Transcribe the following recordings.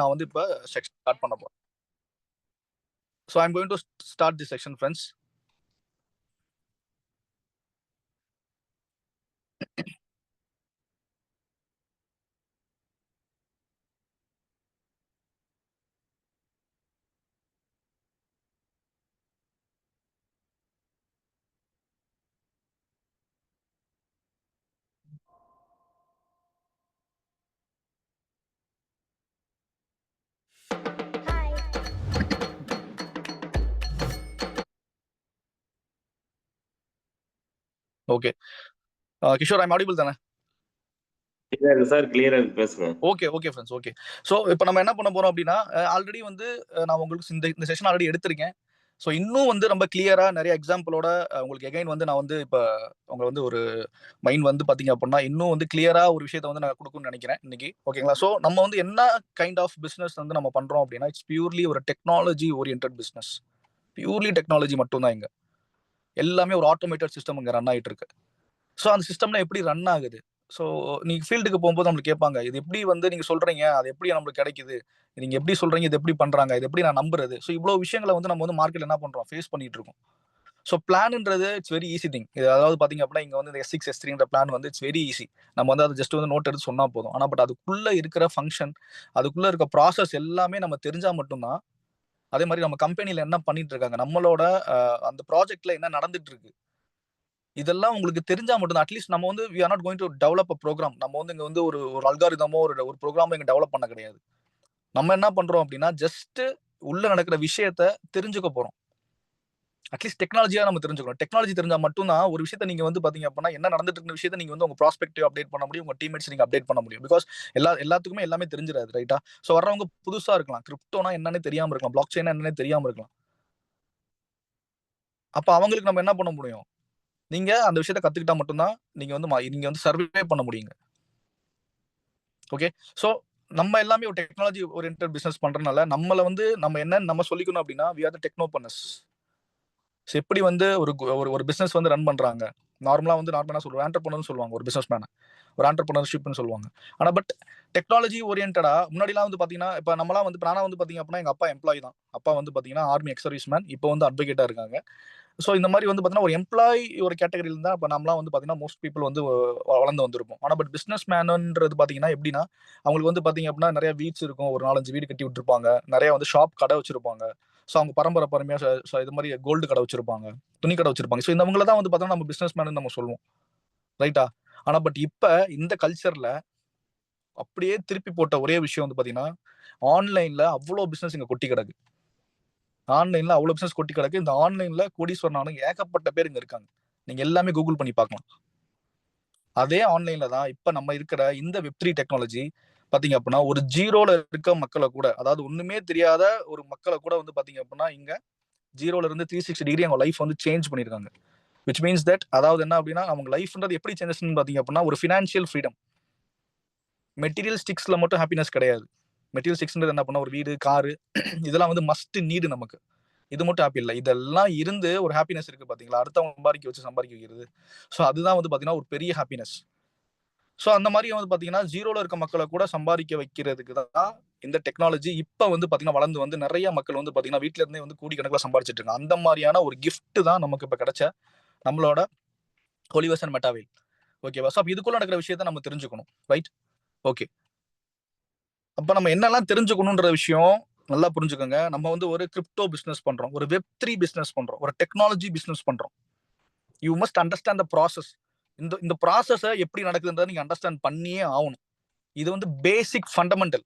நான் வந்து இப்போ செக்ஷன் ஸ்டார்ட் பண்ண போறேன். So I am going to start the section friends. Okay Kishore, I am audible தானே? சார் கிளியரா பேசுங்க. Okay okay friends, okay. So இப்போ நம்ம என்ன பண்ண போறோம் அப்படின்னா, ஆல்ரெடி வந்து நான் உங்களுக்கு இந்த செஷன் ஆல்ரெடி எடுத்திருக்கேன். ஸோ இன்னும் வந்து ரொம்ப கிளியரா நிறைய எக்ஸாம்பிளோட உங்களுக்கு எகைன் வந்து நான் வந்து இப்போ உங்களை வந்து ஒரு மைண்ட் வந்து பார்த்தீங்க அப்படின்னா இன்னும் வந்து கிளியரா ஒரு விஷயத்த வந்து நான் கொடுக்கணும்னு நினைக்கிறேன் இன்னைக்கு. ஓகேங்களா? ஸோ நம்ம வந்து என்ன கைண்ட் ஆஃப் பிஸ்னஸ் வந்து நம்ம பண்றோம் அப்படின்னா, இட்ஸ் பியூர்லி ஒரு technology oriented business. Purely technology மட்டும் தான் இங்க. எல்லாமே ஒரு ஆட்டோமேட்டட் சிஸ்டம் இங்க ரன் ஆகிட்டு இருக்கு. ஸோ அந்த சிஸ்டம்ல எப்படி ரன் ஆகுது? ஸோ நீங்க ஃபீல்டுக்கு போகும்போது நம்மளுக்கு கேட்பாங்க, இது எப்படி வந்து நீங்க சொல்றீங்க, அது எப்படி நம்மளுக்கு கிடைக்குது, நீங்க எப்படி சொல்றீங்க, இது எப்படி பண்றாங்க, இது எப்படி நான் நம்புறது? ஸோ இவ்வளோ விஷயங்களை வந்து நம்ம வந்து மார்க்கெட்ல என்ன பண்றோம், ஃபேஸ் பண்ணிட்டு இருக்கோம். ஸோ பிளான்ன்றது இட்ஸ் வெரி ஈஸி திங். அதாவது பாத்தீங்க அப்படின்னா இங்க வந்து இந்த S6 S3ன்ற பிளான் வந்து இட்ஸ் வெரி ஈஸி. நம்ம வந்து அதை ஜஸ்ட் வந்து நோட் எடுத்து சொன்னா போதும். ஆனா பட் அதுக்குள்ள இருக்கிற ஃபங்க்ஷன், அதுக்குள்ள இருக்க ப்ராசஸ் எல்லாமே நம்ம தெரிஞ்சா மட்டும்தான். அதே மாதிரி நம்ம கம்பெனில என்ன பண்ணிட்டு இருக்காங்க, நம்மளோட அந்த ப்ராஜெக்ட்ல என்ன நடந்துட்டு இருக்கு, இதெல்லாம் உங்களுக்கு தெரிஞ்சா மட்டும் தான். அட்லீஸ்ட் நம்ம வந்து we are not going to develop a program. நம்ம வந்து இங்க வந்து ஒரு அல்காரிதமோ ஒரு ப்ரோக்ராமோ இங்க டெவலப் பண்ண கிடையாது. நம்ம என்ன பண்றோம் அப்படின்னா ஜஸ்ட் உள்ள நடக்கிற விஷயத்த தெரிஞ்சுக்க போறோம். அட்லீஸ்ட் டெக்னாலஜியா நம்ம தெரிஞ்சுக்கணும். டெக்னாலஜி தெரிஞ்சா மட்டும் தான் ஒரு விஷயத்த நீங்க வந்து பாத்தீங்க அப்படின்னா என்ன நடந்துட்டு இருக்க விஷயத்த நீங்க வந்து உங்க ப்ராஸ்பெக்டிவ் அப்டேட் பண்ண முடியும், உங்க டீம்மேட்ஸ் நீங்க அப்டேட் பண்ண முடியும். பிகாஸ் எல்லாத்துக்குமே எல்லாமே தெரிஞ்சிடாது, ரைட்டா? ஸோ வர்றவங்க புதுசா இருக்கலாம், கிரிப்டோனா என்னன்னு தெரியாம இருக்கலாம், பிளாக் செயின் என்னன்னு தெரியாம இருக்கலாம். அப்ப அவங்களுக்கு நம்ம என்ன பண்ண முடியும்? நீங்க அந்த விஷயத்த கத்துக்கிட்டா மட்டும்தான் நீங்க வந்து சர்வே பண்ண முடியுங்க. ஓகே. ஸோ நம்ம எல்லாமே ஒரு டெக்னாலஜி ஓரியன்ட் பிசினஸ் பண்றதுனால நம்மள வந்து நம்ம என்னன்னு நம்ம சொல்லிக்கணும் அப்படின்னா we are the technopreneurs. எப்படி வந்து ஒரு பிசினஸ் வந்து ரன் பண்றாங்க, நார்மலா என்ன சொல்லுவாங்க, ஆண்டர்பிரனர்னு சொல்லுவாங்க ஒரு பிசினஸ் மேனை, ஒரு ஆண்டர்பிரனர்ஷிப்னு சொல்லுவாங்க. ஆனா பட் டெக்னாலஜி ஓரியன்டா முன்னாடிலாம் வந்து பாத்தீங்கன்னா, இப்ப நம்மளாம் வந்து நானா வந்து பாத்தீங்க அப்படின்னா எங்க அப்பா எம்ப்ளாயி தான். அப்பா வந்து பாத்தீங்கன்னா ஆர்மி எக்ஸ் சர்வீஸ் மேன், இப்போ வந்து அட்வொகேட்டா இருக்காங்க. ஸோ இந்த மாதிரி வந்து பார்த்தீங்கன்னா ஒரு எம்ப்ளாயி ஒரு கேட்டகரியில் தான் இப்போ நம்மளாம் வந்து பார்த்தீங்கன்னா மோஸ்ட் பீப்புள் வந்து வளர்ந்து வந்திருப்போம். ஆனால் பட் பிஸ்னஸ் மேனுன்றது பார்த்தீங்கன்னா எப்படின்னா, அவங்களுக்கு வந்து பார்த்தீங்க அப்படின்னா நிறைய வீட்ஸ் இருக்கும், ஒரு 4-5 வீடு கட்டி விட்டுருப்பாங்க, நிறைய வந்து ஷாப் கடை வச்சிருப்பாங்க. ஸோ அவங்க பரம்பரையாக இது மாதிரி கோல்டு கடை வச்சிருப்பாங்க, துணி கடை வச்சிருப்பாங்க. ஸோ இந்தவங்களை தான் வந்து பார்த்தோம்னா நம்ம பிஸ்னஸ் மேனு நம்ம சொல்லுவோம், ரைட்டா? ஆனால் பட் இப்போ இந்த கல்ச்சரில் அப்படியே திருப்பி போட்ட ஒரே விஷயம் வந்து பார்த்தீங்கன்னா, ஆன்லைனில் அவ்வளோ பிஸ்னஸ் இங்கே கொட்டி கிடக்கு. ஆன்லைன்ல அவ்வளவு பிசினஸ் கொட்டி கிடக்கு. இந்த ஆன்லைன்ல கோடீஸ்வரனான ஏகப்பட்ட பேர் இங்க இருக்காங்க. நீங்க எல்லாமே கூகுள் பண்ணி பார்க்கலாம். அதே ஆன்லைன்ல தான் இப்ப நம்ம இருக்கிற இந்த வெப்3 டெக்னாலஜி பாத்தீங்க அப்படின்னா ஒரு ஜீரோல இருக்க மக்களை கூட, அதாவது ஒண்ணுமே தெரியாத ஒரு மக்களை கூட வந்து பாத்தீங்க அப்படின்னா இங்க ஜீரோல இருந்து 360 டிகிரி அவங்க லைஃப் வந்து சேஞ்ச் பண்ணிருக்காங்க. விச் மீன்ஸ் தட் அதாவது என்ன அப்படின்னா அவங்க லைஃப்ன்றது எப்படி சேஞ்சஸ் பாத்தீங்க அப்படின்னா ஒரு ஃபினான்ஷியல் ஃப்ரீடம். மெட்டீரியல் ஸ்டிக்ஸ்ல மட்டும் ஹாப்பினஸ் கிடையாது. மெட்டீரியல் ஸ்டிக்ஸ்ன்றது என்ன பண்ணா ஒரு வீடு, காரு இதெல்லாம் வந்து மஸ்ட் நீடு நமக்கு. இது மட்டும் ஹாப்பி இல்லை, இதெல்லாம் இருந்து ஒரு ஹாப்பினஸ் இருக்கு பாத்தீங்களா, அடுத்தவங்க சம்பாதிக்க வைக்கிறது. ஸோ அதுதான் வந்து பாத்தீங்கன்னா ஒரு பெரிய ஹாப்பினஸ். ஸோ அந்த மாதிரி வந்து பாத்தீங்கன்னா ஜீரோல இருக்க மக்களை கூட சம்பாதிக்க வைக்கிறதுக்கு தான் இந்த டெக்னாலஜி இப்ப வந்து பாத்தீங்கன்னா வளர்ந்து வந்து நிறைய மக்கள் வந்து பாத்தீங்கன்னா வீட்டுல இருந்தே வந்து கோடிக்கணக்கில் சம்பாதிச்சிட்டு இருக்காங்க. அந்த மாதிரியான ஒரு கிஃப்ட் தான் நமக்கு இப்ப கிடைச்ச நம்மளோட ஹோலிவர்ஸ் அண்ட் மெட்டாவேல். ஓகேவா? ஸோ இதுக்குள்ள நடக்கிற விஷயத்த நம்ம தெரிஞ்சுக்கணும், ரைட்? ஓகே. அப்ப நம்ம என்னெல்லாம் தெரிஞ்சுக்கணும்ன்ற விஷயம் நல்லா புரிஞ்சுக்கோங்க. நம்ம வந்து ஒரு கிரிப்டோ பிசினஸ் பண்றோம், ஒரு வெப்3 பிசினஸ் பண்றோம், ஒரு டெக்னாலஜி பிசினஸ் பண்றோம். You must understand the process. இந்த ப்ராசஸை எப்படி நடக்குதுன்றதை நீங்க அண்டர்ஸ்டாண்ட் பண்ணியே ஆகணும். இது வந்து பேசிக் ஃபண்டமெண்டல்.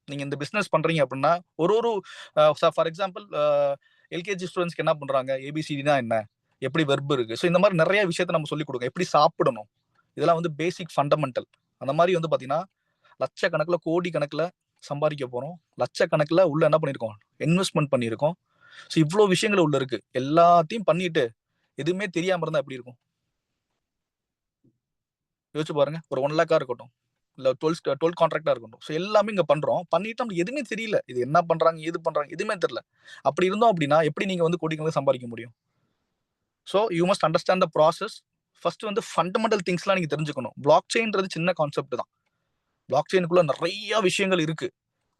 நீங்க இந்த பிசினஸ் பண்றீங்க அப்படின்னா ஒரு ஃபார் எக்ஸாம்பிள் எல்கேஜி ஸ்டூடெண்ட்ஸ்க்கு என்ன பண்றாங்க, ஏபிசிடினா என்ன, எப்படி வெர்பு இருக்கு, ஸோ இந்த மாதிரி நிறைய விஷயத்த நம்ம சொல்லிக் கொடுங்க, எப்படி சாப்பிடணும், இதெல்லாம் வந்து பேசிக் ஃபண்டமெண்டல். அந்த மாதிரி வந்து பாத்தீங்கன்னா லட்சக்கணக்கில் கோடி கணக்கில் சம்பாதிக்க போறோம், லட்சக்கணக்கில் உள்ள என்ன பண்ணிருக்கோம், இன்வெஸ்ட்மெண்ட் பண்ணியிருக்கோம். ஸோ இவ்வளோ விஷயங்கள் உள்ள இருக்கு. எல்லாத்தையும் பண்ணிட்டு எதுவுமே தெரியாம இருந்தா எப்படி இருக்கும்? யோசிச்சு பாருங்க. ஒரு 1 லேக்கா இருக்கட்டும், இல்ல 12 கான்ட்ராக்டா இருக்கட்டும், ஸோ எல்லாமே இங்க பண்றோம். பண்ணிட்டு நமக்கு எதுவுமே தெரியல, இது என்ன பண்றாங்க, எது பண்றாங்க, எதுவுமே தெரியல. அப்படி இருந்தோம் அப்படின்னா எப்படி நீங்க வந்து கோடிக்கணக்கில் சம்பாதிக்க முடியும்? So you must understand the process. First வந்து ஃபண்டமெண்டல் திங்ஸ்லாம் நீங்க தெரிஞ்சுக்கணும். பிளாக் செயின்றது சின்ன கான்செப்ட் தான். பிளாக் செயினுக்குள்ள நிறைய விஷயங்கள் இருக்கு.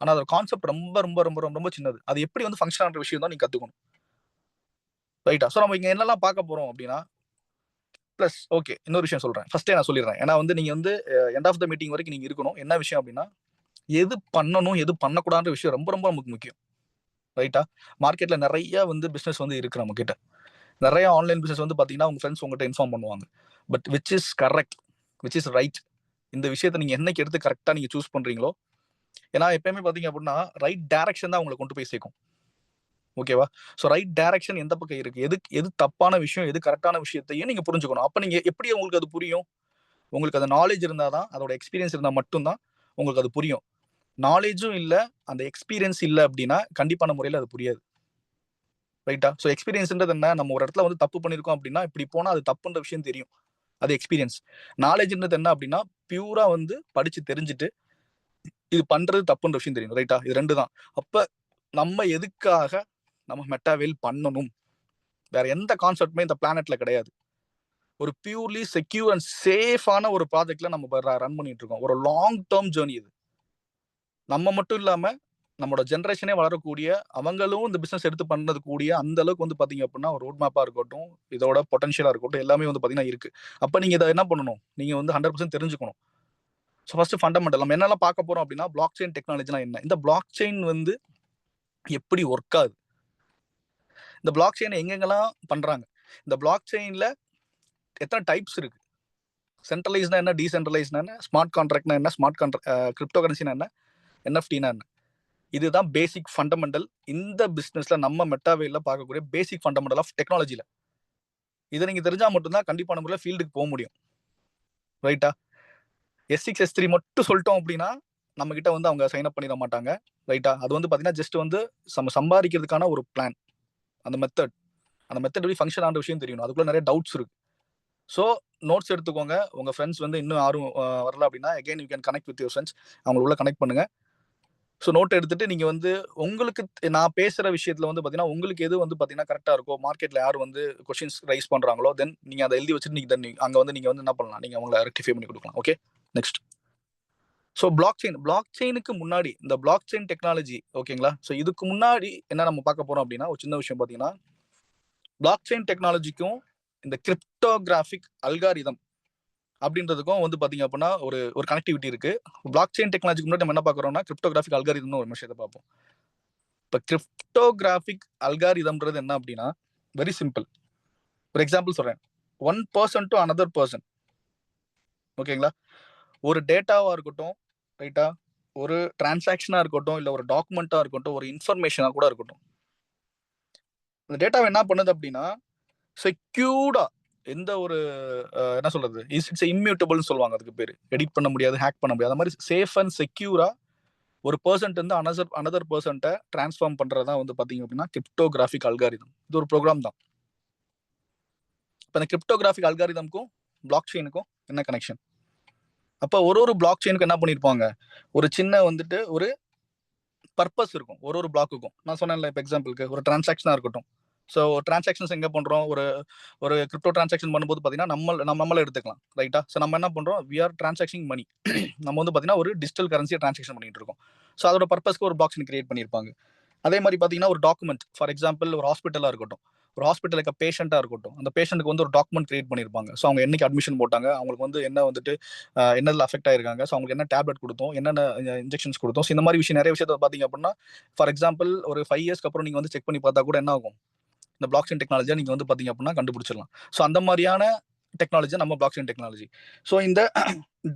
ஆனா அதோட கான்செப்ட் ரொம்ப ரொம்ப ரொம்ப ரொம்ப ரொம்ப சின்னது. அது எப்படி வந்து ஃபங்க்ஷன் ஆன்ற விஷயம் தான் நீங்க கத்துக்கணும். ரைட்டா? ஸோ நம்ம இங்க என்னெல்லாம் பார்க்க போறோம் அப்படின்னா, பிளஸ் ஓகே இன்னொரு விஷயம் சொல்றேன். ஃபர்ஸ்ட்டே நான் சொல்லிடுறேன். ஏன்னா வந்து நீங்க வந்து எண்ட் ஆஃப் த மீட்டிங் வரைக்கும் நீங்க இருக்கணும். என்ன விஷயம் அப்படின்னா, எது பண்ணணும், எது பண்ணக்கூடாதுன்ற விஷயம் ரொம்ப ரொம்ப நமக்கு முக்கியம். ரைட்டா? மார்க்கெட்ல நெறைய வந்து பிசினஸ் வந்து இருக்கு நம்மகிட்ட. நெறைய ஆன்லைன் பிசினஸ் வந்து பார்த்தீங்கன்னா, உங்க ஃபிரெண்ட்ஸ் உங்ககிட்ட இன்ஃபார்ம் பண்ணுவாங்க. But which is correct, which is right. இந்த விஷயத்த நீங்க என்னைக்கு எடுத்து கரெக்ட்டா நீங்க சூஸ் பண்றீங்களோ, ஏன்னா எப்பயுமே பார்த்தீங்க அப்படின்னா, ரைட் டைரக்ஷன் தான் உங்கள கொண்டு போய் சேர்க்கும். ஓகேவா? ஸோ ரைட் டைரக்ஷன் எந்த பக்கம் இருக்கு? எது தப்பான விஷயம், எது கரெக்ட்டான விஷயத்தையும் நீங்க புரிஞ்சுக்கணும். அப்ப நீங்க எப்படி உங்களுக்கு அது புரியும்? உங்களுக்கு அந்த நாலேட்ஜ் இருந்தா தான், அதோட எக்ஸ்பீரியன்ஸ் இருந்தா மட்டும் தான் உங்களுக்கு அது புரியும். நாலேட்ஜும் இல்ல, அந்த எக்ஸ்பீரியன்ஸ் இல்ல அப்படின்னா, கண்டிப்பான முறையில அது புரியாது. ரைட்டா? ஸோ எக்ஸ்பீரியன்ஸ்ன்றது என்ன? நம்ம ஒரு இடத்துல வந்து தப்பு பண்ணியிருக்கோம் அப்படின்னா, இப்படி போனா அது தப்புன்ற விஷயம் தெரியும். அது எக்ஸ்பீரியன்ஸ். நாலேட்ஜ்ன்றது என்ன அப்படின்னா, பியூரா வந்து படிச்சு தெரிஞ்சுட்டு, இது பண்றது தப்புன்ற விஷயம் தெரியும். ரைட்டா? இது 2 தான். அப்ப நம்ம எதுக்காக நம்ம மெட்டாவேல் பண்ணணும்? வேற எந்த கான்செப்ட்மே இந்த பிளானெட்ல கிடையாது. ஒரு பியூர்லி செக்யூர் அண்ட் சேஃபான ஒரு ப்ராஜெக்ட்ல நம்ம ரன் பண்ணிட்டு இருக்கோம். ஒரு லாங் டெர்ம் ஜர்னி இது. நம்ம மட்டும் இல்லாம, நம்மோட ஜெனரேஷனே வளரக்கூடிய, அவங்களும் இந்த பிசினஸ் எடுத்து பண்ணது கூடிய அந்த அளவுக்கு வந்து பார்த்தீங்க அப்படின்னா, ஒரு ரோட் மேப்பா இருக்கட்டும், இதோட பொட்டன்ஷியலா இருக்கட்டும், எல்லாமே வந்து பார்த்தீங்கன்னா இருக்கு. அப்ப நீங்க இத என்ன பண்ணணும்? நீங்க வந்து 100% தெரிஞ்சுக்கணும். So first fundamental. நம்ம என்னெல்லாம் பார்க்க போறோம் அப்படின்னா, பிளாக் செயின் டெக்னாலஜினா என்ன? இந்த பிளாக் செயின் வந்து எப்படி ஒர்க் ஆகுது? இந்த பிளாக் செயின எங்கெங்கலாம் பண்றாங்க? இந்த பிளாக் செயின்ல எத்தன டைப்ஸ் இருக்கு? சென்ட்ரலைஸ்ட்னா என்ன? டீசென்ட்ரலைஸ்ட்னா என்ன? ஸ்மார்ட் கான்ட்ராக்ட்னா என்ன? கிரிப்டோ கரன்சினா என்ன? என்எஃப்டினா என்ன? இதுதான் பேசிக் ஃபண்டமெண்டல். இந்த பிசினஸ்ல நம்ம மெட்டாவேல்ல பார்க்கக்கூடிய பேசிக் ஃபண்டமெண்டல் ஆஃப் டெக்னாலஜில. இத நீங்க தெரிஞ்சா மட்டும் தான் கண்டிப்பான முறையில ஃபீல்டுக்கு போ முடியும். ரைட்டா? S6, S3 மட்டும் சொல்லிட்டோம் அப்படின்னா, நம்ம கிட்ட வந்து அவங்க சைன் அப் பண்ணிட மாட்டாங்க. ரைட்டா? அது வந்து பார்த்தீங்கன்னா, ஜஸ்ட் வந்து சம்பாரிக்கிறதுக்கான ஒரு பிளான். அந்த மெத்தட். அந்த மெத்தட் எப்படி ஃபங்ஷன் ஆன்ற விஷயம் தெரியணும். அதுக்குள்ள நெறைய டவுட்ஸ் இருக்கு. ஸோ நோட்ஸ் எடுத்துக்கோங்க. உங்க ஃபிரெண்ட்ஸ் வந்து இன்னும் யாரும் வரல அப்படின்னா, again you can connect with your friends. அவங்கள உள்ள கனெக்ட் பண்ணுங்க. ஸோ நோட் எடுத்துட்டு நீங்க வந்து உங்களுக்கு நான் பேசுற விஷயத்துல வந்து பார்த்தீங்கன்னா, உங்களுக்கு எது வந்து பார்த்தீங்கன்னா கரெக்ட்டா இருக்கோ, மார்க்கெட்ல யார் வந்து கொஸ்டின்ஸ் ரைஸ் பண்றாங்களோ, தென் நீங்க அத எழுதி வச்சுட்டு அங்க வந்து நீங்க வந்து என்ன பண்ணலாம்? நீங்க அவங்கள ரெக்டிஃபை பண்ணி குடுக்கலாம். ஓகே. நெக்ஸ்ட். ஸோ பிளாக் செயினுக்கு முன்னாடி இந்த பிளாக் செயின் டெக்னாலஜி ஓகேங்களா? ஸோ இதுக்கு முன்னாடி என்ன நம்ம பார்க்க போறோம் அப்படின்னா, ஒரு சின்ன விஷயம் பார்த்தீங்கன்னா, பிளாக் செயின் டெக்னாலஜிக்கும் இந்த கிரிப்டோகிராஃபிக் அல்காரிதம் அப்படின்றதுக்கும் வந்து பார்த்தீங்க அப்படின்னா, ஒரு ஒரு கனெக்டிவிட்டி இருக்கு. பிளாக் செயின் டெக்னாலஜிக்கு முன்னாடி நம்ம என்ன பார்க்குறோம்னா, கிரிப்டோகிராஃபிக் அல்காரிதம்னு ஒரு விஷயத்த பார்ப்போம். இப்ப கிரிப்டோகிராஃபிக் அல்காரிதம்ன்றது என்ன அப்படின்னா, வெரி சிம்பிள். ஒரு எக்ஸாம்பிள் சொல்றேன். One person to another person. ஓகேங்களா? ஒரு டேட்டாவா இருக்கட்டும், ரைட்டா? ஒரு டிரான்சாக்ஷனா இருக்கட்டும், இல்ல ஒரு டாக்குமெண்ட்டா இருக்கட்டும், ஒரு இன்ஃபர்மேஷனா கூட இருக்கட்டும். அந்த டேட்டாவ என்ன பண்ணுது அப்படின்னா, செக்யூர்டா எந்த ஒரு என்ன சொல்றது? இட்ஸ் இம்யூட்டபிள்னு சொல்லுவாங்க அதுக்கு பேரு. எடிட் பண்ண முடியாது, ஹேக் பண்ண முடியாது. அந்த மாரி சேஃப் அண்ட் செக்யூரா ஒரு பெர்சன்ட்ட இருந்து அனதர் பெர்சன்ட்ட டிரான்ஸ்ஃபார்ம் பண்றது தான் வந்து பார்த்தீங்க அப்படின்னா, கிரிப்டோகிராஃபிக் அல்காரிதம். இது ஒரு புரோகிராம் தான். இப்ப இந்த கிரிப்டோகிராஃபிக் அல்காரிதம்க்கும், பிளாக் செயினுக்கும் என்ன கனெக்ஷன்? அப்ப ஒரு பிளாக் செயினுக்கு என்ன பண்ணியிருப்பாங்க? ஒரு சின்ன வந்துட்டு ஒரு பர்ப்பஸ் இருக்கும். ஒரு பிளாக்குக்கும். நான் சொன்னேன்ல இப்ப எக்ஸாம்பிள்க்கு ஒரு டிரான்சாக்ஷனா இருக்கட்டும். ஸோ டிரான்சாக்ஷன்ஸ் எங்க பண்றோம்? ஒரு ஒரு கிரிப்டோ டிரான்சாக்ஷன் பண்ணும்போது பார்த்தீங்கன்னா, நம்மள எடுத்துக்கலாம். ரைட்டா? ஸோ நம்ம என்ன பண்றோம்? We are transactioning money. நம்ம வந்து பார்த்தீங்கன்னா, ஒரு டிஜிட்டல் கரன்சிய டிரான்சாக்ஷன் பண்ணிட்டு இருக்கோம். ஸோ அதோட பர்ப்பஸ்க்கு ஒரு பிளாக் செயின் கிரியேட் பண்ணியிருப்பாங்க. அதே மாரி பார்த்தீங்கன்னா, ஒரு டாக்குமெண்ட் ஃபார் எக்ஸாம்பிள் ஒரு ஹாஸ்பிட்டலா இருக்கட்டும். ஒரு ஹாஸ்பிட்டல் இருக்க பேஷண்ட்டா இருக்கட்டும். அந்த பேஷண்ட்க்கு வந்து ஒரு டாக்குமெண்ட் கிரியேட் பண்ணியிருப்பாங்க. ஸோ அவங்க என்னைக்கு அட்மிஷன் போட்டாங்க, அவங்களுக்கு வந்து என்ன வந்துட்டு என்னதுல அஃபெக்ட் ஆயிருக்காங்க. ஸோ அவங்களுக்கு என்ன டேப்லெட் குடுத்தோம், என்னென்ன இன்ஜெக்ஷன்ஸ் குடுத்தோம். ஸோ இந்த மாரி விஷயம் நெறைய விஷயத்த பார்த்தீங்க அப்படின்னா, ஃபார் எக்ஸாம்பிள் ஒரு 5 இயர்ஸ்க்கு அப்புறம் நீங்க வந்து செக் பண்ணி பார்த்தா கூட என்ன ஆகும்? இந்த பிளாக் செயின் டெக்னாலஜிய நீங்க வந்து பார்த்தீங்க அப்படின்னா கண்டுபிடிச்சிடலாம். ஸோ அந்த மாரியான டெக்னாலஜி நம்ம பிளாக் செயின் டெக்னாலஜி. ஸோ இந்த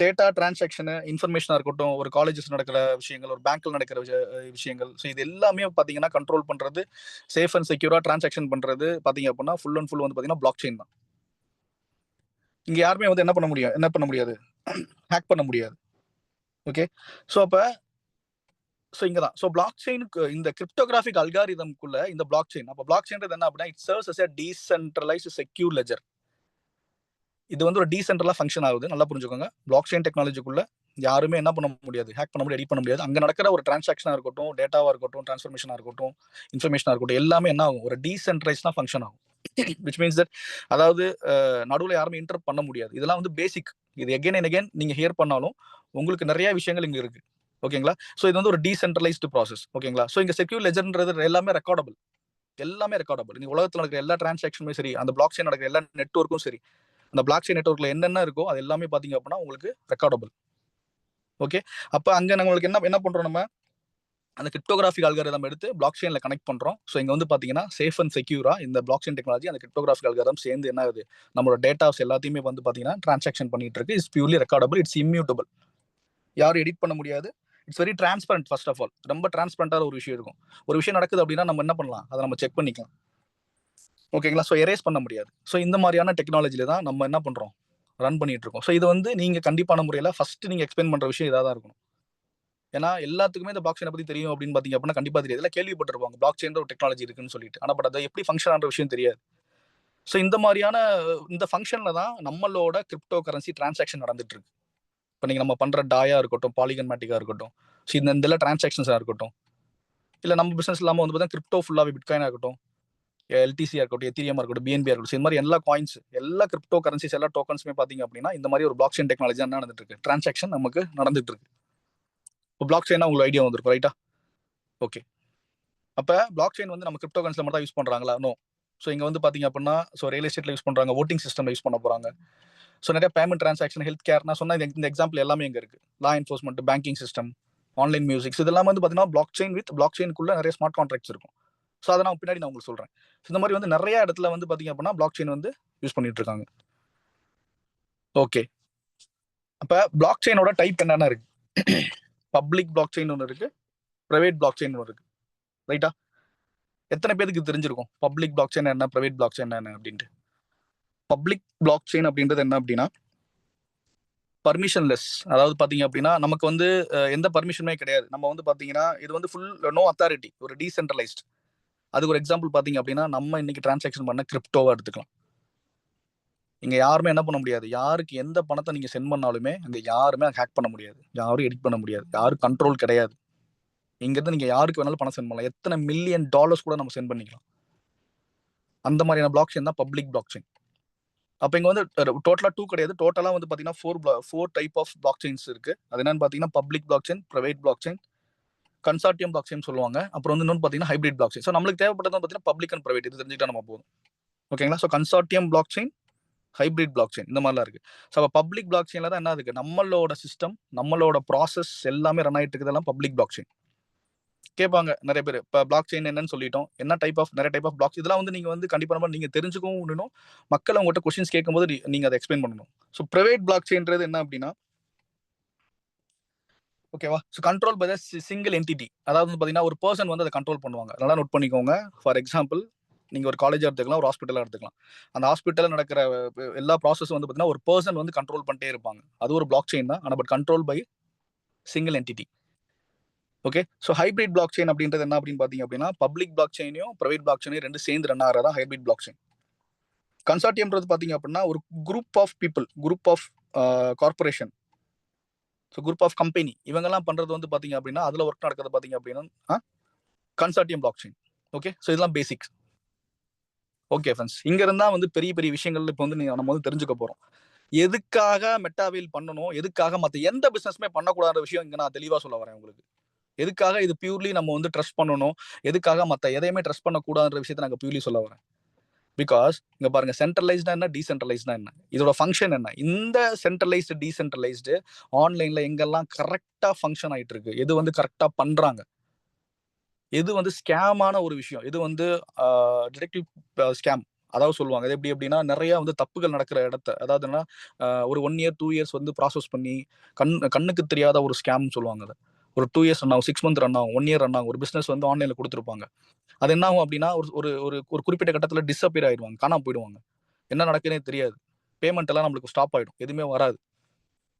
டேட்டா டிரான்சாக்ஷன் இன்ஃபர்மேஷனா இருக்கட்டும், ஒரு காலேஜஸ் நடக்கிற விஷயங்கள், ஒரு பேங்க்ல நடக்கிற விஷயங்கள். ஸோ இது எல்லாமே பார்த்தீங்கன்னா கண்ட்ரோல் பண்றது, சேஃப் அண்ட் செக்யூரா டிரான்சாக்ஷன் பண்றது பார்த்தீங்க அப்படின்னா, ஃபுல் அண்ட் ஃபுல் வந்து பார்த்தீங்கன்னா பிளாக் செயின் தான். இங்க யாருமே வந்து என்ன பண்ண முடியாது? ஹேக் பண்ண முடியாது. ஓகே. ஸோ அப்ப இங்க தான். ஸோ பிளாக் செயினுக்கு இந்த கிரிப்டோகிராஃபிக் அல்காரிதம்க்குள்ள இந்த பிளாக் செயின். அப்ப பிளாக் செயின்றது என்ன அப்படின்னா, it serves as a decentralized secure ledger. இது வந்து ஒரு டீசென்ட்ரலா ஃபங்ஷன் ஆகுது. நல்லா புரிஞ்சுக்கோங்க. பிளாக் செயின் டெக்னாலஜிக்குள்ள யாருமே என்ன பண்ண முடியாது? ஹேக் பண்ண முடியாது, எடிட் பண்ண முடியாது. அங்க நடக்கிற ஒரு டிரான்சாக்ஷனா இருக்கட்டும், டேட்டாவா இருக்கட்டும், டிரான்ஸ்ஃபர்மேஷனா இருக்கட்டும், இன்ஃபர்மேஷனா இருக்கட்டும், எல்லாமே என்ன ஆகும்? ஒரு டீசென்ட்ரலைஸ்டா ஃபங்ஷன் ஆகும். விச் மீன்ஸ் தட் அதாவது நடுவுல யாருமே இன்டரப்ட் பண்ண முடியாது. இதெல்லாம் வந்து பேசிக். இது அகைன் அண்ட் அகைன் நீங்க ஹியர் பண்ணாலும் உங்களுக்கு நெறைய விஷயங்கள் இங்க இருக்கு. ஓகேங்களா? ஸோ இது வந்து ஒரு டீசென்ட்ரலைஸ்டு ப்ராசஸ். ஓகேங்களா? ஸோ இங்க செக்யூர் லெஜர்ன்றது எல்லாமே ரெக்கார்டபிள். எல்லாமே ரெக்கார்டபிள். நீங்க உலகத்துல நடக்கிற எல்லா டிரான்சாக்ஷனுமே சரி, அந்த பிளாக் செயின் நடக்கிற எல்லா நெட்வொர்க்கும் சரி, அந்த பிளாக் செயின் நெட்வொர்க்ல என்னென்ன இருக்கோ அது எல்லாமே பாத்தீங்க அப்படின்னா உங்களுக்கு ரெக்கார்டபிள். ஓகே. அப்ப அங்க நம்மளுக்கு என்ன பண்றோம் நம்ம, அந்த கிரிப்டோகிராஃபிக் அல்காரிதம் எடுத்து பிளாக் செயின்ல கனெக்ட் பண்றோம். ஸோ இங்க வந்து பாத்தீங்கன்னா சேஃப் அண்ட் செக்யூரா இந்த பிளாக் செயின் டெக்னாலஜி அந்த கிரிப்டோகிராஃபிக் அல்காரிதம் சேர்ந்து என்ன ஆகுது, நம்மளோட டேட்டாஸ் எல்லாத்தையுமே வந்து பாத்தீங்கன்னா டிரான்சாக்ஷன் பண்ணிட்டு இருக்கு. It's purely recordable, it's immutable. யாரும் எடிட் பண்ண முடியாது. It's very transparent. First of all ரொம்ப டிரான்ஸ்பரண்டான ஒரு விஷயம் இருக்கும். ஒரு விஷயம் நடக்குது அப்படின்னா நம்ம என்ன பண்ணலாம், அதை நம்ம செக் பண்ணிக்கலாம். ஓகேங்களா? ஸோ எரேஸ் பண்ண முடியாது. ஸோ இந்த மாதிரியான டெக்னாலஜில தான் நம்ம என்ன பண்றோம், ரன் பண்ணிட்டு இருக்கோம். ஸோ இது வந்து நீங்க கண்டிப்பான முறையில் ஃபர்ஸ்ட் நீங்க எக்ஸ்பிளைன் பண்ற விஷயம் இதாக தான் இருக்கணும். ஏன்னா எல்லாத்துக்குமே இந்த பிளாக் செயினை பத்தி தெரியும் அப்படின்னு பாத்தீங்க அப்படின்னா கண்டிப்பா தெரியாது. எல்லாம் கேள்விப்பட்டிருப்பாங்க பிளாக் செயின் ஒரு டெக்னாலஜி இருக்குன்னு சொல்லிட்டு. ஆனா பட் அதை எப்படி ஃபங்க்ஷன் ஆன்ற விஷயம் தெரியாது. ஸோ இந்த மாதிரியான இந்த ஃபங்க்ஷன்ல தான் நம்மளோட கிரிப்டோ கரன்சி டிரான்சாக்ஷன் நடந்துட்டு இருக்கு. இப்போ நீங்க நம்ம பண்ற டாயா இருக்கட்டும், பாலிகன் மேட்டிக்கா இருக்கட்டும், ஸோ இந்த டிரான்சாக்ஷன்ஸா இருக்கட்டும், இல்ல நம்ம பிசினஸ் இல்லாம வந்து பார்த்தா கிரிப்டோ ஃபுல்லாவே பிட்காயினா இருக்கட்டும், எல்டிசியா இருக்கட்டும், எத்தீரியம் இருக்கட்டும், பிஎன்பியா இருக்கட்டும், இந்த மாதிரி எல்லா காயின்ஸ், எல்லா கிரிப்டோ கரன்சிஸ், எல்லா டோக்கன்ஸுமே பாத்தீங்க அப்படின்னா இந்த மாதிரி ஒரு பிளாக் செயின் டெக்னாலஜி தான் நடந்துட்டு இருக்கு. டிரான்சாக்ஷன் நமக்கு நடந்துட்டு இருக்கு. இப்போ பிளாக் செயினா உங்களுக்கு ஐடியா வந்திருக்கும், ரைட்டா? ஓகே. அப்ப பிளாக் செயின் வந்து நம்ம கிரிப்டோ கரன்சில மட்டும் யூஸ் பண்றாங்களா? நோ. ஸோ இங்க வந்து பாத்தீங்க அப்படின்னா ஸோ ரியல் எஸ்டேட்ல யூஸ் பண்றாங்க, ஓட்டிங் சிஸ்டம்ல யூஸ் பண்ண போறாங்க. ஸோ நிறைய பேமெண்ட் டிரான்சாக்ஷன், ஹெல்த் கேர், நான் சொன்ன இந்த எக்ஸாம்பிள் எல்லாமே இங்க இருக்கு. லா enforcement, banking system, online music, இதெல்லாம் வந்து பாத்தீங்கன்னா பிளாக் செயின் வித் பிளாக் செயினுக்குள்ள நிறைய ஸ்மார்ட் கான்ட்ராக்ட்ஸ் இருக்கும். ஸோ அதை நான் பின்னாடி நான் உங்களுக்கு சொல்றேன். இந்த மாதிரி வந்து நிறைய இடத்துல வந்து பாத்தீங்க அப்படின்னா பிளாக் செயின் வந்து யூஸ் பண்ணிட்டு இருக்காங்க. ஓகே. அப்ப பிளாக் செயினோட டைப் என்னென்ன இருக்கு? பப்ளிக் பிளாக் செயின் ஒன்று இருக்கு, பிரைவேட் பிளாக் செயின் ஒன்று இருக்கு, ரைட்டா? எத்தனை பேருக்கு தெரிஞ்சிருக்கும் பப்ளிக் பிளாக் செயின் என்ன, பிரைவேட் பிளாக் செயின் என்ன அப்படின்ட்டு? பப்ளிக் பிளாக் செயின் அப்படின்றது என்ன அப்படின்னா பர்மிஷன்லெஸ். அதாவது பாத்தீங்க அப்படின்னா நமக்கு வந்து எந்த பர்மிஷனுமே கிடையாது. நம்ம வந்து பாத்தீங்கன்னா இது வந்து ஃபுல் நோ அத்தாரிட்டி, ஒரு டீசென்ட்ரலைஸ்ட். அதுக்கு ஒரு எக்ஸாம்பிள் பாத்தீங்க அப்படின்னா நம்ம இன்னைக்கு டிரான்சாக்ஷன் பண்ண கிரிப்டோவா எடுத்துக்கலாம். இங்க யாருமே என்ன பண்ண முடியாது, யாருக்கு எந்த பணத்தை நீங்க சென்ட் பண்ணாலுமே அங்க யாருமே ஹேக் பண்ண முடியாது, யாரும் எடிட் பண்ண முடியாது, யாரும் கண்ட்ரோல் கிடையாது. இங்க இருந்து நீங்க யாருக்கு வேணாலும் பணம் சென்ட் பண்ணலாம், எத்தனை மில்லியன் டாலர்ஸ் கூட நம்ம சென்ட் பண்ணிக்கலாம். அந்த மாதிரியான பிளாக் செயின் தான் பப்ளிக் பிளாக் செயின். அப்ப இங்க வந்து டோட்டலா 2 கிடையாது, டோட்டலா வந்து பாத்தீங்கன்னா 4 டைப் ஆஃப் பிளாக் செயின்ஸ் இருக்கு. அது என்னன்னு பாத்தீங்கன்னா public block chain, private block chain, consortium block chain சொல்லுவாங்க. அப்புறம் வந்து இன்னொன்று பாத்தீங்கன்னா ஹைபிரிட் பிளாக் செயின். ஸோ நம்மளுக்கு தேவைப்பட்டது பாத்தீங்கன்னா பப்ளிக் அண்ட் பிரைவேட், இது தெரிஞ்சுக்கிட்டா நம்ம போதும். ஓகேங்களா? So consortium block chain, hybrid block chain, இந்த மாதிரிலாம் இருக்கு. ஸோ அப்ப பப்ளிக் பிளாக் செயின்ல தான் என்ன இருக்கு, நம்மளோட சிஸ்டம், நம்மளோட ப்ராசஸ் எல்லாமே ரன் ஆயிட்டு இருக்கிறதெல்லாம் பப்ளிக் பிளாக் செயின். கேட்பாங்க நிறைய பேர், இப்போ பிளாக் செயின் என்னன்னு சொல்லிட்டோம், என்ன டைப் ஆஃப், நிறைய டைப் ஆஃப் பிளாக், இதெல்லாம் வந்து நீங்க வந்து கண்டிப்பா நீங்க தெரிஞ்சுக்கவும் விடணும். மக்கள் அவங்ககிட்ட கொஸ்டின்ஸ் கேட்கும்போது நீங்க அதை எக்ஸ்பிளைன் பண்ணணும். ஸோ பிரைவேட் பிளாக் செயின்றது என்ன அப்படின்னா, ஓகேவா, so control by the single entity. அதாவது வந்து பாத்தீங்கன்னா ஒரு பர்சன் வந்து அதை கண்ட்ரோல் பண்ணுவாங்க. நல்லா நோட் பண்ணிக்கோங்க. ஃபார் எக்ஸாம்பிள் நீங்க ஒரு காலேஜா எடுத்துக்கலாம், ஒரு ஹாஸ்பிட்டலா எடுத்துக்கலாம். அந்த ஹாஸ்பிட்டல்ல நடக்கிற எல்லா ப்ராசஸும் வந்து பாத்தீங்கன்னா ஒரு பர்சன் வந்து கண்ட்ரோல் பண்ணிட்டே இருப்பாங்க. அது ஒரு பிளாக் செயின் தான், ஆனா but control by single entity. Okay. So hybrid block chain அப்படின்றது என்ன அப்படின்னு பாத்தீங்க அப்படின்னா பப்ளிக் பிளாக் செயினையும் பிரைவேட் பிளாக் செயினையும் ரெண்டு சேர்ந்து ரன் ஆகிறதா ஹைபிரிட் பிளாக் செயின். கன்சார்டியம்ன்றது பாத்தீங்க அப்படின்னா ஒரு group of people, group of corporation, so group of company, இவங்கெல்லாம் பண்றது வந்து பாத்தீங்க அப்படின்னா அதுல ஒர்க் நடக்கிறது பாத்தீங்க அப்படின்னா consortium block chain. Okay. So இதெல்லாம் பேசிக்ஸ். ஓகே ஃப்ரெண்ட்ஸ், இங்க இருந்தா வந்து பெரிய பெரிய விஷயங்கள் இப்போ வந்து நம்ம வந்து தெரிஞ்சுக்க போறோம். எதுக்காக மெட்டாவேல் பண்ணணும், எதுக்காக மற்ற எந்த பிசினஸ்மே பண்ணக்கூடாத விஷயம் இங்க நான் தெளிவா சொல்ல வரேன் உங்களுக்கு. எதுக்காக இது பியூர்லி நம்ம வந்து ட்ரஸ்ட் பண்ணணும், எதுக்காக மற்ற எதையுமே ட்ரஸ்ட் பண்ணக்கூடாதுன்ற விஷயத்தை நாங்கள் பியூர்லி சொல்ல வரேன். பிகாஸ் இங்க பாருங்க, சென்ட்ரலைஸ்டா என்ன, டீசென்ட்ரலைஸ்டா என்ன, இதோட ஃபங்க்ஷன் என்ன, இந்த சென்ட்ரலைஸ்டு டீசென்ட்ரலைஸ்டு ஆன்லைன்ல எங்கெல்லாம் கரெக்டா ஃபங்க்ஷன் ஆயிட்டு இருக்கு, எது வந்து கரெக்டா பண்றாங்க, எது வந்து ஸ்கேமான ஒரு விஷயம், இது வந்து டிடெக்டிவ் ஸ்கேம், அதாவது சொல்லுவாங்க. இது எப்படி அப்படின்னா நிறைய வந்து தப்புகள் நடக்கிற இடத்த, அதாவது என்ன, ஒரு 1 இயர் 2 இயர்ஸ் வந்து ப்ராசஸ் பண்ணி கண்ணுக்கு தெரியாத ஒரு ஸ்கேம் சொல்லுவாங்க. அதை ஒரு 2 இயர்ஸ் ரன் ஆகும், 6 மந்த் ரன் ஆகும், 1 இயர் ரன் ஆகும். ஒரு பிசினஸ் வந்து ஆன்லைன்ல கொடுத்துருப்பாங்க. அது என்ன ஆகும் அப்படின்னா ஒரு ஒரு ஒரு குறிப்பிட்ட கட்டத்தில் டிஸ்அப்பியர் ஆயிடுவாங்க, காணாம போயிடுவாங்க. என்ன நடக்குன்னே தெரியாது. பேமெண்ட் எல்லாம் நம்மளுக்கு ஸ்டாப் ஆயிடும், எதுவுமே வராது.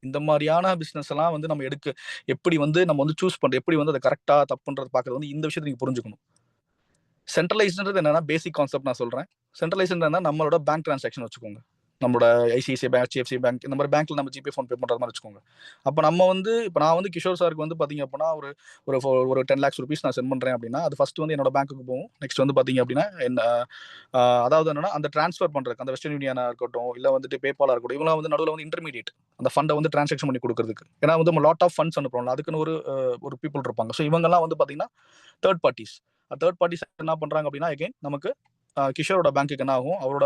இந்த மாதிரியான பிசினஸ் எல்லாம் வந்து நம்ம எப்படி வந்து நம்ம வந்து சூஸ் பண்றது, எப்படி வந்து அதை கரெக்டா தப்புன்றது பாக்குறது வந்து இந்த விஷயத்தை நீங்க புரிஞ்சுக்கணும். சென்ட்ரலைஸ்டுன்றது என்னன்னா பேசிக் கான்செப்ட் நான் சொல்றேன். சென்ட்ரலைஸ்டு நம்மளோட பேங்க் டிரான்சாக்ஷன் வச்சுக்கோங்க. நம்மளோட ஐசிஐசிஐ பேங்க், HDFC பேங்க், இந்த மாதிரி பேங்க்ல நம்ம ஜிபே ஃபோன் பே பண்ற மாதிரி வச்சுக்கோங்க. அப்போ நம்ம வந்து இப்போ நான் வந்து கிஷோர் சாருக்கு வந்து பார்த்தீங்க அப்படின்னா ஒரு ஒரு ஒரு 10 lakhs rupees நான் சென்ட் பண்றேன் அப்படின்னா அது ஃபர்ஸ்ட் வந்து என்னோட பேங்க்குக்கு போகும். நெக்ஸ்ட் வந்து பார்த்தீங்க அப்படின்னா அதாவது என்னன்னா அந்த ட்ரான்ஸ்ஃபர் பண்றதுக்கு அந்த வெஸ்டர்ன் யூனியனா இருக்கட்டும், இல்லை வந்துட்டு பேபாலா இருக்கட்டும், இவங்களாம் வந்து நடுவில் வந்து இன்டர்மீடியட் அந்த ஃபண்டை வந்து டிரான்சாக்ஷன் பண்ணி கொடுக்கறதுக்கு. ஏன்னா வந்து நம்ம லாட் ஆஃப் ஃபண்ட்ஸ் அனுப்புறோம்ல, அதுக்குன்னு ஒரு பீப்புள் இருப்பாங்க. ஸோ இவங்கெல்லாம் வந்து பார்த்தீங்கன்னா தேர்ட் பார்ட்டிஸ். தேர்ட் பார்ட்டிஸ் என்ன பண்றாங்க அப்படின்னா அகைன் நமக்கு கிஷோரோட பேங்க்குக்கு என்ன ஆகும், அவரோட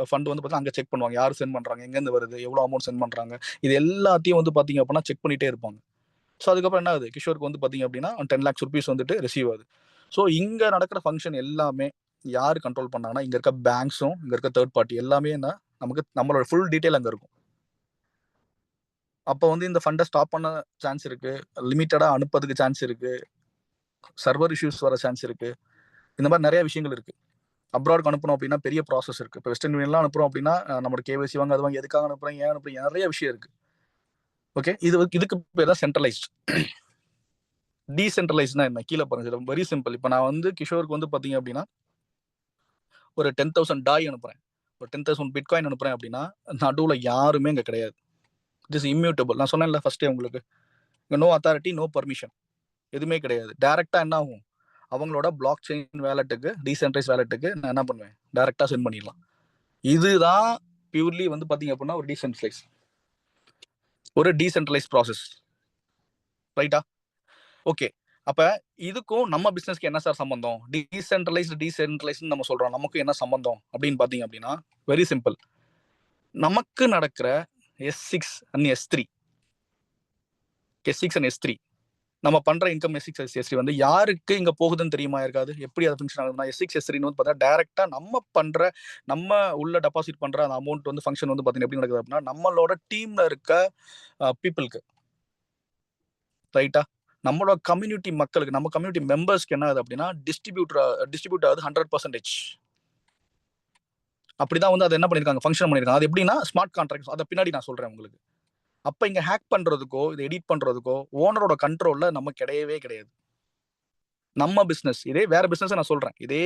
ஃபண்ட் வந்து பார்த்தீங்கன்னா அங்கே செக் பண்ணுவாங்க, யார் சென்ட் பண்ணுறாங்க, எங்கேருந்து வருது, எவ்வளோ அமௌண்ட் சென்ட் பண்ணுறாங்க, இது எல்லாத்தையும் வந்து பார்த்தீங்க அப்படின்னா செக் பண்ணிட்டே இருப்பாங்க. ஸோ அதுக்கப்புறம் என்ன ஆகுது, கிஷோருக்கு வந்து பார்த்தீங்க அப்படின்னா 10 lakhs rupees வந்துட்டு ரிசீவ் ஆகுது. ஸோ இங்கே நடக்கிற ஃபங்க்ஷன் எல்லாமே யார் கண்ட்ரோல் பண்ணாங்கன்னா இங்கே இருக்க பேங்க்ஸும் இங்கே இருக்க தேர்ட் பார்ட்டி எல்லாமே என்ன நமக்கு நம்மளோட ஃபுல் டீட்டெயில் அங்கே இருக்கும். அப்போ வந்து இந்த ஃபண்டை ஸ்டாப் பண்ண சான்ஸ் இருக்கு, லிமிட்டடாக அனுப்புறதுக்கு சான்ஸ் இருக்கு, சர்வர் இஷ்யூஸ் வர சான்ஸ் இருக்கு, இந்த மாதிரி நிறைய விஷயங்கள் இருக்கு. அப்ராட் அனுப்பணும் அப்படின்னா பெரிய ப்ராசஸ் இருக்கு. இப்போ வெஸ்டர்ன் யூனியன்லாம் அனுப்புறோம் அப்படின்னா நம்மளோட கேவைசி வாங்க, அது வாங்க, எதுக்காக அனுப்புறேன், ஏன் அனுப்புறேன், நிறைய விஷயம் இருக்கு. ஓகே, இதுக்கு பேர் தான் சென்ட்ரலைஸ்ட். டீசென்ட்ரலைஸ்னா என்ன, கீழே பாருங்க, வெரி சிம்பிள். இப்போ நான் வந்து கிஷோருக்கு வந்து பார்த்தீங்க அப்படின்னா ஒரு 10,000 டாய் அனுப்புறேன், ஒரு 10,000 பிட்காயின் அனுப்புறேன் அப்படின்னா நடுவில் யாருமே இங்கே கிடையாது. It is immutable. நான் சொன்னேன்ல ஃபர்ஸ்டே உங்களுக்கு, இங்கே நோ அத்தாரிட்டி, நோ பர்மிஷன், எதுவுமே கிடையாது. டைரக்டா என்ன ஆகும், அவங்களோட பிளாக் செயின் வேலெட்டுக்கு, டீசென்ட்ரைஸ் வேலெட்டுக்கு நான் என்ன பண்ணுவேன், டைரக்டா சென்ட் பண்ணிடலாம். இதுதான் பியூர்லி வந்து பாத்தீங்க அப்படின்னா ஒரு டீசென்ட்ரலைஸ் ப்ராசஸ், ரைட்டா? ஓகே, அப்ப இதுக்கும் நம்ம பிசினஸ்க்கு என்ன சார் சம்பந்தம்? டீசென்ட்ரலைஸ் நம்ம சொல்றோம், நமக்கு என்ன சம்பந்தம் அப்படின்னு பாத்தீங்க அப்படின்னா வெரி சிம்பிள். நமக்கு நடக்கிற S6 and S3 நம்ம பண்ற இன்கம் S6 S3 வந்து யாருக்கு இங்க போகுதுன்னு தெரியுமா? இருக்காது. எப்படி அது ஃபங்க்ஷன் ஆகுதுன்னா S6 S3 வந்து பார்த்தா டைரக்டா நம்ம உள்ள டெபாசிட் பண்ற அந்த அமௌண்ட் வந்து ஃபங்க்ஷன் வந்து பார்த்தீங்கன்னா எப்படி நடக்குது அப்படின்னா நம்மளோட டீம்ல இருக்க பீப்புளுக்கு, ரைட்டா? நம்மளோட கம்யூனிட்டி மக்களுக்கு, நம்ம கம்யூனிட்டி மெம்பர்ஸ்க்கு என்ன ஆகுது அப்படின்னா டிஸ்ட்ரிபியூட் ஆகுது 100%. அப்படிதான் வந்து அதை என்ன பண்ணிருக்காங்க, ஃபங்க்ஷன் பண்ணிருக்காங்க. அது எப்படின்னா ஸ்மார்ட் கான்ட்ராக்ட், அதை பின்னாடி நான் சொல்றேன் உங்களுக்கு. அப்ப இங்க ஹேக் பண்றதுக்கோ இதை எடிட் பண்றதுக்கோ ஓனரோட கண்ட்ரோல்ல நம்ம கிடையவே கிடையாது. நம்ம பிசினஸ் இதே வேற பிசினஸ் நான் சொல்றேன், இதே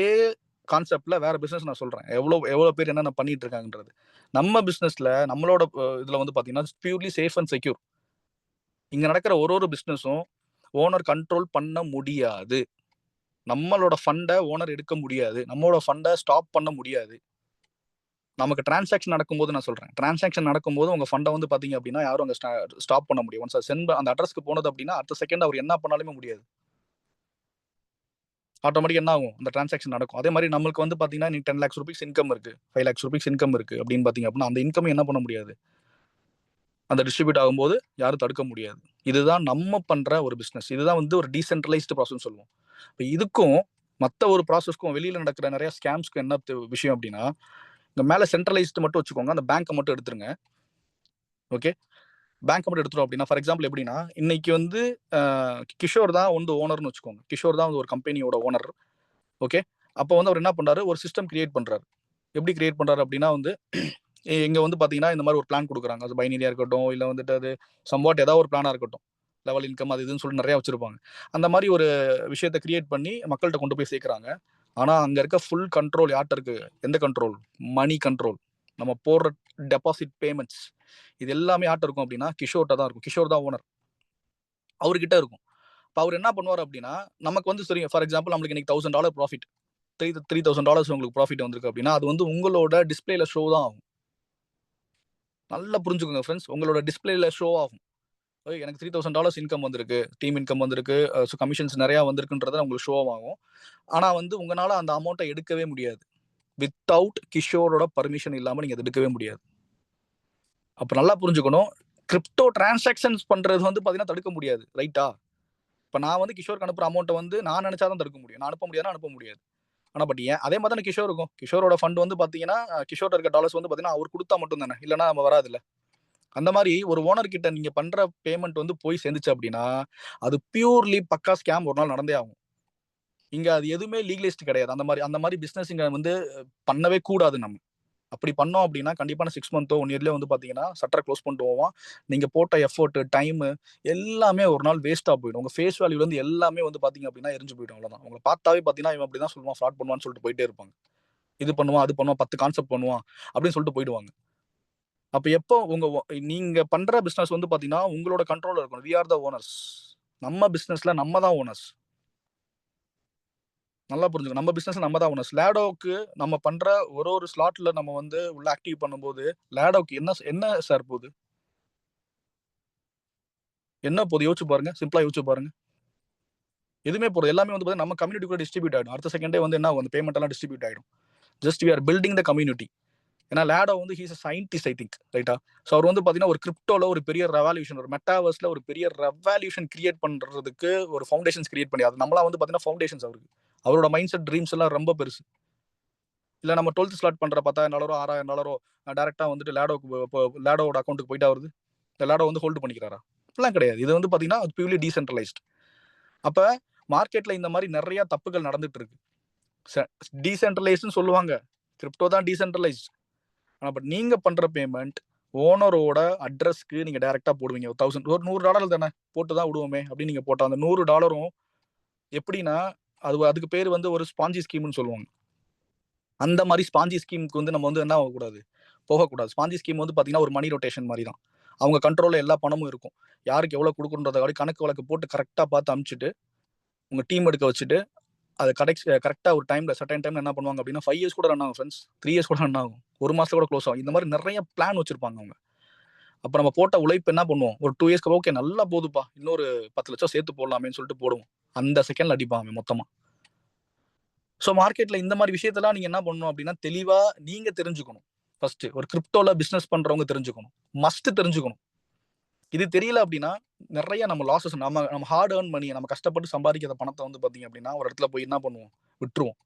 கான்செப்ட்ல வேற பிசினஸ் நான் சொல்றேன், எவ்வளவு பேர் என்னென்ன பண்ணிட்டு இருக்காங்கன்றது. நம்ம பிசினஸ்ல நம்மளோட இதுல வந்து பாத்தீங்கன்னா பியூர்லி சேஃப் அண்ட் செக்யூர். இங்க நடக்கிற ஒரு பிசினஸும் ஓனர் கண்ட்ரோல் பண்ண முடியாது. நம்மளோட ஃபண்டை ஓனர் எடுக்க முடியாது, நம்மளோட ஃபண்டை ஸ்டாப் பண்ண முடியாது. நமக்கு டிரான்சாக்ஷன் நடக்கும்போது நான் சொல்றேன், டிரான்சாக்ஷன் நடக்கும்போது உங்க ஃபண்டை வந்து பாத்தீங்க அப்படின்னா யாரும் அங்க ஸ்டாப் பண்ண முடியும். ஒன்ஸ் சென்ட் அந்த அட்ரஸ்க்கு போனது அப்படின்னா அடுத்த செகண்ட் அவர் என்ன பண்ணாலுமே முடியாது. ஆட்டோமேட்டிக் என்ன ஆகும், அந்த டிரான்சாக்ஷன் நடக்கும். அதே மாதிரி நம்மளுக்கு வந்து பாத்தீங்கன்னா நீங்க 10 lakhs rupees இன்கம் இருக்கு, 5 lakhs rupees இன்கம் இருக்கு அப்படின்னு பாத்தீங்க அப்படின்னா அந்த இன்கம் என்ன பண்ண முடியாது, அந்த டிஸ்ட்ரிபியூட் ஆகும்போது யாரும் தடுக்க முடியாது. இதுதான் நம்ம பண்ற ஒரு பிசினஸ். இதுதான் வந்து ஒரு டீசென்ட்ரலைஸ்டு ப்ராசஸ் சொல்லுவோம். இப்போ இதுக்கும் மற்ற ஒரு ப்ராசஸ்க்கும் வெளியில நடக்கிற நிறைய ஸ்கேம்ஸ்க்கு என்ன விஷயம் அப்படின்னா, இந்த மேல சென்ட்ரலைஸ்டு மட்டும் வச்சுக்கோங்க, அந்த பேங்கை மட்டும் எடுத்துருங்க. ஓகே, பேங்க் மட்டும் எடுத்துரும் அப்படின்னா ஃபார் எக்ஸாம்பிள் எப்படின்னா இன்னைக்கு வந்து கிஷோர் தான் வந்து ஓனர்னு வச்சுக்கோங்க, கிஷோர் தான் வந்து ஒரு கம்பெனியோட ஓனர். ஓகே, அப்போ வந்து அவர் என்ன பண்றாரு, ஒரு சிஸ்டம் கிரியேட் பண்றாரு. எப்படி கிரியேட் பண்றாரு அப்படின்னா வந்து இங்க வந்து பாத்தீங்கன்னா இந்த மாதிரி ஒரு பிளான் கொடுக்குறாங்க, அது பைனரியா இருக்கட்டும், இல்ல வந்துட்டு அது சம்வாட் ஏதாவது ஒரு பிளானா இருக்கட்டும், லெவல் இன்கம் அது இதுன்னு சொல்லி நிறைய வச்சிருப்பாங்க. அந்த மாதிரி ஒரு விஷயத்த கிரியேட் பண்ணி மக்கள்கிட்ட கொண்டு போய் சேர்க்குறாங்க. ஆனா அங்க இருக்க ஃபுல் கண்ட்ரோல் யார்கிட்ட இருக்கு, எந்த கண்ட்ரோல், மணி கண்ட்ரோல், நம்ம போடுற டெபாசிட் பேமெண்ட்ஸ், இது எல்லாமே யார்கிட்ட இருக்கும் அப்படின்னா கிஷோர்ட்ட தான் இருக்கும். கிஷோர் தான் ஓனர், அவர்கிட்ட இருக்கும். இப்போ அவர் என்ன பண்ணுவார் அப்படின்னா நமக்கு வந்து தெரியும், ஃபார் எக்ஸாம்பிள் நம்மளுக்கு இன்னைக்கு $1,000 ப்ராஃபிட், $3,000 உங்களுக்கு ப்ராஃபிட் வந்திருக்கு அப்படின்னா அது வந்து உங்களோட டிஸ்பிளேல ஷோ தான் ஆகும். நல்லா புரிஞ்சுக்கோங்க ஃப்ரெண்ட்ஸ், உங்களோட டிஸ்பிளேல ஷோ ஆகும். எனக்கு $3,000 இன்கம் வந்திருக்கு, டீம் இன்கம் வந்திருக்கு, ஸோ கமிஷன்ஸ் நிறையா வந்திருக்குன்றத உங்களுக்கு ஷோ ஆகும். ஆனால் வந்து உங்களால் அந்த அமௌண்ட்டை எடுக்கவே முடியாது. வித்தவுட் கிஷோரோட பர்மிஷன் இல்லாமல் நீங்கள் எடுக்கவே முடியாது. அப்போ நல்லா புரிஞ்சுக்கணும், கிரிப்டோ டிரான்சாக்ஷன்ஸ் பண்ணுறது வந்து பார்த்தீங்கன்னா தடுக்க முடியாது, ரைட்டா? இப்போ நான் வந்து கிஷோருக்கு அனுப்புகிற அமௌண்ட்டை வந்து நான் நினச்சா தான் தடுக்க முடியும், நான் அனுப்ப முடியாதுன்னா அனுப்ப முடியாது. ஆனால் பட் ஏன் அதே மாதிரி தானே கிஷோர் இருக்கும், கிஷோரோட ஃபண்ட் வந்து பார்த்தீங்கன்னா கிஷோர் இருக்க டாலர்ஸ் வந்து பார்த்தீங்கன்னா அவர் கொடுத்தா மட்டும் தானே, இல்லைன்னா நம்ம வராதுல்ல. அந்த மாதிரி ஒரு ஓனர் கிட்ட நீங்க பண்ற பேமெண்ட் வந்து போய் சேர்ந்துச்சு அப்படின்னா அது பியூர்லி பக்கா ஸ்கேம், ஒரு நாள் நடந்தே ஆகும். இங்க அது எதுவுமே லீகலைஸ்ட் கிடையாது. அந்த மாதிரி பிசினஸ் இங்க வந்து பண்ணவே கூடாது. நம்ம அப்படி பண்ணோம் அப்படின்னா கண்டிப்பான 6 month 1 yearல வந்து பாத்தீங்கன்னா சட்டரை க்ளோஸ் பண்ணிட்டு போவோம். நீங்க போட்ட எஃபோர்ட், டைம் எல்லாமே ஒரு நாள் வேஸ்டா போயிடும். உங்க ஃபேஸ் வேல்யூல இருந்து எல்லாமே வந்து பாத்தீங்க அப்படின்னா எரிஞ்சு போயிடும். அவ்வளவுதான். உங்களை பார்த்தாவே பாத்தீங்கன்னா இவன் அப்படிதான் சொல்லுவான், ஃப்ராட் பண்ணுவான்னு சொல்லிட்டு போயிட்டே இருப்பாங்க. இது பண்ணுவான், அது பண்ணுவான், 10 கான்செப்ட் பண்ணுவான் அப்படின்னு சொல்லிட்டு போயிடுவாங்க. அப்ப எப்போ நீங்க பண்ற பிசினஸ் வந்து பாத்தீங்கன்னா உங்களோட கண்ட்ரோல்ல இருக்கணும். We are the owners. நம்ம பிசினஸ்ல நம்ம தான் ஓனர்ஸ். நல்லா புரிஞ்சுக்கணும். நம்ம பிசினஸ் நம்ம தான் ஓனர்ஸ். லேடோக்கு நம்ம பண்ற ஒரு ஸ்லாட்ல நம்ம வந்து உள்ள ஆக்டிவ் பண்ணும்போது லேடோக்கு என்ன சார் போகுது? என்ன போகுது யோசிச்சு பாருங்க. சிம்பிளா யோசிச்சு பாருங்க. எதுவுமே போறது எல்லாமே வந்து பாத்தீங்கன்னா நம்ம கம்யூனிட்டிக்குள்ள டிஸ்ட்ரிபியூட் ஆயிடும். அடுத்த செகண்டே வந்து என்ன அந்த பேமெண்ட் எல்லாம் டிஸ்ட்ரிபியூட் ஆயிடும். Just we are building the community. ஏன்னா லேடோ வந்து he's a scientist I think ரைட்டா. ஸோ அவர் வந்து பாத்தீங்கன்னா ஒரு கிரிப்டோல ஒரு பெரிய ரெவல்யூஷன், ஒரு மெட்டாவர்ஸ்ல ஒரு பெரிய ரெவல்யூஷன் கிரியேட் பண்றதுக்கு ஒரு ஃபவுண்டேஷன்ஸ் கிரியேட் பண்ணி அது நம்மளா வந்து பாத்தீங்கன்னா ஃபவுண்டேஷன்ஸ் அவருக்கு. அவரோட மைண்ட் செட் ட்ரீம்ஸ் எல்லாம் ரொம்ப பெருசு. இல்ல நம்ம 12th ஸ்லாட் பண்ற $10,000 $6,000 டைரக்டா வந்துட்டு லேடோவோட அக்கௌண்ட்டுக்கு போயிட்டா வருது. லேடோ வந்து ஹோல்டு பண்ணிக்கிறாரா? அப்படிலாம் கிடையாது. இது வந்து பாத்தீங்கன்னா பியூர்லி டீசென்ட்ரலைஸ்ட். அப்ப மார்க்கெட்ல இந்த மாதிரி நிறைய தப்புகள் நடந்துட்டு இருக்கு. டீசென்ட்ரலைஸ்ட்னு சொல்லுவாங்க. கிரிப்டோ தான் டீசென்ட்ரலைஸ்ட். ஆனா பட் நீங்க பண்ற பேமெண்ட் ஓனரோட அட்ரஸ்க்கு நீங்க டைரக்டா போடுவீங்க. ஒரு $100 தானே போட்டு தான் விடுவோமே அப்படின்னு நீங்க போட்டா அந்த $100 எப்படின்னா அதுக்கு பேர் வந்து ஒரு ஸ்பாஞ்சி ஸ்கீம்னு சொல்லுவாங்க. அந்த மாதிரி ஸ்பாஞ்சி ஸ்கீமுக்கு வந்து நம்ம வந்து என்ன ஆகக்கூடாது, போகக்கூடாது. ஸ்பாஞ்சி ஸ்கீம் வந்து பாத்தீங்கன்னா ஒரு மணி ரொட்டேஷன் மாதிரி தான். அவங்க கண்ட்ரோல்ல எல்லா பணமும் இருக்கும். யாருக்கு எவ்வளவு கொடுக்கணுன்றத கணக்கு வழக்கு போட்டு கரெக்டா பார்த்து அனுப்பிச்சிட்டு உங்க டீம் எடுக்க வச்சுட்டு அது கரெக்டா ஒரு டைம்ல சர்டைன் டைம்ல என்ன பண்ணுவாங்க அப்படின்னா 5 இயர்ஸ் கூட ரன் ஆகும் ஃப்ரெண்ட்ஸ். 3 இயர்ஸ் கூட ரன் ஆகும். ஒரு மாசத்துல கூட க்ளோஸ் ஆகும். இந்த மாதிரி நிறைய பிளான் வச்சிருப்பாங்க அவங்க. அப்ப நம்ம போட்ட உழைப்பு என்ன பண்ணுவோம், ஒரு 2 இயர்ஸ்க்கு ஓகே நல்லா போகுதுப்பா, இன்னொரு 10 லட்சம் சேர்த்து போடலாமேன்னு சொல்லிட்டு போடுவோம். அந்த செகண்ட்ல அடிப்பாங்க மொத்தமா. ஸோ மார்க்கெட்ல இந்த மாதிரி விஷயத்தெல்லாம் நீங்க என்ன பண்ணணும் அப்படின்னா தெளிவா நீங்க தெரிஞ்சுக்கணும். ஃபர்ஸ்ட் ஒரு கிரிப்டோல பிசினஸ் பண்றவங்க தெரிஞ்சுக்கணும். மஸ்ட் தெரிஞ்சுக்கணும். இது தெரியல அப்படின்னா நிறைய நம்ம லாசஸ் நம்ம ஹார்ட் ஏர்ன் பண்ணி நம்ம கஷ்டப்பட்டு சம்பாதிக்கிற பணத்தை வந்து பாத்தீங்க அப்படின்னா ஒரு இடத்துல போய் என்ன பண்ணுவோம், விட்டுருவோம்.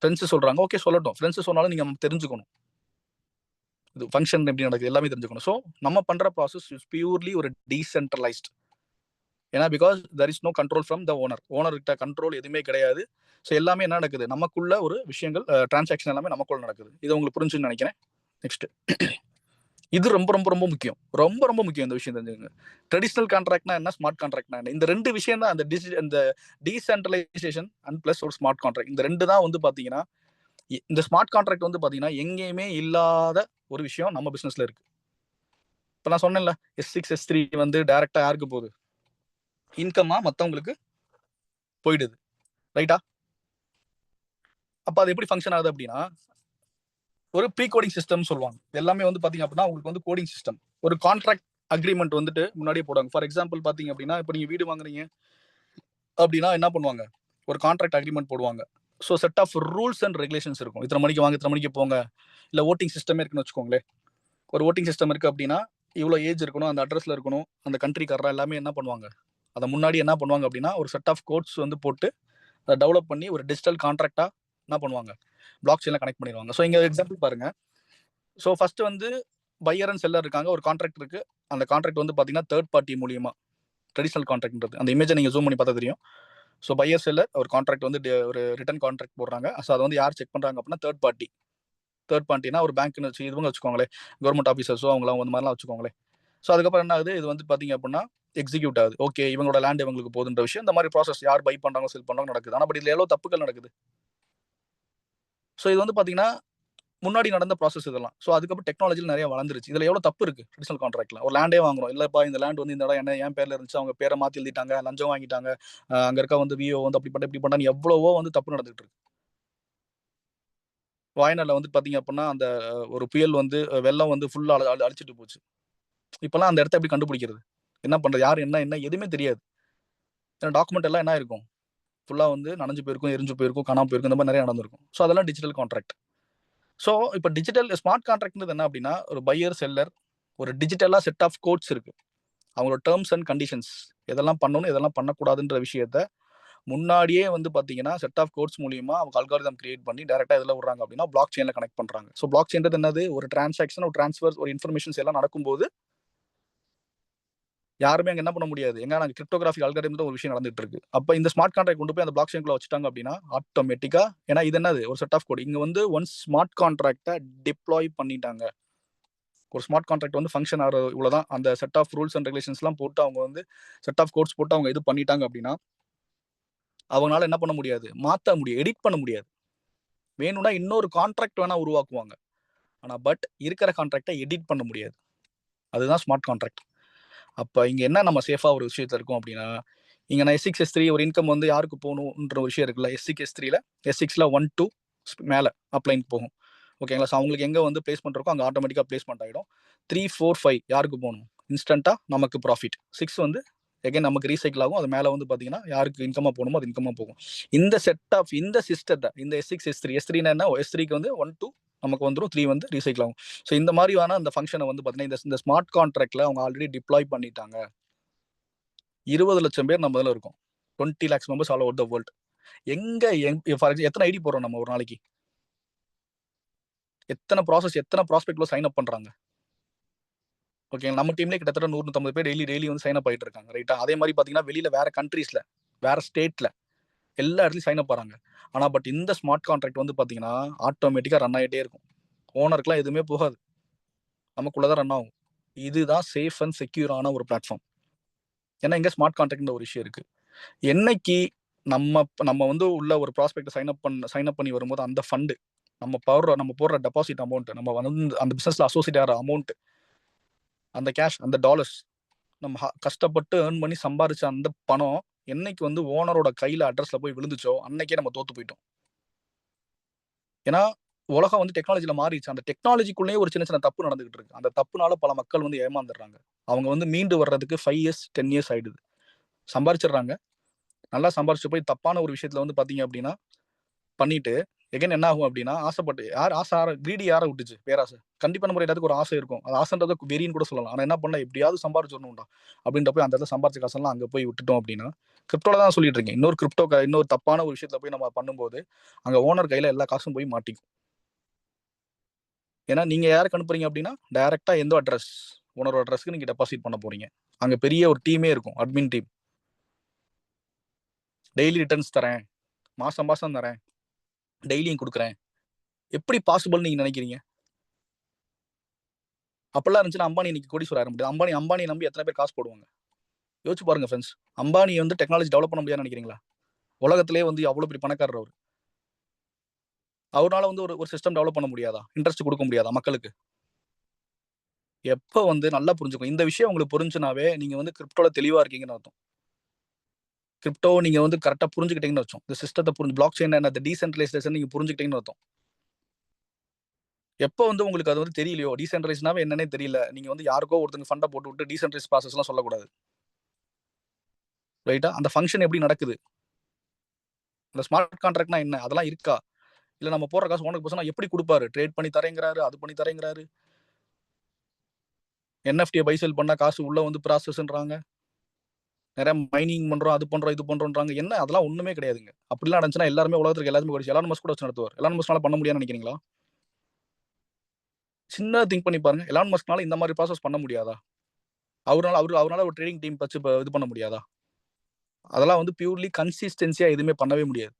ஃப்ரெண்ட்ஸ் சொல்றாங்க, ஓகே சொல்லட்டும். ஃப்ரெண்ட்ஸ் சொன்னாலும் நீங்க தெரிஞ்சுக்கணும். இது ஃபங்க்ஷன் எப்படி நடக்குது எல்லாமே தெரிஞ்சுக்கணும். ஸோ நம்ம பண்ற ப்ராசஸ் இஸ் பியூர்லி ஒரு டீசென்ட்ரலைஸ்ட். ஏன்னா because there is no control from the owner. Owner கிட்ட கண்ட்ரோல் எதுவுமே கிடையாது. ஸோ எல்லாமே என்ன நடக்குது, நமக்குள்ள ஒரு விஷயங்கள் டிரான்சாக்ஷன் எல்லாமே நமக்குள்ள நடக்குது. இது உங்களுக்கு புரிஞ்சுன்னு நினைக்கிறேன். நெக்ஸ்ட் இது ரொம்ப ரொம்ப ரொம்ப முக்கியம். ரொம்ப ரொம்ப முக்கியம் இந்த விஷயம் தெரிஞ்சுங்க. ட்ரெடிஷனல் கான்ட்ராக்ட்னா என்ன, ஸ்மார்ட் கான்ட்ராக்ட்னா என்ன, இந்த ரெண்டு விஷயம் தான் அந்த டீசென்ட்ரலைசேஷன் அண்ட் பிளஸ் ஒரு ஸ்மார்ட் கான்ட்ராக்ட். இந்த ரெண்டு தான் வந்து பாத்தீங்கன்னா இந்த ஸ்மார்ட் கான்ட்ராக்ட் வந்து பாத்தீங்கன்னா எங்கேயுமே இல்லாத ஒரு விஷயம் நம்ம பிசினஸ்ல இருக்கு. இப்ப நான் சொன்னேன்ல S6 S3 வந்து டைரக்டா யாருக்கு போகுது, இன்கமா மத்தவங்களுக்கு போயிடுது ரைட்டா. அப்ப அது எப்படி ஃபங்க்ஷன் ஆகுது அப்படின்னா ஒரு ப்ரீ கோடிங் சிஸ்டம் சொல்லுவாங்க. எல்லாமே வந்து பாத்தீங்க அப்படின்னா உங்களுக்கு வந்து கோடிங் சிஸ்டம். ஒரு கான்ட்ராக்ட் அக்ரிமெண்ட் வந்துட்டு முன்னாடியே போடுவாங்க. ஃபார் எக்ஸாம்பிள் பாத்தீங்க அப்படின்னா இப்ப நீங்க வீடு வாங்குறீங்க அப்படின்னா என்ன பண்ணுவாங்க, ஒரு கான்ட்ராக்ட் அக்ரிமெண்ட் போடுவாங்க. So set of rules and regulations இருக்கும். இத்தனை மணிக்கு வாங்க, இத்தனை மணிக்கு போங்க. இல்ல ஓட்டிங் சிஸ்டமே இருக்குன்னு வச்சுக்கோங்களேன். ஒரு ஓட்டிங் சிஸ்டம் இருக்கு அப்படின்னா இவ்வளோ ஏஜ் இருக்கணும், அந்த அட்ரஸ்ல இருக்கணும், அந்த கண்ட்ரிக்காரர் எல்லாமே என்ன பண்ணுவாங்க, அதை முன்னாடி என்ன பண்ணுவாங்க அப்படின்னா ஒரு செட் ஆஃப் கோட்ஸ் வந்து போட்டு அதை டெவலப் பண்ணி ஒரு டிஜிட்டல் கான்ட்ராக்டா என்ன பண்ணுவாங்க, பிளாக் செயின்ல கனெக்ட் பண்ணிடுவாங்க. ஸோ இங்க எக்ஸாம்பிள் பாருங்க. ஸோ ஃபர்ஸ்ட் வந்து பையர் அண்ட் செல்லர் இருக்காங்க, ஒரு கான்ட்ராக்ட் இருக்கு. அந்த கான்ட்ராக்ட் வந்து பாத்தீங்கன்னா தேர்ட் பார்ட்டி மூலியமா ட்ரெடிஷனல் கான்ட்ராக்ட்ன்றது அந்த இமேஜை நீங்க ஜூம் பண்ணி பார்த்தா தெரியும். ஸோ பையர் செல்லர் ஒரு கான்ட்ராக்ட் வந்து ஒரு ரிட்டன் கான்ட்ராக்ட் போடுறாங்க. ஸோ அதை வந்து யார் செக் பண்றாங்க அப்படின்னா தேர்ட் பார்ட்டினா ஒரு பேங்க்னு வச்சு இதுவங்க வச்சுக்கோங்களேன், கவர்மெண்ட் ஆஃபீஸர்ஸோ அவங்களாம் அந்த மாதிரிலாம் வச்சுக்கோங்களேன். ஸோ அதுக்கப்புறம் என்ன ஆகுது, இது வந்து பாத்தீங்க அப்படின்னா எக்ஸிக்யூட் ஆகுது. ஓகே இவங்களோட லேண்ட் இவங்களுக்கு போகுதுன்ற விஷயம். இந்த மாதிரி ப்ராசஸ் யார் பை பண்றாங்க செல் பண்றாங்க நடக்குது. ஆனால் பட் இதுல எவ்வளவு தப்புகள் நடக்குது. ஸோ இது வந்து பாத்தீங்கன்னா முன்னாடி நடந்த ப்ராசஸ் இதெல்லாம். ஸோ அதுக்கப்புறம் டெக்னாலஜியில் நிறைய வளர்ந்துருச்சு. இதுல எவ்வளவு தப்பு இருக்கு ட்ரெடிஷனல் கான்ட்ராக்ட்ல. ஒரு லேண்டே வாங்குறோம், இல்லப்பா இந்த லேண்ட் வந்து இந்த இடம் என்ன என் பேர்ல இருந்துச்சு, அவங்க பேரை மாத்தி எழுதிட்டாங்க, லஞ்சம் வாங்கிட்டாங்க, அங்க இருக்க வந்து விஓ வந்து அப்படி பண்ண இப்படி பண்ணான்னு எவ்வளவோ வந்து தப்பு நடந்துட்டு இருக்கு. வாயநாடுல வந்து பாத்தீங்க அப்படின்னா அந்த ஒரு புயல் வந்து வெள்ளம் வந்து ஃபுல்லா அழிச்சிட்டு போச்சு. இப்பெல்லாம் அந்த இடத்த எப்படி கண்டுபிடிக்கிறது, என்ன பண்றது, யார் என்ன என்ன எதுவுமே தெரியாது. ஏன்னா டாக்குமெண்ட் எல்லாம் என்ன இருக்கும், ஃபுல்லா வந்து நனைஞ்சு போயிருக்கும், எரிஞ்சு போயிருக்கும், காணாம போயிருக்கும், இந்த மாதிரி நிறைய நடந்திருக்கும். ஸோ அதெல்லாம் டிஜிட்டல் கான்ட்ராக்ட். ஸோ இப்போ டிஜிட்டல் ஸ்மார்ட் கான்ட்ராக்ட்ன்றது என்ன அப்படின்னா ஒரு பையர் செல்லர் ஒரு டிஜிட்டலா செட் ஆஃப் கோட்ஸ் இருக்கு. அவங்களோட டேர்ம்ஸ் அண்ட் கண்டிஷன்ஸ் எதெல்லாம் பண்ணணும் எதெல்லாம் பண்ணக்கூடாதுன்ற விஷயத்த முன்னாடியே வந்து பாத்தீங்கன்னா செட் ஆஃப் கோட்ஸ் மூலியமா அவங்க அல்காரிதம் கிரியேட் பண்ணி டைரக்டா எதில் விடுறாங்க அப்படின்னா பிளாக் செயின்ல கனெக்ட் பண்றாங்க. ஸோ பிளாக் செயின்றது என்னது, ஒரு டிரான்சாக்ஷன், ஒரு டிரான்ஸ்ஃபர், ஒரு இன்ஃபர்மேஷன்ஸ் எல்லாம் நடக்கும்போது யாருமே அங்க என்ன பண்ண முடியாது. எங்க நாங்க கிரிப்டோகிராஃபிக் அல்காரிதம் ஒரு விஷயம் நடந்துட்டு இருக்கு. அப்ப இந்த ஸ்மார்ட் கான்ட்ராக்ட் கொண்டு போய் அந்த பிளாக் செயின்குள்ள வச்சுட்டாங்க அப்படின்னா ஆட்டோமேட்டிக்கா, ஏன்னா இது என்னது ஒரு செட் ஆஃப் கோட். இங்க வந்து ஒன்ஸ் ஸ்மார்ட் கான்ட்ராக்டை டிப்ளாய் பண்ணிட்டாங்க. ஒரு ஸ்மார்ட் கான்ட்ராக்ட் வந்து ஃபங்க்ஷன் ஆகிற இவ்வளவுதான். அந்த set of rules and regulations எல்லாம் போட்டு அவங்க வந்து செட் ஆஃப் கோட்ஸ் போட்டு அவங்க இது பண்ணிட்டாங்க அப்படின்னா அவங்களால என்ன பண்ண முடியாது, மாத்த முடியும், எடிட் பண்ண முடியாது. வேணும்னா இன்னொரு கான்ட்ராக்ட் வேணா உருவாக்குவாங்க. ஆனால் பட் இருக்கிற கான்ட்ராக்டை எடிட் பண்ண முடியாது. அதுதான் ஸ்மார்ட் கான்ட்ராக்ட். அப்போ இங்கே என்ன நம்ம சேஃபாக ஒரு விஷயத்தில் இருக்கோம் அப்படின்னா, இங்கே நான் S6 S3 ஒரு இன்கம் வந்து யாருக்கு போகணுன்ற ஒரு விஷயம் இருக்குல்ல, S6 S3ல S6ல 1 to மேலே அப்ளைன் போகும். ஓகேங்களா? ஸோ அவங்களுக்கு எங்கே வந்து பிளேஸ்மெண்ட் இருக்கோ அங்கே ஆட்டோமேட்டிக்காக பிளேஸ்மெண்ட் ஆகிடும். 3, 4, 5 யாருக்கு போகணும்? இன்ஸ்டண்ட்டாக நமக்கு ப்ராஃபிட். 6 வந்து எகைன் நமக்கு ரீசைக்கிள் ஆகும். அது மேலே வந்து பார்த்தீங்கன்னா யாருக்கு இன்கமாக போகணுமோ அது இன்கமாக போகும். இந்த செட் ஆஃப் இந்த சிஸ்டத்தை இந்த S6 S3 S3னா என்ன? S3க்கு வந்து 1 to நமக்கு வந்துடும், 3 வந்து ரீசைக்கிள் ஆகும். ஸோ இந்த மாதிரியான அந்த ஃபங்க்ஷனை வந்து பார்த்தீங்கன்னா இந்த ஸ்மார்ட் கான்ட்ராக்டில் அவங்க ஆல்ரெடி டிப்ளாய் பண்ணிட்டாங்க. 20 லட்சம் பேர் நம்ம இதில் இருக்கோம். 20 lakhs members all over the world. எத்தனை ஐடி போடுறோம் நம்ம ஒரு நாளைக்கு? எத்தனை ப்ராசஸ், எத்தனை ப்ராஸ்பெக்ட்ல சைன் அப் பண்றாங்க? ஓகே, நம்ம டீம்லேயே கிட்டத்தட்ட 150 பேர் டெய்லி வந்து சைன் அப் ஆகிட்டு இருக்காங்க. ரைட்டா? அதே மாதிரி பார்த்தீங்கன்னா வெளியில வேற கண்ட்ரீஸ்ல, வேற ஸ்டேட்ல எல்லா இடத்துலையும் சைன் அப் ஆகிறாங்க. ஆனால் பட் இந்த ஸ்மார்ட் கான்ட்ராக்ட் வந்து பார்த்தீங்கன்னா ஆட்டோமேட்டிக்காக ரன் ஆகிட்டே இருக்கும். ஓனருக்குலாம் எதுவுமே போகாது, நமக்குள்ளதான் ரன் ஆகும். இதுதான் சேஃப் அண்ட் செக்யூரான ஒரு பிளாட்ஃபார்ம். ஏன்னா இங்கே ஸ்மார்ட் கான்ட்ராக்ட்ன்ற ஒரு விஷயம் இருக்கு. என்னைக்கு நம்ம வந்து உள்ள ஒரு ப்ராஸ்பெக்ட் சைன் அப் பண்ணி வரும்போது அந்த ஃபண்டு நம்ம போடுற டெபாசிட் அமௌண்ட், நம்ம வந்து அந்த பிசினஸ்ல அசோசியேட் ஆகிற அமௌண்ட், அந்த கேஷ், அந்த டாலர்ஸ் நம்ம கஷ்டப்பட்டு ஏர்ன் பண்ணி சம்பாரிச்ச அந்த பணம் என்னைக்கு வந்து ஓனரோட கையில அட்ரஸ்ல போய் விழுந்துச்சோ அன்னைக்கே நம்ம தோத்து போயிட்டோம். ஏன்னா உலகம் வந்து டெக்னாலஜில மாறிடுச்சு. அந்த டெக்னாலஜிக்குள்ளேயே ஒரு சின்ன சின்ன தப்பு நடந்துகிட்டு இருக்கு. அந்த தப்புனால பல மக்கள் வந்து ஏமாந்துடுறாங்க. அவங்க வந்து மீண்டு வர்றதுக்கு 5 years 10 years ஆயிடுது. சம்பாரிச்சிடுறாங்க, நல்லா சம்பாரிச்சு போய் தப்பான ஒரு விஷயத்துல வந்து பாத்தீங்க அப்படின்னா பண்ணிட்டு எகைன் என்ன ஆகும் அப்படின்னா, ஆசைப்பட்டு ஆசை கிரீடி யாரை விட்டுச்சு? பேராசை. கண்டிப்பா நம்ம எல்லாத்துக்கும் ஒரு ஆசை இருக்கும். அது ஆசைன்றத வெறின்னு கூட சொல்லலாம். ஆனா என்ன பண்ண, எப்படியாவது சம்பாரிச்சிடணும்டா அப்படின்ற போய் அந்த இடத்துல சம்பாரிச்ச காசெல்லாம் அங்க போய் விட்டுட்டோம் அப்படின்னா, கிரிப்டோல தான் சொல்லிட்டு இருக்கேன். இன்னொரு தப்பான ஒரு விஷயத்துல போய் நம்ம பண்ணும்போது அங்க ஓனர் கையில எல்லா காசும் போய் மாட்டிக்கும். ஏன்னா நீங்க யாருக்கு அனுப்புறீங்க அப்படின்னா டைரக்டா எந்த அட்ரஸ், ஓனரோட அட்ரஸ்க்கு நீங்க டெபாசிட் பண்ண போறீங்க. அங்க பெரிய ஒரு டீமே இருக்கும், அட்மின் டீம். டெய்லி ரிட்டர்ன்ஸ் தரேன், மாசம் மாசம் தரேன், டெய்லியும் கொடுக்குறேன். எப்படி பாசிபிள் நீங்க நினைக்கிறீங்க? அப்பெல்லாம் இருந்துச்சுன்னா அம்பானி இன்னைக்கு கோடீஸ்வரர் ஆக முடியாது. அம்பானி நம்பி எத்தனை பேர் காசு போடுவாங்க? யோசிச்சு பாருங்க ஃப்ரெண்ட்ஸ். அம்பானி வந்து டெக்னாலஜி டெவலப் பண்ண முடியாதுன்னு நினைக்கிறீங்களா? உலகத்திலே வந்து அவ்வளவு பெரிய பணக்காரர் அவர். அவரால் வந்து ஒரு சிஸ்டம் டெவலப் பண்ண முடியாதா? இன்ட்ரெஸ்ட் கொடுக்க முடியாதா மக்களுக்கு? எப்போ வந்து நல்லா புரிஞ்சுக்கணும். இந்த விஷயம் உங்களுக்கு புரிஞ்சுனாவே நீங்க வந்து கிரிப்டோல தெளிவா இருக்கீங்கன்னு அர்த்தம். கிரிப்டோ நீங்க வந்து கரெக்டா புரிஞ்சுக்கிட்டீங்கன்னு அர்த்தம். இந்த சிஸ்டத்தை பிளாக் செயின் என்ன, டீசென்ட்ரலைசேஷன் நீங்க புரிஞ்சுக்கிட்டீங்கன்னு அர்த்தம். எப்போ வந்து உங்களுக்கு அது வந்து தெரியலையோ, டீசென்ட்ரலைஸ்னாவே என்னன்னே தெரியல, நீங்க வந்து யாருக்கோ ஒருத்தங்க ஃபண்டை போட்டு விட்டு டீசென்ட்ரலைஸ் ப்ராசஸ்லாம் சொல்லக்கூடாது. ரைட்டா? அந்த ஃபங்க்ஷன் எப்படி நடக்குது? அந்த ஸ்மார்ட் கான்ட்ராக்ட்னா என்ன? அதெல்லாம் இருக்கா? இல்ல நம்ம போடுற காசு ஓனருக்கு பர்சனா எப்படி கொடுப்பாரு? ட்ரேட் பண்ணி தரேங்கிறாரு, அது பண்ணி தரேங்கிறாரு. என்எஃப்டியை பை செல் பண்ணா காசு உள்ள வந்து ப்ராசஸ்ன்றாங்க. நிறைய மைனிங் பண்றோம், அது பண்றோம், இது பண்றோம்ன்றாங்க. என்ன அதெல்லாம் ஒண்ணுமே கிடையாதுங்க. அப்படிலாம் நடந்துச்சுன்னா எல்லாருமே உலகத்துக்கு எல்லாருமே படிச்சு எலான் மஸ்க் கூட வச்சு நடத்துவார். எலான் மஸ்க்னால பண்ண முடியாதுன்னு நினைக்கிறீங்களா? சின்ன திங்க் பண்ணி பாருங்க. எலான் மஸ்க்னால இந்த மாதிரி ப்ராசஸ் பண்ண முடியாதா? அவரால ஒரு ட்ரேடிங் டீம் வச்சு இது பண்ண முடியாதா? அதெல்லாம் வந்து பியூர்லி கன்சிஸ்டன்சியா எதுவுமே பண்ணவே முடியாது.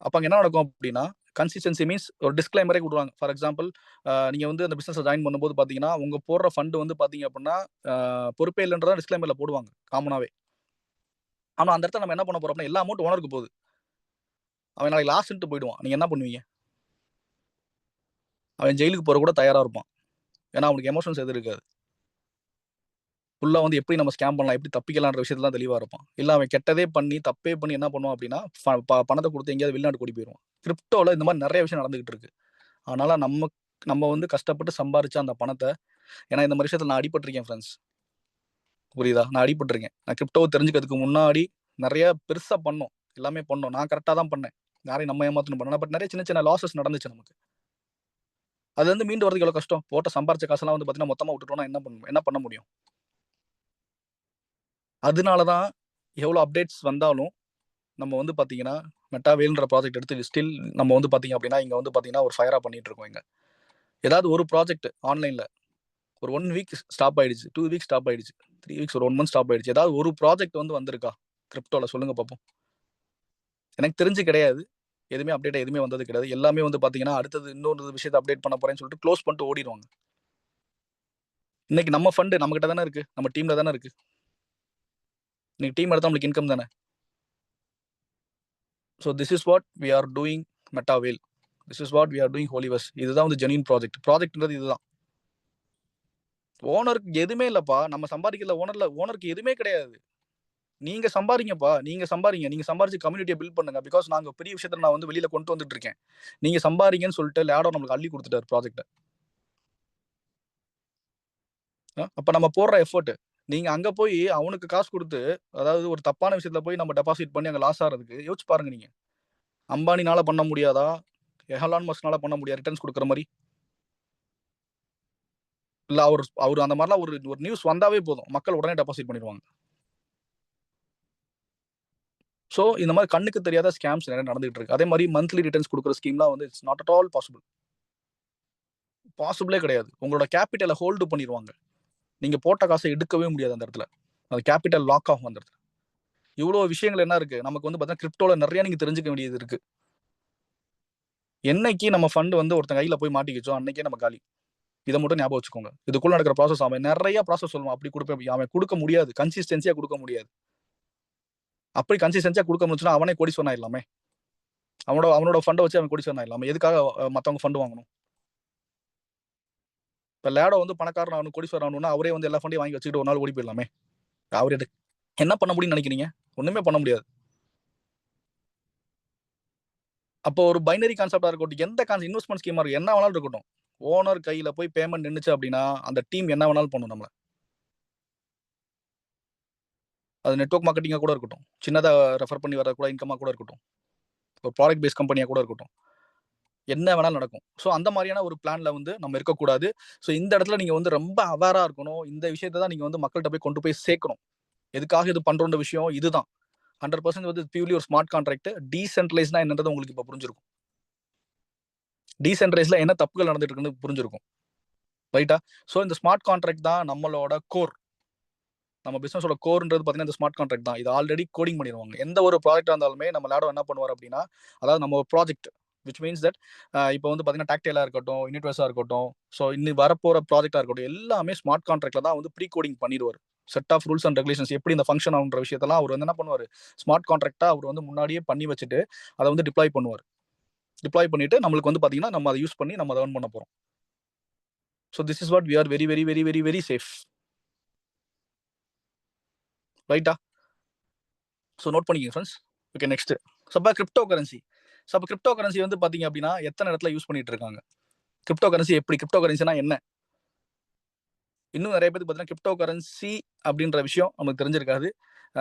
அப்ப அங்க என்ன நடக்கும் அப்படின்னா, கன்சிஸ்டன்சி மீன்ஸ் ஒரு டிஸ்க்ளைமரே கொடுவாங்க. ஃபார் எக்ஸாம்பிள், நீங்க வந்து அந்த பிசினஸ் ஜாயின் பண்ணும்போது பாத்தீங்கன்னா உங்க போடுற ஃபண்ட் வந்து பாத்தீங்க அப்படின்னா பொறுப்பே இல்லைன்றதா டிஸ்க்ளைமர்ல போடுவாங்க காமனாவே. ஆனா அந்த இடத்துல நம்ம என்ன பண்ண போறோம் அப்படின்னா எல்லா அமௌண்ட் ஓனருக்கு போகுது. அவன் நாளைக்கு லாஸ்ட்டு போயிடுவான். நீங்க என்ன பண்ணுவீங்க? அவன் ஜெயிலுக்கு போற கூட தயாரா இருப்பான். ஏன்னா அவனுக்கு எமோஷன்ஸ் எதுவும் இருக்காது. ஃபுல்லா வந்து எப்படி நம்ம ஸ்கேம் பண்ணலாம், எப்படி தப்பிக்கலான்ற விஷயத்துல தான் தெளிவா இருப்பான். இல்ல அவன் கெட்டதே பண்ணி, தப்பே பண்ணி என்ன பண்ணுவான் அப்படின்னா, பணத்தை கொடுத்து எங்கேயாவது வெளிநாட்டு கூட்டி போயிடுவான். கிரிப்டோல இந்த மாதிரி நிறைய விஷயம் நடந்துகிட்டு இருக்கு. அதனால நம்ம வந்து கஷ்டப்பட்டு சம்பாரிச்ச அந்த பணத்தை, ஏன்னா இந்த மாதிரி விஷயத்துல நான் அடிபட்டிருக்கேன் ஃப்ரெண்ட்ஸ். புரியுதா? நான் அடிபட்டிருக்கேன். நான் கிரிப்டோவை தெரிஞ்சுக்கிறதுக்கு முன்னாடி நிறைய பெருசா பண்ணோம். எல்லாமே பண்ணோம். நான் கரெக்டா தான் பண்ணேன். யாரையும் நம்ம ஏமாத்தணும் பண்ணல. பட் நிறைய சின்ன சின்ன லாசஸ் நடந்துச்சு நமக்கு. அது வந்து மீண்டு வரதுக்கு எவ்வளவு கஷ்டம்? போட்ட சம்பாரிச்ச காசெல்லாம் வந்து பாத்தீங்கன்னா மொத்தமா விட்டுட்டோம்னா என்ன பண்ண முடியும்? அதனாலதான் எவ்வளவு அப்டேட்ஸ் வந்தாலும் நம்ம வந்து பாத்தீங்கன்னா மெட்டாவேல்ன்ற ப்ராஜெக்ட் எடுத்து ஸ்டில் நம்ம வந்து பாத்தீங்க அப்படின்னா இங்க வந்து பாத்தீங்கன்னா ஒரு ஃபயரா பண்ணிட்டு இருக்கோம். இங்க ஏதாவது ஒரு ப்ராஜெக்ட் ஆன்லைன்ல ஒரு 1 வீக் ஸ்டாப் ஆயிடுச்சு, 2 வீக்ஸ் ஸ்டாப் ஆயிடுச்சு, 3 வீக்ஸ், ஒரு 1 மந்த் ஸ்டாப் ஆயிடுச்சு. ஏதாவது ஒரு ப்ராஜெக்ட் வந்து வந்திருக்கா கிரிப்டோல? சொல்லுங்க பார்ப்போம். எனக்கு தெரிஞ்சு கிடையாது. எதுவுமே அப்டேட் எதுவுமே வந்தது கிடையாது. எல்லாமே வந்து பாத்தீங்கன்னா அடுத்தது இன்னொரு விஷயத்தை அப்டேட் பண்ண போறேன்னு சொல்லிட்டு க்ளோஸ் பண்ணிட்டு ஓடிடுவாங்க. இன்னைக்கு நம்ம ஃபண்ட் நம்ம கிட்ட தானே இருக்கு, நம்ம டீம்ல தானே இருக்கு. இன்னைக்கு டீம் எடுத்தா நம்மளுக்கு இன்கம் தானே. So this is what we are doing Metawhale. This is what we are doing Holiverse. இதுதான் வந்து ஜெனியூன் ப்ராஜெக்ட்ன்றது இதுதான். ஓனருக்கு எதுவுமே இல்லப்பா, நம்ம சம்பாதிக்கல, ஓனருக்கு எதுவுமே கிடையாது. நீங்க சம்பாதிங்கப்பா, நீங்க சம்பாரிச்சு கம்யூனிட்டியை பில்ட் பண்ணுங்க. பிகாஸ் நாங்க பெரிய விஷயத்த நான் வந்து வெளியில கொண்டு வந்துட்டு இருக்கேன். நீங்க சம்பாதிங்கன்னு சொல்லிட்டு லேடோ நம்மளுக்கு அள்ளி கொடுத்துட்டாரு ப்ராஜெக்ட். அப்ப நம்ம போடுற எஃபர்ட், நீங்க அங்க போய் அவனுக்கு காசு கொடுத்து, அதாவது ஒரு தப்பான விஷயத்துல போய் நம்ம டெபாசிட் பண்ணி அங்க லாஸ் ஆகிறதுக்கு யோசிச்சு பாருங்க. நீங்க அம்பானினால பண்ண முடியாதா, எஹலான் மஸ்க்னால பண்ண முடியாது ரிட்டர்ன்ஸ் கொடுக்குற மாதிரி? இல்ல அவர் அந்த மாதிரிலாம் ஒரு நியூஸ் வந்தாவே போதும், மக்கள் உடனே டெபாசிட் பண்ணிடுவாங்க. ஸோ இந்த மாதிரி கண்ணுக்கு தெரியாத ஸ்கேம்ஸ் நிறைய நடந்துகிட்டு இருக்கு. அதே மாதிரி மந்த்லி ரிட்டர்ன்ஸ் கொடுக்குற ஸ்கீம்லாம் வந்து இட்ஸ் நாட் அட் ஆல் பாசிபிளே கிடையாது. உங்களோட கேபிட்டலை ஹோல்டு பண்ணிடுவாங்க. நீங்க போட்ட காசை எடுக்கவே முடியாது அந்த இடத்துல. அந்த கேபிட்டல் லாக் ஆகும் அந்த இடத்துல. இவ்வளோ விஷயங்கள் என்ன இருக்கு நமக்கு வந்து பார்த்தீங்கன்னா கிரிப்டோல நிறைய நீங்க தெரிஞ்சுக்க வேண்டியது இருக்கு. என்னைக்கு நம்ம ஃபண்ட் வந்து ஒருத்தன் கையில போய் மாட்டிக்கிச்சோ அன்னைக்கே நம்ம காலி. இதை மட்டும் ஞாபகம் வச்சுக்கோங்க. இதுக்குள்ள நடக்கிற ப்ராசஸ் அவன் நிறைய ப்ராசஸ் சொல்லுவான். அப்படி கொடுப்பேன், அவன் கொடுக்க முடியாது, கன்சிஸ்டன்சியா கொடுக்க முடியாது. அப்படி கன்சிஸ்டன்சியா கொடுக்க முடிச்சுன்னா அவனே கோடீஸ்வரன் ஆயிடலாமே. அவனோட ஃபண்டை வச்சு அவன் கோடீஸ்வரன் ஆயிடலாமே. எதுக்காக மற்றவங்க ஃபண்ட் வாங்கணும்? இப்போ லேடோ வந்து பணக்காரன் ஆகணும், கோடீஸ்வரன் ஆகணும்னா அவரே வந்து எல்லா ஃபண்டையும் வாங்கி வச்சுக்கிட்டு ஒரு நாள் ஓடி போயிடலாமே. அவரே என்ன பண்ண முடியும்னு நினைக்கிறீங்க? ஒண்ணுமே பண்ண முடியாது. அப்போ ஒரு பைனரி கான்செப்டா இருக்கட்டும், எந்த இன்வெஸ்ட்மெண்ட் ஸ்கீமா இருக்கு, என்ன வேணாலும் இருக்கட்டும், ஓனர் கையில போய் பேமெண்ட் நின்னுச்சு அப்படின்னா அந்த டீம் என்ன வேணாலும் பண்ணும் நம்மள. அது நெட்வொர்க் மார்க்கெட்டிங்கா கூட இருக்கட்டும், சின்னதா ரெஃபர் பண்ணி வர கூட இன்கமா கூட இருக்கட்டும், ஒரு ப்ராடக்ட் பேஸ் கம்பெனியா கூட இருக்கட்டும், என்ன வேணாலும் நடக்கும். ஸோ அந்த மாதிரியான ஒரு பிளான்ல வந்து நம்ம இருக்கக்கூடாது. ஸோ இந்த இடத்துல நீங்க வந்து ரொம்ப அவேரா இருக்கணும். இந்த விஷயத்தை தான் நீங்க வந்து மக்கள்கிட்ட போய் கொண்டு போய் சேர்க்கணும். எதுக்காக இது பண்றோன்ற விஷயம் இதுதான். 100% வந்து பியூர்லி ஒரு ஸ்மார்ட் கான்ட்ராக்ட். டீசென்ட்ரலைஸ்னா என்னன்றது உங்களுக்கு இப்போ புரிஞ்சிருக்கும். டீசென்ட்ரலைஸ்ல என்ன தப்புகள் நடந்துட்டு இருக்குன்னு புரிஞ்சிருக்கும். ரைட்டா? ஸோ இந்த ஸ்மார்ட் கான்ட்ராக்ட் தான் நம்மளோட கோர். நம்ம பிசினஸோட கோர்ன்றது பார்த்தீங்கன்னா இந்த ஸ்மார்ட் கான்ட்ராக்ட் தான். இது ஆல்ரெடி கோடிங் பண்ணிடுவாங்க. எந்த ஒரு ப்ராஜெக்டாக இருந்தாலுமே நம்ம லேடோ என்ன பண்ணுவார் அப்படின்னா, அதாவது நம்ம ஒரு ப்ராஜெக்ட் விச் மீன்ஸ் தட் இப்போ வந்து பார்த்தீங்கன்னா டாக்டேலாக இருக்கட்டும், யூனிட்வர்ஸாக இருக்கட்டும், ஸோ இன்னும் வரப்போகிற ப்ராஜெக்டாக இருக்கட்டும், எல்லாமே ஸ்மார்ட் கான்ட்ராக்டில் தான் வந்து ப்ரீ கோடிங் பண்ணிடுவார். Set of rules and regulations எப்படி இந்த ஃபங்க்ஷன் ஆகுன்ற விஷயத்தெல்லாம் அவர் வந்து என்ன பண்ணுவார், ஸ்மார்ட் கான்ட்ராக்டாக அவர் வந்து முன்னாடியே பண்ணி வச்சுட்டு அதை வந்து டிப்ளாய் பண்ணுவார். டிப்ளாய் பண்ணிட்டு நம்மளுக்கு வந்து பார்த்தீங்கன்னா நம்ம அதை யூஸ் பண்ணி நம்ம அதை earn பண்ண போகிறோம். So this is what we are very very very very very safe. ரைட்டா? ஸோ நோட் பண்ணிக்கங்க ஃப்ரெண்ட்ஸ். Okay, next. ஸோ அப்போ கிரிப்டோ கரன்சி. ஸோ அப்போ கிரிப்டோ கரன்சி வந்து பார்த்தீங்க அப்படின்னா எத்தனை இடத்துல யூஸ் பண்ணிட்டு இருக்காங்க? கிரிப்டோ கரன்சி எப்படி, கிரிப்டோ கரன்சினா என்ன? இன்னும் நிறைய பேருக்கு பார்த்தீங்கன்னா கிரிப்டோ கரன்சி அப்படின்ற விஷயம் நமக்கு தெரிஞ்சிருக்காது.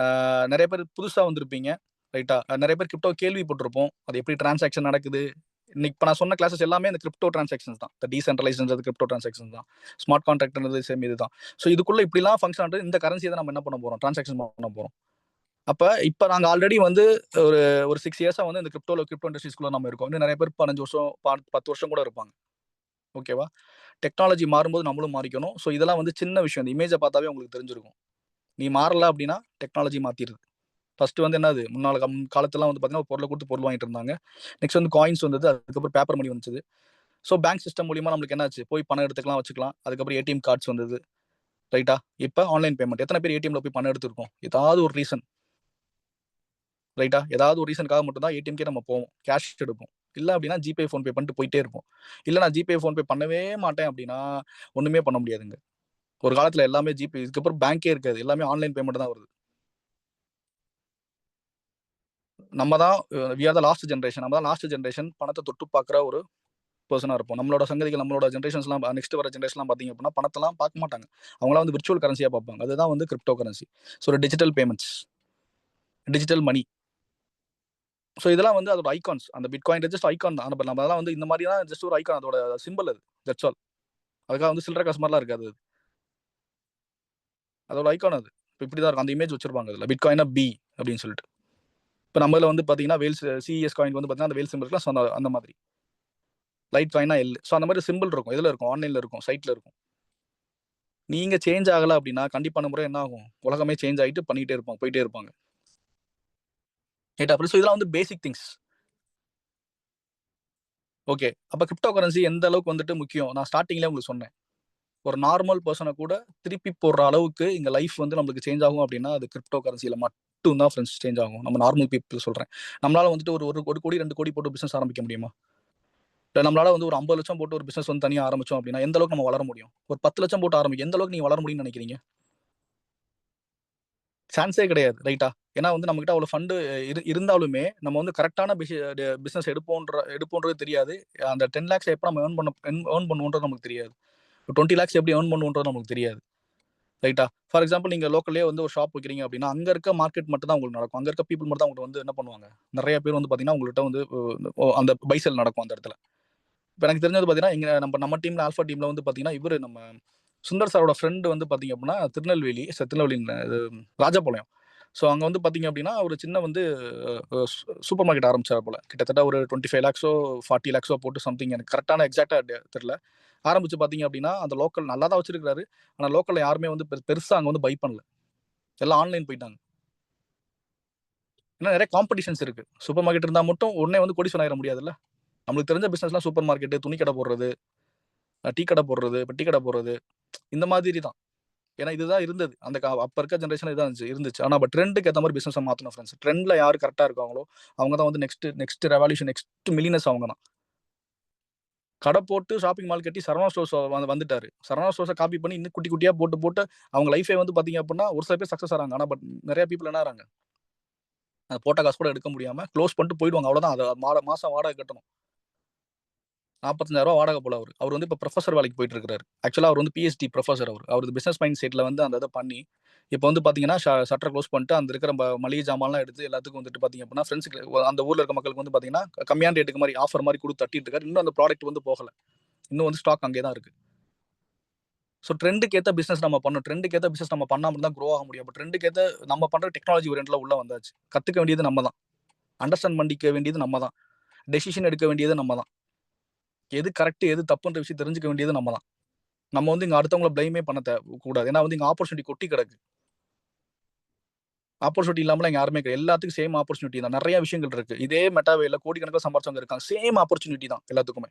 நிறைய பேர் புதுசாக வந்திருப்பீங்க. ரைட்டா? நிறைய பேர் கிரிப்டோ கேள்விப்பட்டிருப்போம். அது எப்படி டிரான்சாக்ஷன் நடக்குது. இன்னைக்கு இப்போ நான் சொன்ன கிளாஸஸ் எல்லாமே இந்த கிரிப்டோ டிரான்சாக்ஷன்ஸ் தான். இந்த டீசென்ட்ரலைஸ்ன்றது கிரிப்டோ டிரான்சாக்ஷன் தான். ஸ்மார்ட் கான்ட்ராக்ட்ன்றது சேம் இது தான். ஸோ இதுக்குள்ள இப்படிலாம் ஃபங்க்ஷன் இந்த கரன்சியை தான் நம்ம என்ன பண்ண போறோம், டிரான்சாக்ஷன் பண்ண போறோம். அப்ப இப்ப நாங்க ஆல்ரெடி வந்து ஒரு 6 இயர்ஸா வந்து இந்த கிரிப்டோ இண்டஸ்ட்ரீஸ்குள்ள நம்ம இருக்கோம். இன்னும் நிறைய பேர் 15 வருஷம் 10 வருஷம் கூட இருப்பாங்க. ஓகேவா? டெக்னாலஜி மாறும்போது நம்மளும் மாறிக்கணும். ஸோ இதெல்லாம் வந்து சின்ன விஷயம். இந்த இமேஜை பார்த்தாவே உங்களுக்கு தெரிஞ்சிருக்கும். நீ மாறல அப்படின்னா டெக்னாலஜி மாத்திருது. ஃபர்ஸ்ட் வந்து என்னது, முன்னாள் காலத்துலாம் வந்து பார்த்தீங்கன்னா பொருளை கொடுத்து பொருள் வாங்கிட்டு இருந்தாங்க. நெக்ஸ்ட் வந்து காயின்ஸ் வந்தது. அதுக்கப்புறம் பேப்பர் மணி வந்துச்சு. ஸோ பேங்க் சிஸ்டம் மூலியமா நம்மளுக்கு என்னாச்சு, போய் பணம் எடுத்துக்கலாம், வச்சுக்கலாம். அதுக்கப்புறம் ஏடிஎம் கார்ட்ஸ் வந்தது. ரைட்டா? இப்போ ஆன்லைன் பேமெண்ட். எத்தனை பேர் ஏடிஎம்ல போய் பணம் எடுத்துருக்கோம்? ஏதாவது ஒரு ரீசன். ரைட்டா? ஏதாவது ஒரு ரீசனுக்காக மட்டும் தான் ஏடிஎம்கே நம்ம போவோம், கேஷ் எடுப்போம். இல்லை அப்படின்னா ஜிபே ஃபோன்பே பண்ணிட்டு போயிட்டே இருப்போம். இல்லை நான் ஜிபே ஃபோன்பே பண்ணவே மாட்டேன் அப்படின்னா ஒண்ணுமே பண்ண முடியாதுங்க. ஒரு காலத்துல எல்லாமே ஜிபே, இதுக்கப்புறம் பேங்கே இருக்காது, எல்லாமே ஆன்லைன் பேமெண்ட் தான் வருது. நம்ம தான் we are the last generation. நம்ம தான் லாஸ்ட் ஜென்ரேஷன் பணத்தை தொட்டு பார்க்குற ஒரு பர்சனாக இருப்போம். நம்மளோட சங்கதிகள், நம்மளோட ஜென்ரேஷன்ஸ்லாம் நெக்ஸ்ட் வர ஜென்ரேஷன்லாம் பார்த்தீங்க அப்படின்னா பணத்தெல்லாம் பார்க்க மாட்டாங்க. அவங்களாம் வந்து விர்ச்சுவல் கரன்சியாக பார்ப்பாங்க. அதுதான் வந்து கிரிப்டோ கரன்சி. ஸோ ஒரு digital payments, digital money. So இதெல்லாம் வந்து அதோட ஐகான்ஸ். அந்த பிட்காயின் ஜஸ்ட் ஐகான் தான். நம்ம அதெல்லாம் வந்து இந்த மாதிரி தான், ஜஸ்ட் ஒரு ஐகான், அதோட சிம்பிள் அது. That's all. அதுக்காக வந்து சில்லற காசு மாதிரிலாம் இருக்காது. அதோட ஐகான் அது. இப்போ இப்படி தான் இருக்கும். அந்த இமேஜ் வச்சிருப்பாங்க அதில், பிட்காயினா பி அப்படின்னு சொல்லிட்டு. இப்போ நம்மள வந்து பார்த்தீங்கன்னா வேல்ஸ் சிஎஸ் காயின் வந்து பார்த்தீங்கன்னா அந்த வேல் சிம்பிள் இருக்கலாம். ஸோ அந்த மாதிரி லைட் காயினா எல். ஸோ அந்த மாதிரி சிம்பிள் இருக்கும். இதில் இருக்கும், ஆன்லைனில் இருக்கும், சைட்டில் இருக்கும். நீங்க சேஞ்ச் ஆகலை அப்படின்னா கண்டிப்பான முறை என்ன ஆகும், உலகமே சேஞ்ச் ஆகிட்டு பண்ணிகிட்டே இருப்பாங்க, போயிட்டே இருப்பாங்க. ரைட்டா? ஸோ இதெல்லாம் வந்து பேசிக் திங்ஸ். ஓகே, அப்போ கிரிப்டோ கரன்சி எந்த அளவுக்கு வந்துட்டு முக்கியம், நான் ஸ்டார்டிங்லேயே உங்களுக்கு சொன்னேன். ஒரு நார்மல் பர்சனை கூட திருப்பி போடுற அளவுக்கு இங்கே லைஃப் வந்து நம்மளுக்கு சேஞ்ச் ஆகும் அப்படின்னா அது கிரிப்டோ கரன்சியில் மட்டும் தான் ஃப்ரெண்ட்ஸ் சேஞ்ச் ஆகும். நம்ம நார்மல் பீப்புள் சொல்கிறேன். நம்மளால வந்துட்டு ஒரு 1 கோடி 2 கோடி போட்டு பிஸ்னஸ் ஆரம்பிக்க முடியுமா? இல்லை நம்மளால வந்து ஒரு 50 லட்சம் போட்டு ஒரு பிசினஸ் வந்து தனியாக ஆரம்பிச்சோம் அப்படின்னா எந்த அளவுக்கு நம்ம வளர முடியும்? ஒரு 10 லட்சம் போட்டு ஆரம்பிக்கும் எந்த அளவுக்கு நீங்க வளர முடியும்னு நினைக்கிறீங்க? சான்ஸே கிடையாது, ரைட்டா? ஏன்னா வந்து நம்ம கிட்ட அவ்வளோ ஃபண்டு இருந்தாலுமே நம்ம வந்து கரெக்டான பிசினஸ் எடுப்போன்றது தெரியாது. அந்த 10 lakhs எப்போ நம்ம ஏர்ன் பண்ணுவோன்றது நமக்கு தெரியாது. 20 lakhs எப்படி ஏர்ன் பண்ணுவோன்றது நமக்கு தெரியாது, ரைட்டா? ஃபார் எக்ஸாம்பிள் நீங்க லோக்கல்லே வந்து ஒரு ஷாப் வைக்கிறீங்க அப்படின்னா அங்க இருக்க மார்க்கெட் மட்டும் தான் உங்களுக்கு நடக்கும். அங்க இருக்க பீப்புள் மட்டும் தான் உங்களுக்கு வந்து என்ன பண்ணுவாங்க, நிறைய பேர் வந்து பார்த்தீங்கன்னா உங்கள்கிட்ட வந்து அந்த பை செல் நடக்கும் அந்த இடத்துல. இப்போ எனக்கு தெரிஞ்சது பார்த்தீங்கன்னா இங்க நம்ம டீம்ல ஆல்ஃபா டீம்ல வந்து பார்த்தீங்கன்னா இவரு நம்ம சுந்தர் சாரோட ஃப்ரெண்டு வந்து பார்த்தீங்க அப்படின்னா திருநெல்வேலி இது ராஜபாளையம். ஸோ அங்கே வந்து பார்த்தீங்க அப்படின்னா ஒரு சின்ன வந்து சூப்பர் மார்க்கெட் ஆரம்பிச்சார் போல. கிட்டத்தட்ட ஒரு 25 lakhs 40 lakhs போட்டு சம்திங், எனக்கு கரெக்டான எக்ஸாக்டாக தெரியல. ஆரம்பிச்சு பார்த்தீங்க அப்படின்னா அந்த லோக்கல் நல்லா தான் வச்சிருக்காரு. ஆனால் லோக்கலில் யாருமே வந்து பெருசாக அங்கே வந்து பை பண்ணல. எல்லாம் ஆன்லைன் போயிட்டாங்க. ஏன்னா நிறைய காம்படிஷன்ஸ் இருக்கு. சூப்பர் மார்க்கெட் இருந்தால் மட்டும் உடனே வந்து கோடீஸ்வரன் ஆயிட முடியாதுல்ல. நம்மளுக்கு தெரிஞ்ச பிசினஸ்லாம் சூப்பர் மார்க்கெட், துணி கடை போடுறது, டீ கடை போடுறது, பெட்டி கடை போடுறது, இந்த மாதிரி தான். ஏன்னா இதுதான் இருந்தது. அந்த அப்ப இருக்க ஜெனரேஷன் இதான் இருந்துச்சு. ஆனா ட்ரெண்டுக்கு ஏத்த மாதிரி பிசினஸை மாத்தணும் ஃப்ரெண்ட்ஸ். ட்ரெண்ட்ல யாரு கரெக்டா இருக்காங்களோ அவங்க தான் வந்து நெக்ஸ்ட் ரெவல்யூஷன், நெக்ஸ்ட் மில்லியனர்ஸ் அவங்க தான். கடை போட்டு ஷாப்பிங் மால் கட்டி சரவணா ஸ்டோர்ஸ் வந்துட்டாரு. சரவணா ஸ்டோர்ஸை காப்பி பண்ணி இன்னும் குட்டி குட்டியா போட்டு அவங்க லைஃபே வந்து பாத்தீங்க அப்படின்னா ஒரு சில பேர் சக்சஸ் ஆறாங்க. ஆனா பட் நிறைய பீப்புள் என்ன ஆறாங்க, போட்ட காசு கூட எடுக்க முடியாம க்ளோஸ் பண்ணிட்டு போயிடுவாங்க. அவ்வளவுதான். அது மாசம் வாடகை கட்டணும். 45,000 வாடகை போல அவர் வந்து இப்போ ப்ரொஃபஸர் வேலைக்கு போயிட்டு இருக்காரு. ஆக்சுவலா அவர் வந்து பிஹெச்டி ப்ரொஃபஸர். அவர் பிசினஸ் மைண்ட் செட்ல வந்து அந்த இதை பண்ணி இப்போ வந்து பாத்தீங்கன்னா ஷட்டர் க்ளோஸ் பண்ணிட்டு அந்த இருக்கிற மளிகை ஜாமான்லாம் எடுத்து எல்லாத்துக்கும் வந்துட்டு பாத்தீங்க அப்படின்னா ஃப்ரெண்ட்ஸுக்கு அந்த ஊர்ல இருக்க மக்களுக்கு வந்து பாத்தீங்கன்னா கம்மியான ரேட்டுக்கு மாதிரி ஆஃபர் மாதிரி கொடுத்து தட்டிட்டு இருக்காரு. இன்னும் அந்த ப்ராடக்ட் வந்து போகல. இன்னும் வந்து ஸ்டாக் அங்கே தான் இருக்கு. ஸோ ட்ரெண்டுக்கு ஏற்ற பிசினஸ் நம்ம பண்ணணும். ட்ரெண்டுக்கு ஏற்ற பிசினஸ் நம்ம பண்ணாமல் தான் க்ரோ ஆக முடியும். அப்போ ட்ரெண்டுக்கு ஏற்ற நம்ம பண்ற டெக்னாலஜி ஓரியன்ட்ல உள்ள வந்தாச்சு. கத்துக்க வேண்டியது நம்ம தான். அண்டர்ஸ்டாண்ட் பண்ணிக்க வேண்டியது நம்ம தான். டெசிஷன் எடுக்க வேண்டியது நம்ம தான். எது கரெக்ட் எது தப்புன்ற விஷயம் தெரிஞ்சுக்க வேண்டியது நம்ம தான். நம்ம வந்து இங்க அடுத்தவங்கள பிளைமே பண்ண கூடாது. ஏன்னா வந்து இங்க ஆப்பர்ச்சுனிட்டி கொட்டி கிடக்கு. ஆப்பர்ச்சுனிட்டி இல்லாமல இங்க யாருமே கிடையாது. எல்லாத்துக்கும் சேம் ஆப்பர்ச்சுனிட்டி தான். நிறைய விஷயங்கள் இருக்கு. இதே மெட்டாவேல கோடிக்கணக்கில் சம்பாரிச்சவங்க இருக்காங்க. சேம் ஆப்பர்ச்சுனிட்டி தான் எல்லாத்துக்குமே.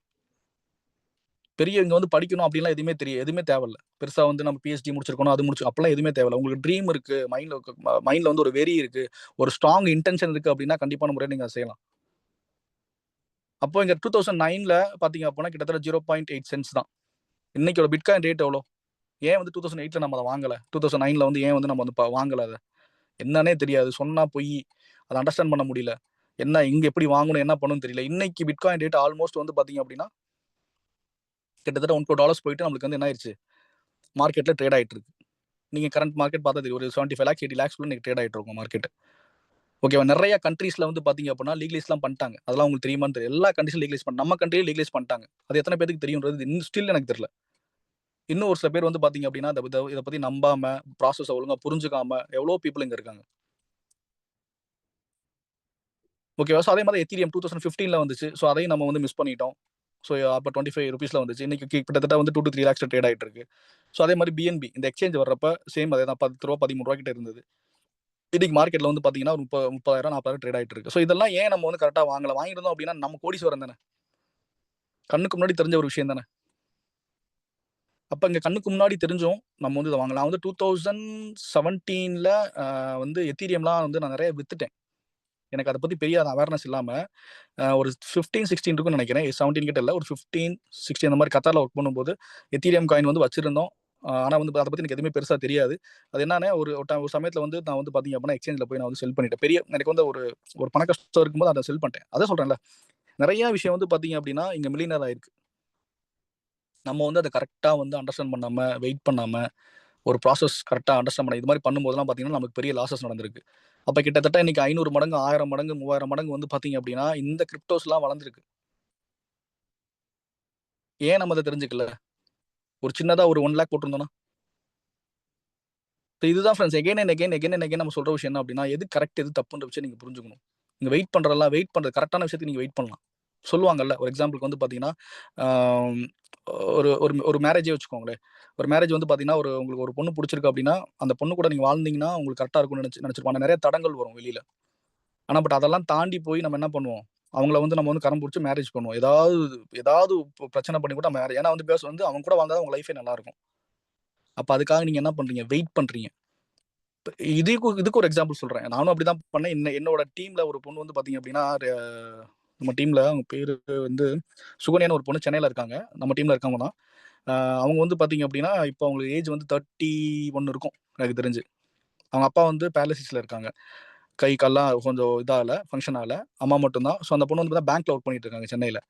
பெரிய இங்க வந்து படிக்கணும் அப்படின்லாம் எதுவுமே தேவையில்ல. பெருசா வந்து நம்ம பிஹெச்டி முடிச்சிருக்கணும், அது முடிச்சு அப்பெல்லாம் எதுவுமே தேவையில்ல. உங்களுக்கு ட்ரீம் இருக்கு, மைண்ட்ல வந்து ஒரு வெறி இருக்கு, ஒரு ஸ்ட்ராங் இன்டென்ஷன் இருக்கு அப்படின்னா கண்டிப்பான முறையில் நீங்க அதை செய்யலாம். அப்போ இங்க 2009ல பாத்தீங்க அப்படின்னா கிட்டத்தட்ட 0.8 சென்ட்ஸ் தான். இன்னைக்கு பிட்காயின் ரேட் எவ்வளோ? ஏன் வந்து 2008ல நம்ம அதை வாங்கல? 2009ல வந்து ஏன் வந்து நம்ம வந்து வாங்கல அதை? என்னன்னே தெரியாது. சொன்னா பொய். அதை அண்டர்ஸ்டாண்ட் பண்ண முடியல. என்ன இங்க எப்படி வாங்கணும், என்ன பண்ணணும்னு தெரியல. இன்னைக்கு பிட்காயின் ரேட் ஆல்மோஸ்ட் வந்து பாத்தீங்க அப்படின்னா கிட்டத்தட்ட $1 crore போயிட்டு நம்மளுக்கு வந்து என்ன ஆயிடுச்சு, மார்க்கெட்ல ட்ரேட் ஆயிட்டு இருக்கு. நீங்க கரண்ட் மார்க்கெட் பார்த்தா தெரியும். ஒரு 75 lakhs 80 lakhs இன்னைக்கு ட்ரேட் ஆயிட்டு இருக்கும் மார்க்கெட். ஓகேவா? நிறைய கண்ட்ரீஸ்ல வந்து பாத்தீங்க அப்படின்னா லீகலைஸ்லாம் பண்ணிட்டாங்க. அதெல்லாம் உங்களுக்கு தெரியுமான்னு தெரியல. எல்லா கண்ட்ரீஸ்ல லீகலைஸ் பண்ண நம்ம கண்ட்ரியே லீகலைஸ் பண்ணிட்டாங்க. அது எத்தனை பேருக்கு தெரியும்ன்றது இன்னும் ஸ்டில் எனக்கு தெரியல. இன்னும் ஒரு சில பேர் வந்து பாத்தீங்க அப்படின்னா இதை பத்தி நம்பாம ப்ராசஸ் ஒழுங்கா புரிஞ்சுக்காம எவ்வளோ பீப்புள் இங்க இருக்காங்க. ஓகேவா? ஸோ அதே மாதிரி எத்தீரியம் 2015ல வந்துச்சு. ஸோ அதையும் நம்ம வந்து மிஸ் பண்ணிட்டோம். ஸோ அப்போ 25 rupeesல வந்துச்சு. இன்னைக்கு கிட்டத்தட்ட வந்து 2 to 3 lakhs ட்ரேட் ஆயிட்டு இருக்கு. ஸோ அதே மாதிரி பிஎன்பி இந்த எக்ஸ்சேஞ்ச் வர்றப்ப சேம் அதே தான் ₹10 ₹13 கிட்ட இருந்தது. இன்னைக்கு மார்க்கெட்ல வந்து பாத்தீங்கன்னா ஒரு 30,000 40,000 ட்ரேட் ஆயிட்டு இருக்கு. ஸோ இதெல்லாம் ஏன் நம்ம வந்து கரெக்டா வாங்கல? வாங்கியிருந்தோம் அப்படின்னா நம்ம கோடீஸ்வரன் தானே. கண்ணுக்கு முன்னாடி தெரிஞ்ச ஒரு விஷயம் தானே. அப்ப இங்க கண்ணுக்கு முன்னாடி தெரிஞ்சும் நம்ம வந்து இதை வாங்கலாம். நான் வந்து 2017ல வந்து எத்தீரியம்லாம் வந்து நான் நிறைய வித்துட்டேன். எனக்கு அதை பத்தி பெரிய அவேர்னஸ் இல்லாம ஒரு 15, 16 இருக்குன்னு நினைக்கிறேன். 17 கிட்ட இல்ல. ஒரு 15, 16 அந்த மாதிரி கத்தார்ல ஒர்க் பண்ணும்போது எத்தீரியம் காயின் வந்து வச்சிருந்தோம். ஆனா வந்து அதை பத்தி எனக்கு எதுவுமே பெருசா தெரியாது. அது என்னன்னா ஒரு சமயத்துல வந்து நான் வந்து பாத்தீங்க அப்படின்னா எக்ஸ்சேஞ்சில் போய் நான் வந்து செல் பண்ணிட்டேன். எனக்கு வந்து ஒரு பண கஷ்டம் இருக்கும்போது அதை செல் பண்ணிட்டேன். அதான் சொல்றேன்ல, நிறைய விஷயம் வந்து பாத்தீங்க அப்படின்னா இங்க மில்லியனர் ஆயிருக்கு. நம்ம வந்து அதை கரெக்டா வந்து அண்டர்ஸ்டாண்ட் பண்ணாம, வெயிட் பண்ணாம, ஒரு ப்ராசஸ் கரெக்டா அண்டர்ஸ்டாண்ட் பண்ண இது மாதிரி பண்ணும்போதெல்லாம் பாத்தீங்கன்னா நமக்கு பெரிய லாசஸ் நடந்திருக்கு. அப்ப கிட்டத்தட்ட இன்னைக்கு 500 மடங்கு, 1000 மடங்கு, 3000 மடங்கு வந்து பாத்தீங்க அப்படின்னா இந்த கிரிப்டோஸ்லாம் வளர்ந்துருக்கு. ஏன் நம்ம அதை தெரிஞ்சுக்கல? ஒரு சின்னதா ஒரு 1 lakh போட்டிருந்தோம்னா? இதுதான் ஃப்ரெண்ட்ஸ் எகைன் அண்ட் எகைன் நம்ம சொல்ற விஷயம் என்ன அப்படின்னா எது கரெக்ட் எது தப்புன்ற விஷயம் நீங்க புரிஞ்சுக்கணும். நீங்க வெயிட் பண்றது கரெக்டான விஷயத்துக்கு நீங்க வெயிட் பண்ணலாம். சொல்லுவாங்கல்ல, ஒரு எக்ஸாம்பிளுக்கு வந்து பாத்தீங்கன்னா ஒரு ஒரு ஒரு மேரேஜே வச்சுக்கோங்களேன். ஒரு மேரேஜ் வந்து பாத்தீங்கன்னா உங்களுக்கு ஒரு பொண்ணு பிடிச்சிருக்கு அப்படின்னா அந்த பொண்ணு கூட நீங்க வாழ்ந்தீங்கன்னா உங்களுக்கு கரெக்டா இருக்கும்னு நினைச்சிருப்பாங்க. நிறைய தடங்கள் வரும் வெளியில. ஆனா பட் அதெல்லாம் தாண்டி போய் நம்ம என்ன பண்ணுவோம், அவங்கள வந்து நம்ம வந்து கரம் பிடிச்சி மேரேஜ் பண்ணுவோம். ஏதாவது பிரச்சனை பண்ணி கூட மேரேஜ், ஏன்னா வந்து வந்து அவங்க கூட வாழ்ந்தா உங்க லைஃபே நல்லா இருக்கும். அப்ப அதுக்காக நீங்க என்ன பண்றீங்க, வெயிட் பண்றீங்க. இதுக்கு ஒரு எக்ஸாம்பிள் சொல்றேன். நானும் அப்படிதான் பண்ணேன். என்னோட டீம்ல ஒரு பொண்ணு வந்து பாத்தீங்க அப்படின்னா நம்ம டீம்ல. அவங்க பேரு வந்து சுகன்யான்னு ஒரு பொண்ணு சென்னையில இருக்காங்க. நம்ம டீம்ல இருக்கவங்க தான். அவங்க வந்து பாத்தீங்க அப்படின்னா இப்போ அவங்களுக்கு ஏஜ் வந்து 31 இருக்கும் எனக்கு தெரிஞ்சு. அவங்க அப்பா வந்து பேரலிசிஸ்ல இருக்காங்க. கை கால்லாம் கொஞ்சம் இதாகல, ஃபங்க்ஷன் ஆகல. அம்மா மட்டும்தான். ஸோ அந்த பொண்ணு வந்து பேங்க்ல ஒர்க் பண்ணிட்டு இருக்காங்க சென்னையில.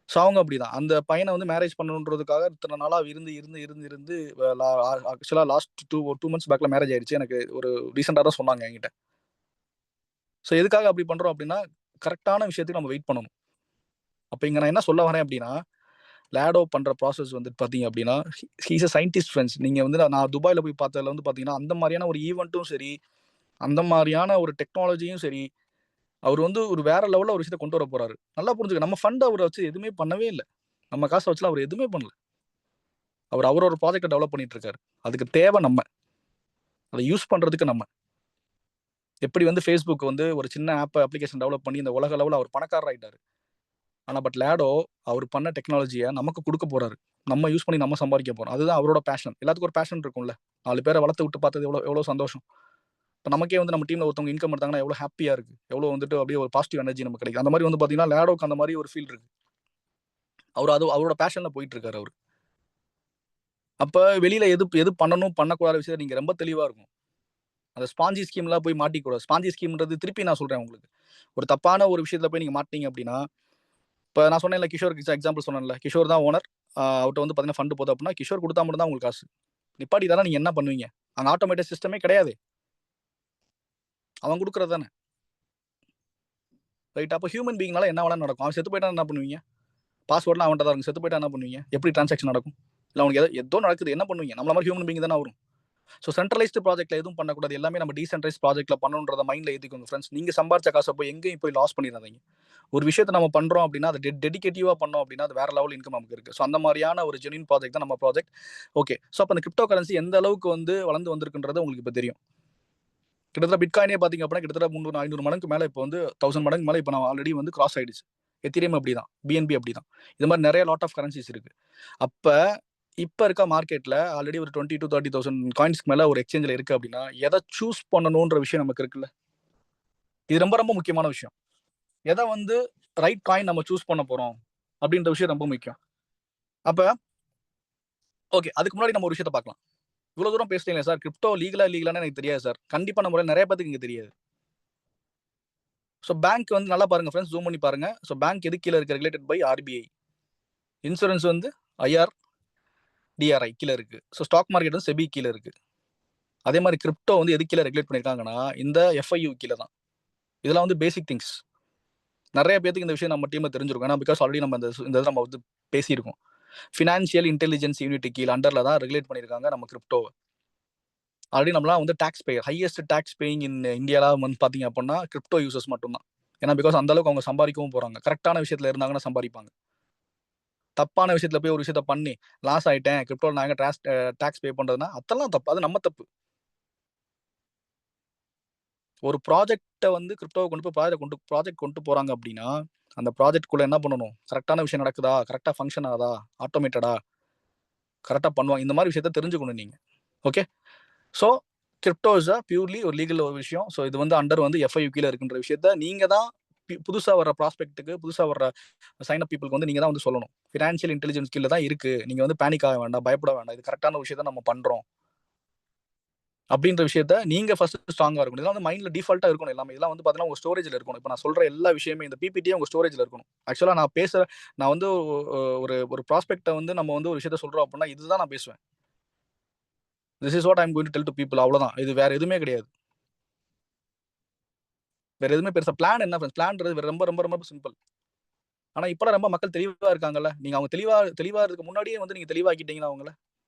ஸோ அவங்க அப்படிதான். அந்த பையனை வந்து மேரேஜ் பண்ணணுன்றதுக்காக இத்தனை நாளா இருந்து ஆக்சுவலா லாஸ்ட் 2 மந்த்ஸ் பேக்ல மேரேஜ் ஆயிடுச்சு. எனக்கு ஒரு ரீசெண்டா தான் சொன்னாங்க என்கிட்ட. ஸோ எதுக்காக அப்படி பண்றோம் அப்படின்னா கரெக்டான விஷயத்துக்கு நம்ம வெயிட் பண்ணணும். அப்ப இங்க நான் என்ன சொல்ல வரேன் அப்படின்னா லேடோ பண்ற ப்ராசஸ் வந்து பாத்தீங்க அப்படின்னா ஹீஸ் அ சயின்டிஸ்ட் ஃப்ரெண்ட்ஸ். நீங்க வந்து நான் துபாயில போய் பார்த்ததுல வந்து பாத்தீங்கன்னா அந்த மாதிரியான ஒரு ஈவெண்ட்டும் சரி, அந்த மாதிரியான ஒரு டெக்னாலஜியும் சரி, அவர் வந்து ஒரு வேற லெவல்ல ஒரு விஷயத்தை கொண்டு வர போறாரு. நல்லா புரிஞ்சுக்க. நம்ம ஃபண்ட் அவரை வச்சு எதுவுமே பண்ணவே இல்லை. நம்ம காசை வச்சுலாம் அவர் எதுவுமே பண்ணல. அவர் அவரோட ப்ராஜெக்டை டெவலப் பண்ணிட்டு இருக்காரு. அதுக்கு தேவை நம்ம அதை யூஸ் பண்றதுக்கு நம்ம எப்படி வந்து ஃபேஸ்புக் வந்து ஒரு சின்ன ஆப் அப்ளிகேஷன் டெவலப் பண்ணி இந்த உலக அளவில் அவர் பணக்காரர் ஆயிட்டாரு. ஆனா பட் லேடோ அவர் பண்ண டெக்னாலஜியை நமக்கு கொடுக்க போறாரு. நம்ம யூஸ் பண்ணி நம்ம சம்பாதிக்க போறோம். அதுதான் அவரோட பேஷன். எல்லாத்துக்கும் ஒரு பேஷன் இருக்கும்ல. 4 பேரை வளர்த்து விட்டு பார்த்தது எவ்வளோ சந்தோஷம். இப்போ நமக்கே வந்து நம்ம டீம்ல ஒருத்தவங்க இன்கம் எடுத்தாங்கன்னா எவ்வளோ ஹாப்பியா இருக்கு, எவ்வளோ வந்துட்டு அப்படியே ஒரு பாசிட்டிவ் எனர்ஜி நமக்கு கிடைக்கும். அந்த மாதிரி வந்து பாத்தீங்கன்னா லேடோக்கு அந்த மாதிரி ஒரு ஃபீல் இருக்கு. அவரோட பேஷன்ல போயிட்டு இருக்காரு அவரு. அப்ப வெளியில எது பண்ணணும் பண்ணக்கூடாத விஷயத்தை நீங்க ரொம்ப தெளிவா இருக்கும். அந்த ஸ்பாஞ்சி ஸ்கீம்லாம் போய் மாட்டிக்கூடாது. ஸ்பாஞ்சி ஸ்கீம்ன்றது திருப்பி நான் சொல்றேன் உங்களுக்கு. ஒரு தப்பான ஒரு விஷயத்துல போய் நீங்க மாட்டீங்க அப்படின்னா, இப்போ நான் சொன்னேன்ல கிஷோருக்கு எக்ஸாம்பிள் சொன்னேன்ல, கிஷோர் தான் ஓனர். அவர்கிட்ட வந்து பார்த்தீங்கன்னா ஃபண்ட் போகுது அப்படின்னா கிஷோர் கொடுத்தா மட்டும் தான் உங்களுக்கு காசு. நிப்பாட்டி தானே நீங்க என்ன பண்ணுவீங்க? அங்க ஆட்டோமேட்டிக் சிஸ்டமே கிடையாது. அவன் கொடுக்குறது தானே. ரைட். அப்போ ஹியூமன் பீயிங்னால என்ன வேணா நடக்கும். அவன் செத்து போயிட்டா என்ன பண்ணுவீங்க? பாஸ்வேர்ட்லாம் அவன்கிட்ட தான் இருக்கும். செத்து போயிட்டா என்ன பண்ணுவீங்க? எப்படி டிரான்சாக்ஷன் நடக்கும்? இல்லை அவனுக்கு ஏதோ நடக்குது, என்ன பண்ணுவீங்க? நம்மள மாதிரி ஹியூமன் பீயிங் தானே வரும். ஸோ சென்ட்ரலைஸ்டு ப்ராஜெக்ட்ல எதுவும் பண்ணக்கூடாது. எல்லாமே நம்ம டீசென்ட்ரைஸ் ப்ராஜெக்ட்ல பண்ணணுன்றத மைண்ட்ல ஏற்றிக்கோங்க ஃப்ரெண்ட்ஸ். நீங்க சம்பாரிச்ச காசை போய் எங்கேயும் போய் லாஸ் பண்ணிடாதீங்க. ஒரு விஷயத்தை நம்ம பண்றோம் அப்படின்னா அதை டெடிகேட்டிவா பண்ணோம் அப்படின்னா அது வேற லெவல் இன்கம் நமக்கு இருக்கு. ஸோ அந்த மாதிரியான ஒரு ஜெனின் ப்ராஜெக்ட் தான் நம்ம ப்ராஜெக்ட். ஓகே. ஸோ அப்போ அந்த கிரிப்டோ கரன்சி எந்த அளவுக்கு வந்து வளர்ந்து வந்திருக்குன்றது உங்களுக்கு இப்போ தெரியும். கிட்டத்தட்ட பிட்காயினே பார்த்தீங்க அப்படின்னா கிட்டத்தட்ட 300-500 மடங்கு மேலே இப்போ வந்து 1000 மடங்கு மேலே இப்போ நான் ஆல்ரெடி வந்து கிராஸ் ஆயிடுச்சு. எத்திரியம் அப்படிதான், பிஎன்பி அப்படிதான். இது மாதிரி நிறைய லாட் ஆஃப் கரன்சிஸ் இருக்கு. அப்ப இப்ப இருக்க மார்க்கெட்ல ஆல்ரெடி ஒரு 20 to 30,000 காயின்ஸ்க்கு மேல ஒரு எக்ஸ்சேஞ்சில் இருக்கு அப்படின்னா எதை சூஸ் பண்ணணும்ன்ற விஷயம் நமக்கு இருக்குல்ல. இது ரொம்ப ரொம்ப முக்கியமான விஷயம். எதை வந்து ரைட் காயின் நம்ம சூஸ் பண்ண போறோம் அப்படின்ற விஷயம் ரொம்ப முக்கியம். அப்ப ஓகே, அதுக்கு முன்னாடி நம்ம ஒரு விஷயத்தை பார்க்கலாம். இவ்வளவு தூரம் பேசுறீங்க சார், கிரிப்டோ லீகலா இல்லீகலான்னு எனக்கு தெரியாது சார். கண்டிப்பா நம்ம நிறைய பேருக்கு இங்க தெரியாது. ஸோ பேங்க் வந்து நல்லா பாருங்க ஃப்ரெண்ட்ஸ், ஜூம் பண்ணி பாருங்க. ஸோ பேங்க் எது கீழே இருக்கு? Regulated by RBI. இன்சூரன்ஸ் வந்து ஐஆர் டிஆர்ஐ கீழே இருக்கு. ஸோ ஸ்டாக் மார்க்கெட் வந்து செபி கீழே இருக்கு. அதே மாதிரி கிரிப்டோ வந்து எது கீழே ரெகுலேட் பண்ணிருக்காங்கன்னா இந்த எஃப்ஐயூ கீழே தான். இதெல்லாம் வந்து பேசிக் திங்ஸ். நிறைய பேருக்கு இந்த விஷயம் நம்ம டீம்ல தெரிஞ்சிருக்கும். ஏன்னா பிகாஸ் ஆல்ரெடி நம்ம இந்த நம்ம வந்து பேசியிருக்கோம். ஃபினான்ஷியல் இன்டெலிஜென்ஸ் யூனிட்டி கீழே அண்டர்ல தான் ரெகுலேட் பண்ணியிருக்காங்க நம்ம கிரிப்டோவை. ஆல்ரெடி நம்மளாம் வந்து tax payer, highest tax paying in இந்தியாவில் வந்து பார்த்தீங்க அப்படின்னா கிரிப்டோ யூசர்ஸ் மட்டும்தான். ஏன்னா பிகாஸ் அந்த அளவுக்கு அவங்க சம்பாதிக்கவும் போறாங்க. கரெக்டான விஷயத்துல இருந்தாங்கன்னா சம்பாதிப்பாங்க. தப்பான விஷயத்துல போய் ஒரு விஷயத்த பண்ணி லாஸ் ஆயிட்டேன், கிரிப்டோல நாங்க டாக்ஸ் பே பண்றதுன்னா அதெல்லாம் தப்பு. அது நம்ம தப்பு. ஒரு ப்ராஜெக்ட்டை வந்து கிரிப்டோவை கொண்டு போய் ப்ராஜெக்ட் கொண்டு போறாங்க அப்படின்னா அந்த ப்ராஜெக்ட்குள்ள என்ன பண்ணணும்? கரெக்டான விஷயம் நடக்குதா, கரெக்டா ஃபங்க்ஷன் ஆகுதா, ஆட்டோமேட்டடா, கரெக்டா பண்ணுவாங்க. இந்த மாதிரி விஷயத்த தெரிஞ்சுக்கணும் நீங்க. Okay. So crypto is purely ஒரு லீகல் ஒரு விஷயம். ஸோ இது வந்து அண்டர் வந்து எஃப்ஐயூ கீழே இருக்குன்ற விஷயத்த நீங்க தான் புதுசா வர்ற ப்ராஸ்பெக்ட்டுக்கு, புதுசா வர்ற சைன் அப் பீப்புளுக்கு வந்து நீங்க தான் வந்து சொல்லணும். ஃபினான்ஷியல் இன்டெலிஜென்ஸ் கீழே தான் இருக்கு. நீங்க வந்து பேனிக் ஆக வேண்டாம், பயப்பட வேண்டாம். இது கரெக்டான விஷயத்த நம்ம பண்றோம் அப்படின்ற விஷயத்த நீங்க ஃபர்ஸ்ட் ஸ்ட்ராங்கா இருக்கணும். இதெல்லாம் வந்து மைண்ட்ல டிஃபால்ட்டா இருக்கணும் எல்லாமே. இதெல்லாம் வந்து பார்த்தீங்கன்னா உங்க ஸ்டோரேஜ்ல இருக்கணும். இப்போ நான் சொல்ற எல்லா விஷயமே இந்த பிபிடியே உங்க ஸ்டோரேஜ்ல இருக்கணும். ஆக்சுவலா நான் வந்து ஒரு ப்ராஸ்பெக்ட்டை வந்து நம்ம வந்து ஒரு விஷயத்த சொல்றோம் அப்படின்னா இதுதான் நான் பேசுவேன். This is what I am going to tell to people. அவ்வளவுதான். இது வேற எதுவுமே கிடையாது. வேற எதுவுமே பெருசா பிளான் என்ன ஃப்ரெண்ட்ஸ்? பிளான்ன்றது ரொம்ப ரொம்ப ரொம்ப சிம்பிள். ஆனா இப்பலாம் ரொம்ப மக்கள் தெளிவா இருக்காங்கல்ல. நீங்க அவங்க தெளிவா இருக்கறதுக்கு முன்னாடியே வந்து நீங்க தெளிவாக்கிட்டீங்கன்னா அவங்கள,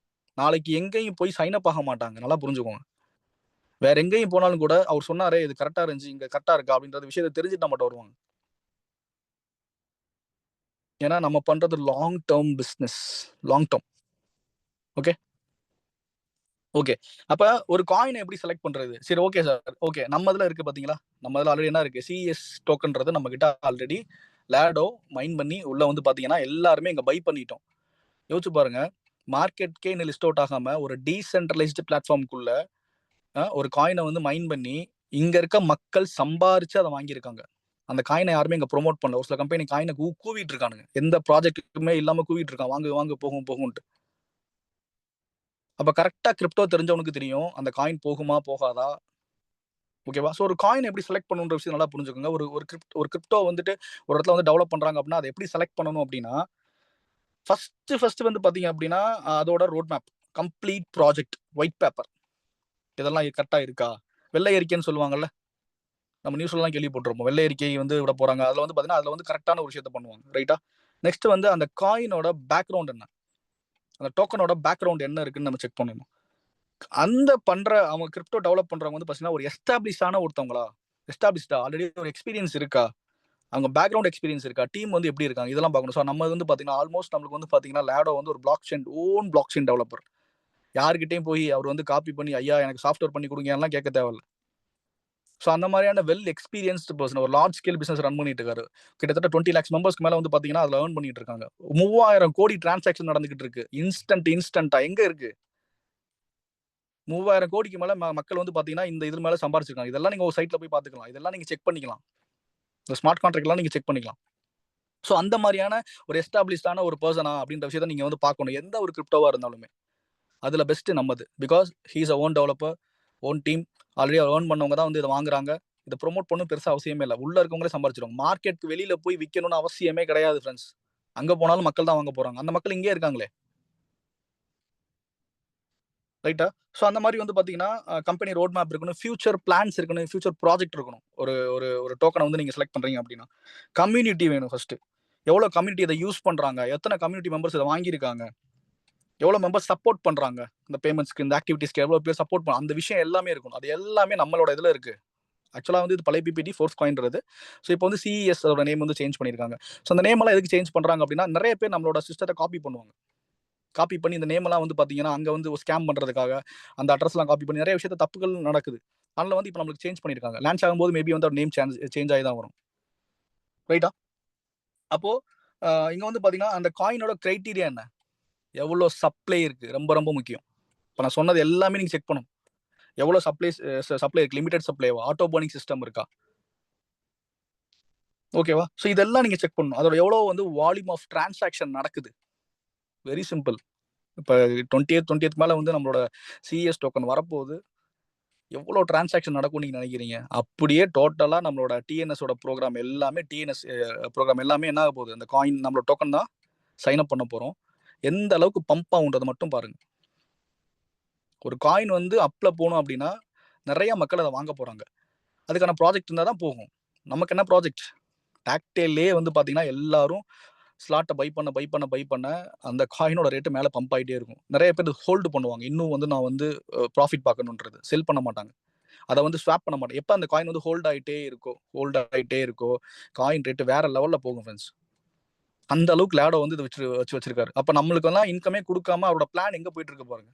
நாளைக்கு எங்கேயும் போய் சைன் அப் ஆக மாட்டாங்க. நல்லா புரிஞ்சுக்கோங்க. வேற எங்கேயும் போனாலும் கூட அவர் சொன்னாரே இது கரெக்ட்டா இருந்துச்சு, இங்க கரெக்ட்டா இருக்கா அப்படின்ற விஷயத்த தெரிஞ்சுட்டு நம்மட்ட வருவாங்க. ஏன்னா நம்ம பண்றது long term business. Long term. Okay. Okay. அப்ப ஒரு காயின எப்படி செலக்ட் பண்றது? சரி ஓகே சார். ஓகே. நம்ம இதுல இருக்கு பாத்தீங்களா? நம்ம இதுல ஆல்ரெடி என்ன இருக்கு? சிஎஸ் டோக்கன்றது நம்ம கிட்ட ஆல்ரெடி லேடோ மைன் பண்ணி உள்ள வந்து பாத்தீங்கன்னா எல்லாருமே இங்க பை பண்ணிட்டோம். யோசிச்சு பாருங்க. மார்க்கெட்கே இன்னும் லிஸ்ட் அவுட் ஆகாம ஒரு டீசென்ட்ரலைஸ்டு பிளாட்ஃபார்ம்க்குள்ள ஒரு காயினை வந்து மைன் பண்ணி இங்க இருக்க மக்கள் சம்பாரிச்சு அதை வாங்கியிருக்காங்க. அந்த காயினை யாருமே இங்க ப்ரோமோட் பண்ணல. ஒரு சில கம்பெனி காயினை கூவிட்டு இருக்கானுங்க, எந்த ப்ராஜெக்ட்டுமே இல்லாம கூவிட்டு இருக்கான், வாங்க வாங்க போகும் போகும்ட்டு. அப்ப கரெக்டா கிரிப்டோ தெரிஞ்சவனுக்கு தெரியும் அந்த காயின் போகுமா போகாதா. ஓகேவா? ஸோ ஒரு காயின் எப்படி செலக்ட் பண்ணணுன்ற விஷயம் நல்லா புரிஞ்சுக்கோங்க. ஒரு ஒரு கிரிப்டோ வந்துட்டு ஒரு இடத்துல வந்து டெவலப் பண்றாங்க அப்படின்னா அதை எப்படி செலக்ட் பண்ணணும் அப்படின்னா, ஃபர்ஸ்ட் வந்து பாத்தீங்க அப்படின்னா அதோட road map, complete project, white paper, இதெல்லாம் கரெக்டா இருக்கா. வெள்ளை அறிக்கைன்னு சொல்லுவாங்கல்ல, நம்ம நியூஸ்லாம் கேள்விப்பட்டிருப்போம். வெள்ளை அறிக்கை வந்து விட போறாங்க. அதுல வந்து பாத்தீங்கன்னா அதுல வந்து கரெக்டான ஒரு விஷயத்த பண்ணுவாங்க. ரைட்டா? நெக்ஸ்ட் வந்து அந்த காயினோட பேக்ரவுண்ட் என்ன, அந்த டோக்கனோட பேக்ரவுண்ட் என்ன இருக்குன்னு நம்ம செக் பண்ணணும். அந்த பண்ற அவங்க கிரிப்டோ டெவலப் பண்றவங்க வந்து பாத்தீங்கன்னா ஒரு எஸ்டாப்ளிஷ்டான ஒருத்தவங்களா, எஸ்டாப்ளிஷ்டா ஆல்ரெடி ஒரு எக்ஸ்பீரியன்ஸ் இருக்கா, அவங்க பேக்ரவுண்ட் எக்ஸ்பீரியன்ஸ் இருக்கா, டீம் வந்து எப்படி இருக்காங்க, இதெல்லாம் பார்க்கணும். ஸோ நம்ம வந்து பாத்தீங்கன்னா ஆல்மோஸ்ட் நம்மளுக்கு வந்து பாத்தீங்கன்னா லேடோ வந்து ஒரு பிளாக் செயின் டெவலப்பர். யார்கிட்டயும் போய் அவர் வந்து காப்பி பண்ணி ஐயா எனக்கு சாஃப்ட்வேர் பண்ணி கொடுங்க எல்லாம் கேட்க தேவையில்ல. ஸோ அந்த மாதிரியான வெல் எக்ஸ்பீரியன்ஸ்டு பர்சன் ஒரு லார்ஜ் ஸ்கேல் பிசினஸ் ரன் பண்ணிட்டு இருக்காரு. கிட்டத்தட்ட 20 lakhs மெம்பர்ஸ்க்கு மேல வந்து பாத்தீங்கன்னா அதுல ஏர்ன் பண்ணிட்டு இருக்காங்க. 3000 கோடி டிரான்சாக்ஷன் நடந்துகிட்டு இருக்கு. இன்ஸ்டன்டா எங்க இருக்கு? 3000 கோடிக்கு மேல மக்கள் வந்து பாத்தீங்கன்னா இந்த இது மேல சம்பாரிச்சிருக்காங்க. இதெல்லாம் நீங்க ஒரு சைட்ல போய் பாத்துக்கலாம். இதெல்லாம் நீங்க செக் பண்ணிக்கலாம். இந்த ஸ்மார்ட் கான்ட்ராக்ட் எல்லாம் நீங்க செக் பண்ணிக்கலாம். ஸோ அந்த மாதிரியான ஒரு எஸ்டாப்ளிஷ்டான ஒரு பர்சனா அப்படின்ற விஷயத்தை நீங்க வந்து பார்க்கணும். எந்த ஒரு கிரிப்டோவா இருந்தாலுமே அதுல பெஸ்ட் நம்மது. Because he is a own developer, own team, already earn பண்ணவங்க தான் வந்து இதை வாங்குறாங்க. இதை ப்ரொமோட் பண்ணணும் பெருசா அவசியமே இல்லை. உள்ள இருக்கவங்களே சம்பாரிச்சிருவாங்க. மார்க்கெட்டுக்கு வெளியில போய் விற்கணும்னு அவசியமே கிடையாது ஃப்ரெண்ட்ஸ். அங்க போனாலும் மக்கள் தான் வாங்க போறாங்க. அந்த மக்கள் இங்கே இருக்காங்களே. ரைட்டா? ஸோ அந்த மாதிரி வந்து பாத்தீங்கன்னா கம்பெனி ரோட் மேப் இருக்கணும், ஃபியூச்சர் பிளான்ஸ் இருக்கணும், ஃபியூச்சர் ப்ராஜெக்ட் இருக்கணும். ஒரு ஒரு ஒரு டோக்கனை வந்து நீங்க செலக்ட் பண்றீங்க அப்படின்னா கம்யூனிட்டி வேணும் ஃபர்ஸ்ட். எவ்வளவு கம்யூனிட்டி இதை யூஸ் பண்றாங்க, எத்தனை கம்யூனிட்டி மெம்பர்ஸ் இதை வாங்கியிருக்காங்க, எவ்வளவு மெம்பர்ஸ் சப்போர்ட் பண்றாங்க, இந்த பேமெண்ட்ஸ்க்கு இந்த ஆக்டிவிட்டிஸ்க்கு எவ்வளவு பேர் சப்போர்ட் பண்ண, அந்த விஷயம் எல்லாமே இருக்கும். அது எல்லாமே நம்மளோட இதுல இருக்கு. ஆக்சுவலா வந்து இது பழைய பிபிடி ஃபோர்ஸ் காயின்றது. ஸோ இப்போ வந்து சிஇஎஸ் அதோட நேம் வந்து சேஞ்ச் பண்ணியிருக்காங்க. ஸோ அந்த நேம் எல்லாம் எதுக்கு சேஞ்ச் பண்றாங்க அப்படின்னா நிறைய பேர் நம்மளோட சிஸ்டத்தை காப்பி பண்ணுவாங்க. காப்பி பண்ணி இந்த நேம் எல்லாம் வந்து பாத்தீங்கன்னா அங்க வந்து ஸ்கேம் பண்றதுக்காக அந்த அட்ரஸ் எல்லாம் காப்பி பண்ணி நிறைய விஷயத்த தப்புகள் நடக்குது. அதனால வந்து இப்போ நம்மளுக்கு சேஞ்ச் பண்ணியிருக்காங்க. லான்ச் ஆகும்போது மேபி வந்து நேம் சேஞ்ச் ஆகி தான் வரும். ரைட்டா? அப்போ இங்க வந்து பாத்தீங்கன்னா அந்த காயினோட கிரைட்டீரியா என்ன, எவ்வளவு சப்ளை இருக்கு, ரொம்ப ரொம்ப முக்கியம். இப்போ நான் சொன்னது எல்லாமே நீங்க செக் பண்ணணும். எவ்வளவு சப்ளை இருக்கு, லிமிடெட் சப்ளைவா, ஆட்டோ பர்னிங் சிஸ்டம் இருக்கா, ஓகேவா? ஸோ இதெல்லாம் நீங்க செக் பண்ணணும். அதோட எவ்வளவு வந்து வால்யூம் ஆஃப் டிரான்சாக்ஷன் நடக்குது. Very simple. இப்போ 20th மேல வந்து நம்மளோட சிஎஸ் டோக்கன் வரப்போகுது. எவ்வளவு டிரான்சாக்ஷன் நடக்கும் நீங்க நினைக்கிறீங்க? அப்படியே டோட்டலா நம்மளோட டிஎன்எஸோட ப்ரோக்ராம் எல்லாமே என்ன ஆக போகுது, அந்த காயின் நம்மளோட டோக்கன் தான் சைன் அப் பண்ண போறோம். எந்த அளவுக்கு பம்ப் ஆகுன்றதை மட்டும் பாருங்க. ஒரு காயின் வந்து அப்ல போகணும் அப்படின்னா நிறைய மக்கள் அதை வாங்க போறாங்க. அதுக்கான ப்ராஜெக்ட் இருந்தால் தான் போகும். நமக்கு என்ன ப்ராஜெக்ட்? டாக்டேல்லே வந்து பார்த்தீங்கன்னா எல்லாரும் ஸ்லாட்டை பை பண்ண அந்த காயினோட ரேட்டு மேலே பம்ப் ஆகிட்டே இருக்கும். நிறைய பேர் ஹோல்டு பண்ணுவாங்க. இன்னும் வந்து நான் வந்து ப்ராஃபிட் பார்க்கணுன்றது செல் பண்ண மாட்டாங்க. அதை வந்து ஸ்வாப் பண்ண மாட்டாங்க. எப்போ அந்த காயின் வந்து ஹோல்ட் ஆகிட்டே இருக்கோ காயின் ரேட்டு வேற லெவலில் போகும் ஃப்ரெண்ட்ஸ். அந்த அளவுக்கு லேடோ வந்து இதை வச்சிருக்காரு. அப்போ நம்மளுக்கு எல்லாம் இன்கமே கொடுக்காம அவரோட பிளான் எங்கே போயிட்டு இருக்கு பாருங்க.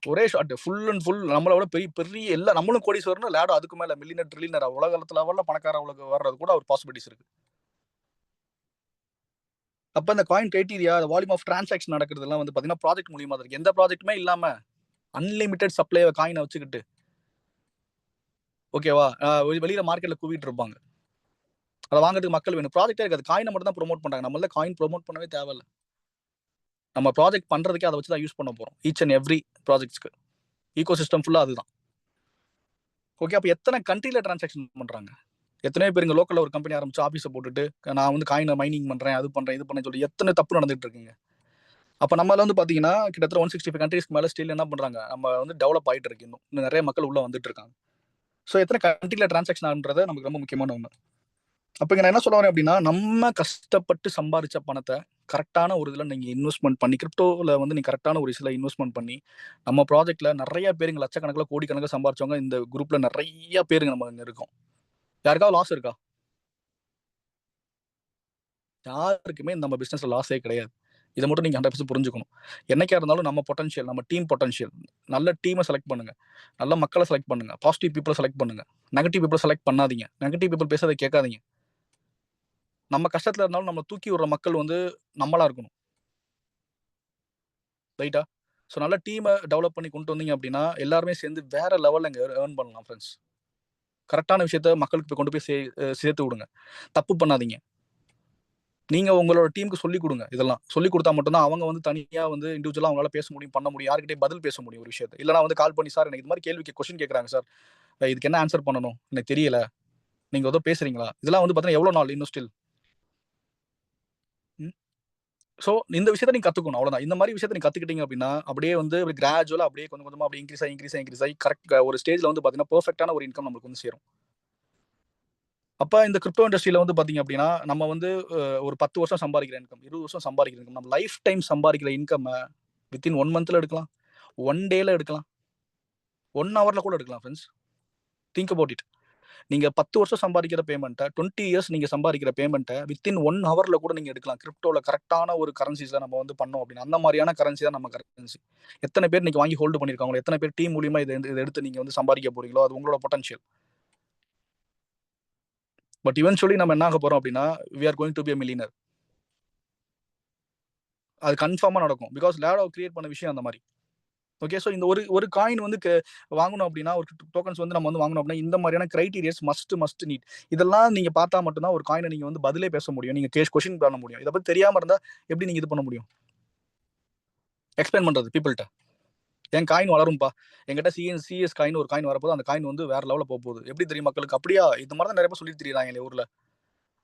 ஒரே ஷாட் ஃபுல் அண்ட் ஃபுல் நம்மளோட பெரிய பெரிய எல்லா நம்மளும் கோடீஸ்வரன், லேடோ அதுக்கு மேல மில்லியனர் ட்ரில்லியனர் உலகத்துல லெவல்ல பணக்கார உலக வர்றது கூட ஒரு பாசிபிலிட்டிஸ் இருக்கு. அப்ப இந்த coin criteria, volume of transaction நடக்கிறதுலாம் வந்து பாத்தீங்கன்னா ப்ராஜெக்ட் மூலியமா தான் இருக்கு. எந்த ப்ராஜெக்ட்டுமே இல்லாம அன்லிமிட்டெட் சப்ளை காயினை வச்சுக்கிட்டு ஓகேவா வெளியில மார்க்கெட்ல கூவிட்டு இருப்பாங்க. அதை வாங்குறதுக்கு மக்கள் வேணும். ப்ராஜெக்டே இருக்காது, காயினை மட்டும் தான் ப்ரோமோட் பண்றாங்க. நம்மள காயின் ப்ரோமோட் பண்ணவே தேவையில்ல. நம்ம ப்ராஜெக்ட் பண்றதுக்கே அதை வச்சு தான் யூஸ் பண்ண போறோம். ஈச் அண்ட் எவ்ரி ப்ராஜெக்ட்ஸ்க்கு ஈகோ சிஸ்டம் ஃபுல்லா அதுதான். ஓகே, அப்ப எத்தனை கண்ட்ரில டிரான்சாக்ஷன் பண்றாங்க? எத்தனையோ பேர் இங்க லோக்கல்ல ஒரு கம்பெனி ஆரம்பிச்சு ஆபீஸை போட்டுட்டு நான் வந்து காயினை மைனிங் பண்றேன், அது பண்றேன், இது பண்ணேன்னு சொல்லி எத்தனை தப்பு நடந்துட்டு இருக்குங்க. அப்ப நம்மள வந்து பாத்தீங்கன்னா கிட்டத்தட்ட 165 கண்ட்ரீஸ்க்கு மேல ஸ்டில் என்ன பண்றாங்க, நம்ம வந்து டெவலப் ஆயிட்டு இருக்கு. இன்னும் நிறைய மக்கள் உள்ள வந்துட்டு இருக்காங்க. ஸோ எத்தனை கண்ட்ரில டிரான்சாக்ஷன் ஆகுன்றது நமக்கு ரொம்ப முக்கியமான ஒண்ணு. அப்ப இங்க நான் என்ன சொல்ல வரேன் அப்படின்னா, நம்ம கஷ்டப்பட்டு சம்பாதிச்ச பணத்தை கரெக்டான ஒரு இதுல நீங்க இன்வெஸ்ட்மெண்ட் பண்ணி, கிரிப்டோல வந்து நீங்க கரெக்டான ஒரு இதுல இன்வெஸ்ட்மெண்ட் பண்ணி, நம்ம ப்ராஜெக்ட்ல நிறைய பேருங்க லட்சக்கணக்கில் கோடிக்கணக்கில் சம்பாரிச்சவங்க இந்த குரூப்ல நிறைய பேருங்க நம்ம இருக்கோம். யாருக்காவது லாஸ் இருக்கா? யாருக்குமே நம்ம பிசினஸ்ல லாஸே கிடையாது. இதை மட்டும் நீங்க 100% புரிஞ்சுக்கணும். என்னைக்கா இருந்தாலும் நம்ம பொட்டன்ஷியல், நம்ம டீம் பொட்டன்ஷியல், நல்ல டீமை செலக்ட் பண்ணுங்க, நல்ல மக்களை செலக்ட் பண்ணுங்க, பாசிட்டிவ் பீப்புளை செலக்ட் பண்ணுங்க, நெகட்டிவ் பீப்புளை செலக்ட் பண்ணாதீங்க, நெகட்டிவ் பீப்புள் பேசுறதை கேட்காதீங்க. நம்ம கஷ்டத்துல இருந்தாலும் நம்ம தூக்கி விடுற மக்கள் வந்து நம்மளா இருக்கணும். ரைட்டா? ஸோ நல்ல டீமை டெவலப் பண்ணி கொண்டு வந்தீங்க அப்படின்னா எல்லாருமே சேர்ந்து வேற லெவல்ல இங்க ஏர்ன் பண்ணலாம் ஃப்ரெண்ட்ஸ். கரெக்டான விஷயத்த மக்களுக்கு கொண்டு போய் சேர்த்து விடுங்க. தப்பு பண்ணாதீங்க. நீங்க உங்களோட டீமுக்கு சொல்லிக் கொடுங்க. இதெல்லாம் சொல்லிக் கொடுத்தா மட்டும்தான் அவங்க வந்து தனியா வந்து இண்டிவிஜுவலா அவங்களால பேச முடியும், பண்ண முடியும், யார்கிட்டயும் பதில் பேச முடியும் ஒரு விஷயத்த. இல்லைனா வந்து கால் பண்ணி, சார் எனக்கு இது மாதிரி கேள்விக்கு கொஸ்டின் கேட்குறாங்க சார், இதுக்கு என்ன ஆன்சர் பண்ணணும் எனக்கு தெரியல, நீங்க ஏதோ பேசுறீங்களா? இதெல்லாம் வந்து பார்த்தீங்கன்னா எவ்வளோ நாள் இன்னும் ஸ்டில். ஸோ இந்த விஷயத்த நீங்க கத்துக்கணும், அவ்வளவுதான். இந்த மாதிரி விஷயத்த நீங்க கத்துக்கிட்டீங்க அப்படின்னா அப்படியே வந்து கிராஜுவலா அப்படியே கொஞ்சம் கொஞ்சமா அப்படியே இன்க்ரீஸ் ஆகி கரெக்ட் ஒரு ஸ்டேஜ்ல வந்து பார்த்தீங்கன்னா பெர்ஃபெக்ட்டான ஒரு இன்கம் நமக்கு வந்து சேரும். அப்ப இந்த கிரிப்டோ இண்டஸ்ட்ரியில வந்து பாத்தீங்க அப்படின்னா நம்ம வந்து ஒரு 10 வருஷம் சம்பாதிக்கிற இன்கம், 20 வருஷம் சம்பாதிக்கிற இன்கம், நம்ம லைஃப் டைம் சம்பாதிக்கிற இன்கம் வித்தின் 1 மந்த்ல எடுக்கலாம், 1 டேல எடுக்கலாம், 1 ஹவர்ல கூட எடுக்கலாம் ஃப்ரெண்ட்ஸ். Think about it. நீங்க 10 வருஷம் சம்பாதிக்கிற பேமெண்ட்டை 20 இயர்ஸ் நீங்க சம்பாதிக்கிற பேமெண்ட்டை வித்தின் 1 ஹவர்ல கூட நீங்க எடுக்கலாம். கிரிப்டோல கரெக்டான ஒரு கரன்சிஸ்ல நம்ம வந்து பண்ணோம் அப்படின்னா அந்த மாதிரியான கரன்சி தான் நம்ம கரன்சி. எத்தனை பேர் இன்னைக்கு வாங்கி ஹோல்டு பண்ணிருக்காங்களோ, எத்தனை பேர் டீம் மூலியமா இதை எடுத்து நீங்க வந்து சம்பாதிக்க போறீங்களோ, அது உங்களோட பொட்டன்ஷியல். பட் இவென்ச்சுவலி நம்ம என்ன ஆக போறோம் அப்படின்னா we are going to be a millionaire. அது கன்ஃபார்மா நடக்கும். பிகாஸ் லேடோ கிரியேட் பண்ண விஷயம் அந்த மாதிரி. ஓகே, ஸோ இந்த ஒரு காயின் வந்து வாங்கணும் அப்படின்னா, ஒரு டோக்கன்ஸ் வந்து நம்ம வந்து வாங்கணும் அப்படின்னா இந்த மாதிரியான கிரைட்டீரியாஸ் மஸ்ட் நீட். இதெல்லாம் நீங்க பார்த்தா மட்டும்தான் ஒரு காயினை நீங்க வந்து பதிலே பேச முடியும், நீங்க கொஸ்டின் பண்ண முடியும். இதை பத்தி தெரியாம இருந்தா எப்படி நீங்க இது பண்ண முடியும்? எக்ஸ்பிளைன் பண்றது பீப்புள்கிட்ட. என் காயின் வளரும்பா, என்கிட்ட சிஎஸ் காயின் ஒரு காயின் வரப்போது, அந்த காயின் வந்து வேற லெவலில் போகுது. எப்படி தெரியும் மக்களுக்கு? அப்படியா, இந்த மாதிரி தான் நிறைய பேர் சொல்லிட்டு தெரியுறாங்க ஊர்ல,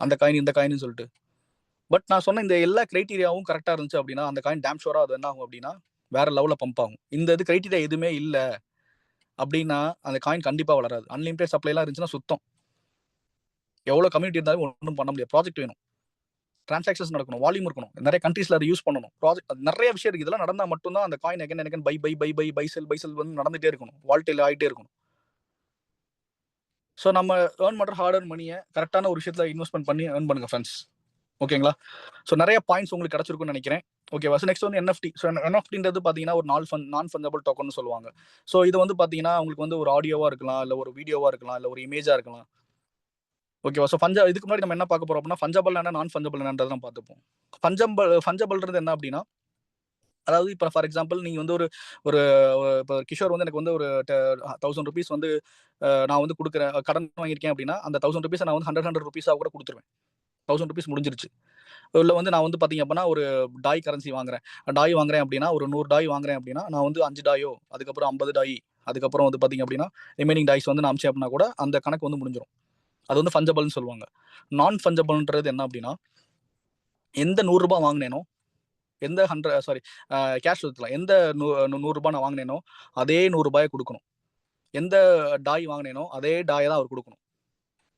அந்த காயின் இந்த காயின்னு சொல்லிட்டு. பட் நான் சொன்ன இந்த எல்லா கிரைட்டீரியாவும் கரெக்டா இருந்துச்சு அப்படின்னா அந்த காயின் டேம் ஷோரா அது என்ன ஆகும் அப்படின்னா வேற லெவலில் பம்ப் ஆகும். இந்த இது கிரைட்டீரியா எதுவுமே இல்லை அப்படின்னா அந்த காயின் கண்டிப்பா வளராது. அன்லிமிடெட் சப்ளை எல்லாம் இருந்துச்சுன்னா சுத்தம். எவ்வளவு கம்யூனிட்டி இருந்தாலும் ஒன்றும் பண்ண முடியாது. ப்ராஜெக்ட் வேணும், டிரான்சாக்ஷன்ஸ் நடக்கணும், வால்யூம் இருக்கணும், நிறைய கண்ட்ரீஸ்ல அதை யூஸ் பண்ணணும். ப்ராஜெக்ட் நிறைய விஷயம் இருக்கு. இதெல்லாம் நடந்தா மட்டும்தான் அந்த காயின் எகன் பை செல் வந்து நடந்துட்டே இருக்கணும், வால்டைல் ஆகிட்டே இருக்கணும். ஸோ நம்ம ஏர்ன் பண்ற ஹார்ட் ஏர்ன் மணியை கரெக்டான ஒரு விஷயத்துல இன்வெஸ்ட்மெண்ட் பண்ணி ஏர்ன் பண்ணுங்க ஃப்ரெண்ட்ஸ். ஓகேங்களா? ஸோ நிறைய பாயிண்ட்ஸ் உங்களுக்கு கிடைச்சிருக்கும்னு நினைக்கிறேன். ஓகேவா? ஸோ நெக்ஸ்ட் வந்து என்எஃப்டி. ஸோ என்எஃப்டின்றது பார்த்தீங்கன்னா ஒரு நான் ஃபஞ்சபிள் டோக்கன் சொல்லுவாங்க. ஸோ இது வந்து பார்த்தீங்கன்னா உங்களுக்கு வந்து ஒரு ஆடியோவா இருக்கலாம், இல்லை ஒரு வீடியோவா இருக்கலாம், இல்லை ஒரு இமேஜா இருக்கலாம். ஓகேவா? ஸோ இதுக்கு முன்னாடி நம்ம என்ன பார்க்க போறோம் அப்படின்னா ஃபஞ்சபிள் என்ன, நான் ஃபஞ்சபிள் என்னன்றதை நம்ம பார்த்துப்போம். ஃபஞ்சபிள்ன்றது என்ன அப்படின்னா, அதாவது இப்போ ஃபார் எக்ஸாம்பிள் நீங்க வந்து ஒரு ஒரு இப்போ கிஷோர் வந்து எனக்கு வந்து ஒரு 1000 ருபீஸ் வந்து நான் வந்து கொடுக்குறேன், கடன் வாங்கியிருக்கேன் அப்படின்னா அந்த 1000 ருபீஸை நான் வந்து 100 ருபீஸாக கூட கொடுத்துருவேன். 1000 ருபீஸ் முடிஞ்சிருச்சு. இல்லை வந்து நான் வந்து பார்த்தீங்க அப்படின்னா ஒரு டாய் கரன்சி வாங்குறேன், அப்படின்னா ஒரு 100 டாய் வாங்குறேன் அப்படின்னா நான் வந்து 5 டாயோ, அதுக்கப்புறம் 50 டாய், அதுக்கப்புறம் வந்து பார்த்தீங்க அப்படின்னா ரிமைனிங் டாய்ஸ் வந்து நான் அமிச்சேன் அப்படின்னா கூட அந்த கணக்கு வந்து முடிஞ்சிடும். அது வந்து ஃபஞ்சபிள்னு சொல்லுவாங்க. நான் ஃபஞ்சபிள்ன்றது என்ன அப்படின்னா, எந்த 100 ரூபாய் வாங்கினேனோ, எந்த கேஷ் எடுத்துக்கலாம், எந்த 100 ரூபாய் நான் வாங்கினேனோ அதே 100 ரூபாயை கொடுக்கணும். எந்த டாய் வாங்கினேனோ அதே டாயை தான் அவர் கொடுக்கணும்.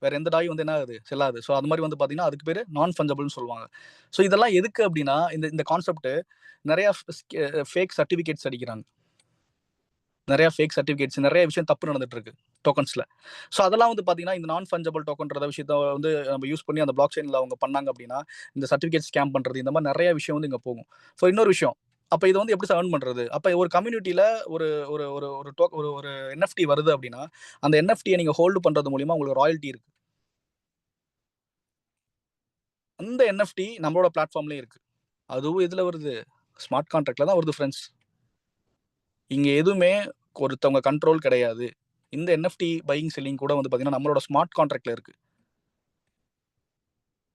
வேற எந்த டாயும் வந்து என்ன ஆகுது, செல்லாது. ஸோ அது மாதிரி வந்து பார்த்தீங்கன்னா அதுக்கு பேர் நான் ஃபஞ்சபிள்னு சொல்லுவாங்க. ஸோ இதெல்லாம் எதுக்கு அப்படின்னா இந்த கான்செப்ட் நிறைய ஃபேக் சர்டிஃபிகேட்ஸ் அடிக்கிறாங்க, நிறைய ஃபேக் சர்டிஃபிகேட்ஸ், நிறைய விஷயம் தப்பு நடந்துட்டு இருக்கு டோக்கன்ஸ்ல. ஸோ அதெல்லாம் வந்து பார்த்தீங்கன்னா இந்த நான் ஃபஞ்சபிள் டோக்கன்ற விஷயத்த வந்து நம்ம யூஸ் பண்ணி அந்த பிளாக் செயின்ல அவங்க பண்ணாங்க அப்படின்னா இந்த சர்டிஃபிகேட் ஸ்கேம் பண்றது, இந்த மாதிரி நிறைய விஷயம் வந்து இங்கே போகும். ஸோ இன்னொரு விஷயம், அப்போ இது வந்து எப்படி ஏர்ன் பண்றது? அப்போ ஒரு கம்யூனிட்டியில ஒரு ஒரு ஒரு ஒரு ஒரு என்எஃப்டி வருது அப்படின்னா அந்த என்எஃப்டியை நீங்க ஹோல்டு பண்றது மூலியமா உங்களுக்கு ராயல்ட்டி இருக்கு. அந்த என்எஃப்டி நம்மளோட பிளாட்ஃபார்ம்லயே இருக்கு. அதுவும் இதுல வருது, ஸ்மார்ட் கான்ட்ராக்ட்ல தான் வருது ஃப்ரெண்ட்ஸ். இங்க எதுவுமே ஒருத்தவங்க கண்ட்ரோல் கிடையாது. இந்த என்எஃப்டி பையிங் செல்லிங் கூட வந்து பார்த்தீங்கன்னா நம்மளோட ஸ்மார்ட் கான்ட்ராக்ட்ல இருக்கு.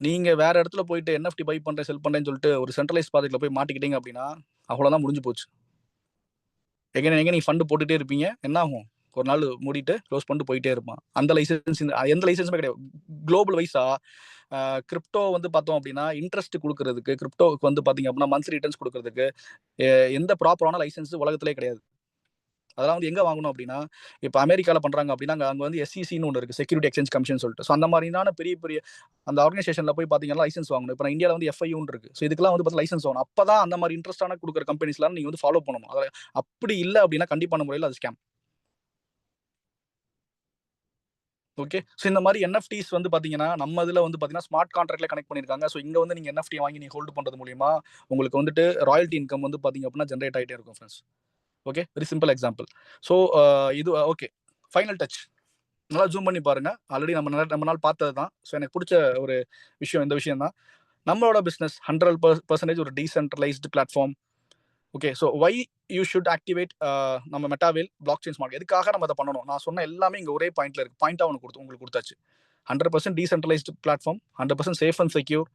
நீங்க வேற இடத்துல போயிட்டு என்எஃப்டி பை பண்றேன், செல் பண்றேன்னு சொல்லிட்டு ஒரு சென்ட்ரலைஸ் ப்ராஜெக்ட்ல போய் மாட்டிக்கிட்டீங்க அப்படின்னா அவ்வளவுதான், முடிஞ்சு போச்சு. எங்க நீ ஃபண்ட் போட்டுட்டே இருப்பீங்க, என்ன ஆகும்? ஒரு நாள் மூடிட்டு க்ளோஸ் பண்ணிட்டு போயிட்டே இருப்பான். அந்த லைசன்ஸ் எந்த லைசன்ஸுமே கிடையாது. குளோபல் வைஸா கிரிப்டோ வந்து பார்த்தோம் அப்படின்னா இன்ட்ரெஸ்ட் கொடுக்கறதுக்கு, கிரிப்டோவுக்கு வந்து பார்த்தீங்க அப்படின்னா மந்த்லி ரிட்டர்ன்ஸ் கொடுக்கறதுக்கு எந்த ப்ராப்பரான லைசன்ஸ் உலகத்திலே கிடையாது. அதெல்லாம் வந்து எங்க வாங்கணும் அப்படின்னா, இப்போ அமெரிக்கால பண்றாங்க அப்படின்னா அங்க வந்து எஸ்இசின்னு ஒன்று இருக்கு, செக்யூரிட்டி எக்ஸ்சேஞ்ச் கமிஷன் சொல்லிட்டு. ஸோ அந்த மாதிரியான பெரிய பெரிய அந்த ஆர்கனைசேஷன்ல போய் பார்த்தீங்கன்னா லைசன்ஸ் வாங்கணும். இப்போ இந்தியாவில் வந்து எஃப்ஐயூன்னு இருக்கு. ஸோ இதுக்கெல்லாம் வந்து பார்த்தா லைசன்ஸ் வாங்கணும். அப்பதான் அந்த மாதிரி இன்ட்ரெஸ்டான கொடுக்குற கம்பெனிஸ்லாம் நீங்க வந்து ஃபாலோ பண்ணணும். அதில் அப்படி இல்லை அப்படின்னா கண்டிப்பான முறையில் அது ஸ்கேம். ஓகே, ஸோ இந்த மாதிரி என்எஃப்டிஸ் வந்து பார்த்தீங்கன்னா நம்ம இதில் வந்து பார்த்தீங்கன்னா ஸ்மார்ட் கான்ட்ராக்ட்ல கனெக்ட் பண்ணியிருக்காங்க. ஸோ இங்கே வந்து நீங்கள் என்எஃப்டி வாங்கி நீங்கள் ஹோல்டு பண்ணுறது மூலியமா உங்களுக்கு வந்துட்டு ராயல்ட்டி இன்கம் வந்து பார்த்தீங்க அப்படின்னா ஜென்ரேட் ஆகிட்டே இருக்கும் friends. Okay, very simple example. So இது ஓகே, ஃபைனல் டச் நல்லா ஜூம் பண்ணி பாருங்க. ஆல்ரெடி நம்ம நாள் பார்த்தது தான். ஸோ எனக்கு பிடிச்ச ஒரு விஷயம் இந்த விஷயம் தான். நம்மளோட பிஸ்னஸ் 100% ஒரு decentralised platform. Okay, so why you should activate நம்ம மெட்டாவேல் பிளாக் செயின் ஸ்மார்ட். எதுக்காக நம்ம அதை பண்ணணும்? நான் சொன்ன எல்லாமே இங்கே ஒரே பாயிண்ட்ல இருக்கு. பாயிண்டா உங்களுக்கு கொடுத்தாச்சு. 100% decentralized platform, 100% safe and secure,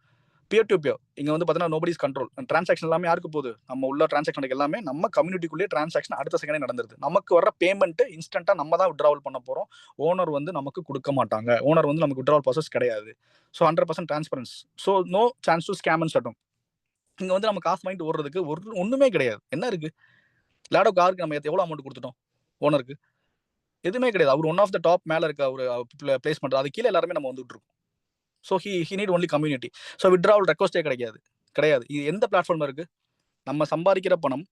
peer to peer. இங்கே வந்து பார்த்தீங்கன்னா நோபடிஸ் கண்ட்ரோல். டிரான்சாக்ஷன் எல்லாமே யாருக்கு போகுது? நம்ம உள்ள டிரான்சாக்ஷன் எல்லாமே நம்ம கம்யூனிட்டிக்குள்ளேயே டிரான்சாக்ஷன் அடுத்த செகண்டே நடந்துருது. நமக்கு வர பேமெண்ட் இன்ஸ்டன்ட்டாக நம்ம தான் விட்ராவல் பண்ண போகிறோம். ஓனர் வந்து நமக்கு கொடுக்க மாட்டாங்க. ஓனர் வந்து நமக்கு விட்ராவல் ப்ராசஸ் கிடையாது. So 100% transparency. So no chance to scam and ஷட்டும். இங்கே வந்து நம்ம காசு வாங்கிட்டு ஓடுறதுக்கு ஒன்றுமே கிடையாது. என்ன இருக்கு? லாடோ காருக்கு நம்ம எவ்வளோ அமௌண்ட் கொடுத்துட்டோம் ஓனருக்கு? எதுவுமே கிடையாது. அவர் ஒன் ஆஃப் த டாப் மேலே இருக்க ஒரு பிளேஸ்மெண்ட். அது கீழே எல்லாருமே நம்ம வந்துட்டு இருக்கோம். So he need only community. So withdrawal ரெக்வஸ்டே கிடையாது. இது எந்த பிளாட்ஃபார்ம்ல இருக்கு? நம்ம சம்பாதிக்கிற பணம்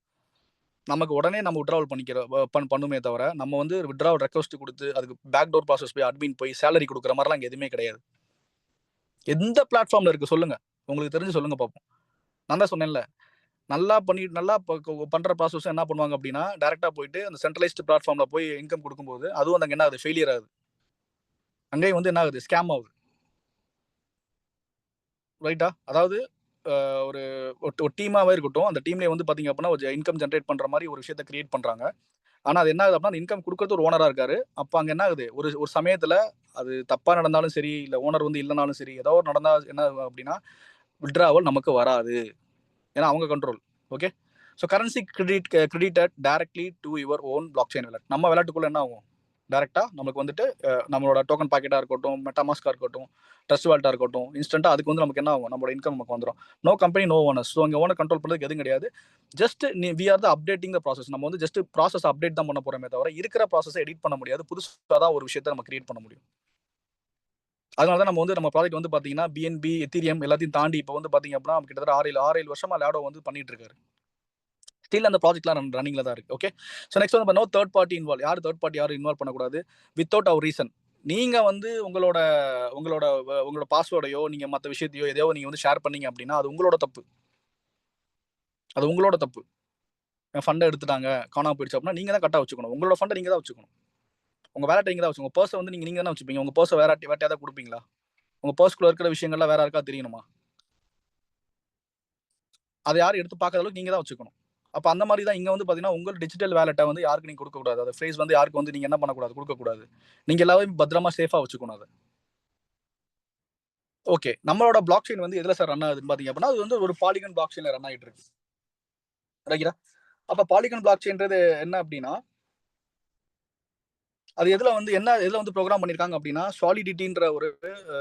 நமக்கு உடனே நம்ம விட்ராவல் பண்ணுமே தவிர நம்ம வந்து விட்ராவல் ரெக்வஸ்ட் கொடுத்து அதுக்கு பேக் டோர் ப்ராசஸ் போய் அட்மின் போய் சேலரி கொடுக்குற மாதிரிலாம் இங்கே எதுவுமே கிடையாது. எந்த பிளாட்ஃபார்ம்ல இருக்கு சொல்லுங்க, உங்களுக்கு தெரிஞ்சு சொல்லுங்க பார்ப்போம். நான் தான் சொன்னேன்ல, நல்லா பண்ற ப்ராசஸ் என்ன பண்ணுவாங்க அப்படின்னா, டைரக்டா போயிட்டு அந்த சென்ட்ரலைஸ்டு பிளாட்ஃபார்ம்ல போய் இன்கம் கொடுக்கும்போது அதுவும் அங்கே என்ன ஆகுது? ஃபெயிலியர் ஆகுது. அங்கேயும் வந்து என்ன ஆகுது? ஸ்கேம் ஆகுது. ரைட்டா? அதாவது ஒரு டீமாவே இருக்கட்டும், அந்த டீம்லேயே வந்து பார்த்தீங்க அப்படின்னா ஒரு இன்கம் ஜென்ரேட் பண்ணுற மாதிரி ஒரு விஷயத்தை கிரியேட் பண்ணுறாங்க. ஆனால் அது என்ன ஆகுது அப்படின்னா, அந்த இன்கம் கொடுக்கறது ஒரு ஓனராக இருக்காரு. அப்போ அங்கே என்ன ஆகுது? ஒரு சமயத்தில் அது தப்பாக நடந்தாலும் சரி, இல்லை ஓனர் வந்து இல்லைனாலும் சரி, ஏதோ ஒரு நடந்தால் என்ன ஆகும் அப்படின்னா, விட்ராவல் நமக்கு வராது. ஏன்னா அவங்க control. Okay, so currency credited directly to your own block chain wallet. நம்ம விளையாட்டுக்குள்ள என்ன ஆகும்? டேரெக்டாக நமக்கு வந்துட்டு நம்மளோட டோக்கன் பாக்கெட்டாக இருக்கட்டும், மெட்டாமாஸ்காக இருக்கட்டும், ட்ரஸ்ட் வால்ட்டாக இருக்கட்டும், இன்ஸ்டன்ட்டாக அதுக்கு வந்து நமக்கு என்ன ஆகும்? நம்மளோட இன்கம் நமக்கு வந்துடும். No company no owners. So அங்கே ஓனர் கண்ட்ரோல் பண்ணுறதுக்கு எதுவும் கிடையாது. Just we are the updating the process. நம்ம வந்து ஜஸ்ட் ப்ராசஸ் அப்டேட் தான் பண்ண போகிறோமே தவிர இருக்கிற ப்ராசஸை எடிட் பண்ண முடியாது. புதுசாக தான் ஒரு விஷயத்தை நம்ம கிரியேட் பண்ண முடியும். அதனால தான் நம்ம ப்ராஜெக்ட் வந்து பார்த்தீங்கன்னா BNB, எத்தீரியம் எல்லாத்தையும் தாண்டி இப்போ வந்து பார்த்தீங்க அப்படின்னா கிட்டத்தட்ட 6-7 வருஷமா லாடோ வந்து பண்ணிட்டு இருக்காரு. ஸ்டில் அந்த ப்ராஜெக்ட்லாம் ரன்னிங்ல தான் இருக்கு. ஓகே, ஸோ நெக்ஸ்ட் வந்து no third party involve. Third party யாரும் இன்வால்வ் பண்ணக்கூடாது வித்தவுட் அவர் ரீசன். நீங்க வந்து உங்களோட பாஸ்வேர்டையோ நீங்க மற்ற விஷயத்தையோ எதையோ நீங்க வந்து ஷேர் பண்ணீங்க அப்படின்னா அது உங்களோட தப்பு. என் ஃபண்டை எடுத்துட்டாங்க, காணாம போயிடுச்சு அப்படின்னா நீங்க தான் கரெக்டாக வச்சுக்கணும். உங்களோட ஃபண்டை நீங்க தான் வச்சுக்கணும். உங்க வேலட்டை நீங்க தான் வச்சுக்கணும். உங்க பர்ஸை வந்து நீங்க தானே வச்சுப்பீங்க. உங்க பர்ஸை வேட்டையாதான் கொடுப்பீங்களா? உங்க பர்ஸ்குள்ள இருக்கிற விஷயங்கள்லாம் வேற யாருக்கா தெரியணுமா? அதை யாரும் எடுத்து பார்க்காத அளவுக்கு நீங்க தான் வச்சுக்கணும். அப்போ அந்த மாதிரி தான் இங்கே வந்து பார்த்தீங்கன்னா உங்கள் டிஜிட்டல் வேலெட்டை வந்து யாருக்கு நீங்கள் கொடுக்கக்கூடாது. அதை ஃபேஸ் வந்து யாருக்கு வந்து நீங்கள் என்ன பண்ணக்கூடாது? கொடுக்கக்கூடாது. நீங்கள் எல்லாமே பத்திரமா சேஃபாக வச்சுக்கணும் அதை. ஓகே, நம்மளோட பிளாக் செயின் வந்து எதில் சார் ரன் ஆகுதுன்னு பார்த்தீங்க அப்படின்னா அது வந்து ஒரு பாலிகன் பிளாக் செயினில் ரன் ஆகிட்டு இருக்கு. ரைட்டா? அப்போ பாலிகன் பிளாக் செயின்றது என்ன அப்படின்னா அது எதில் வந்து ப்ரோக்ராம் பண்ணியிருக்காங்க அப்படின்னா சாலிடிட்டின்ற ஒரு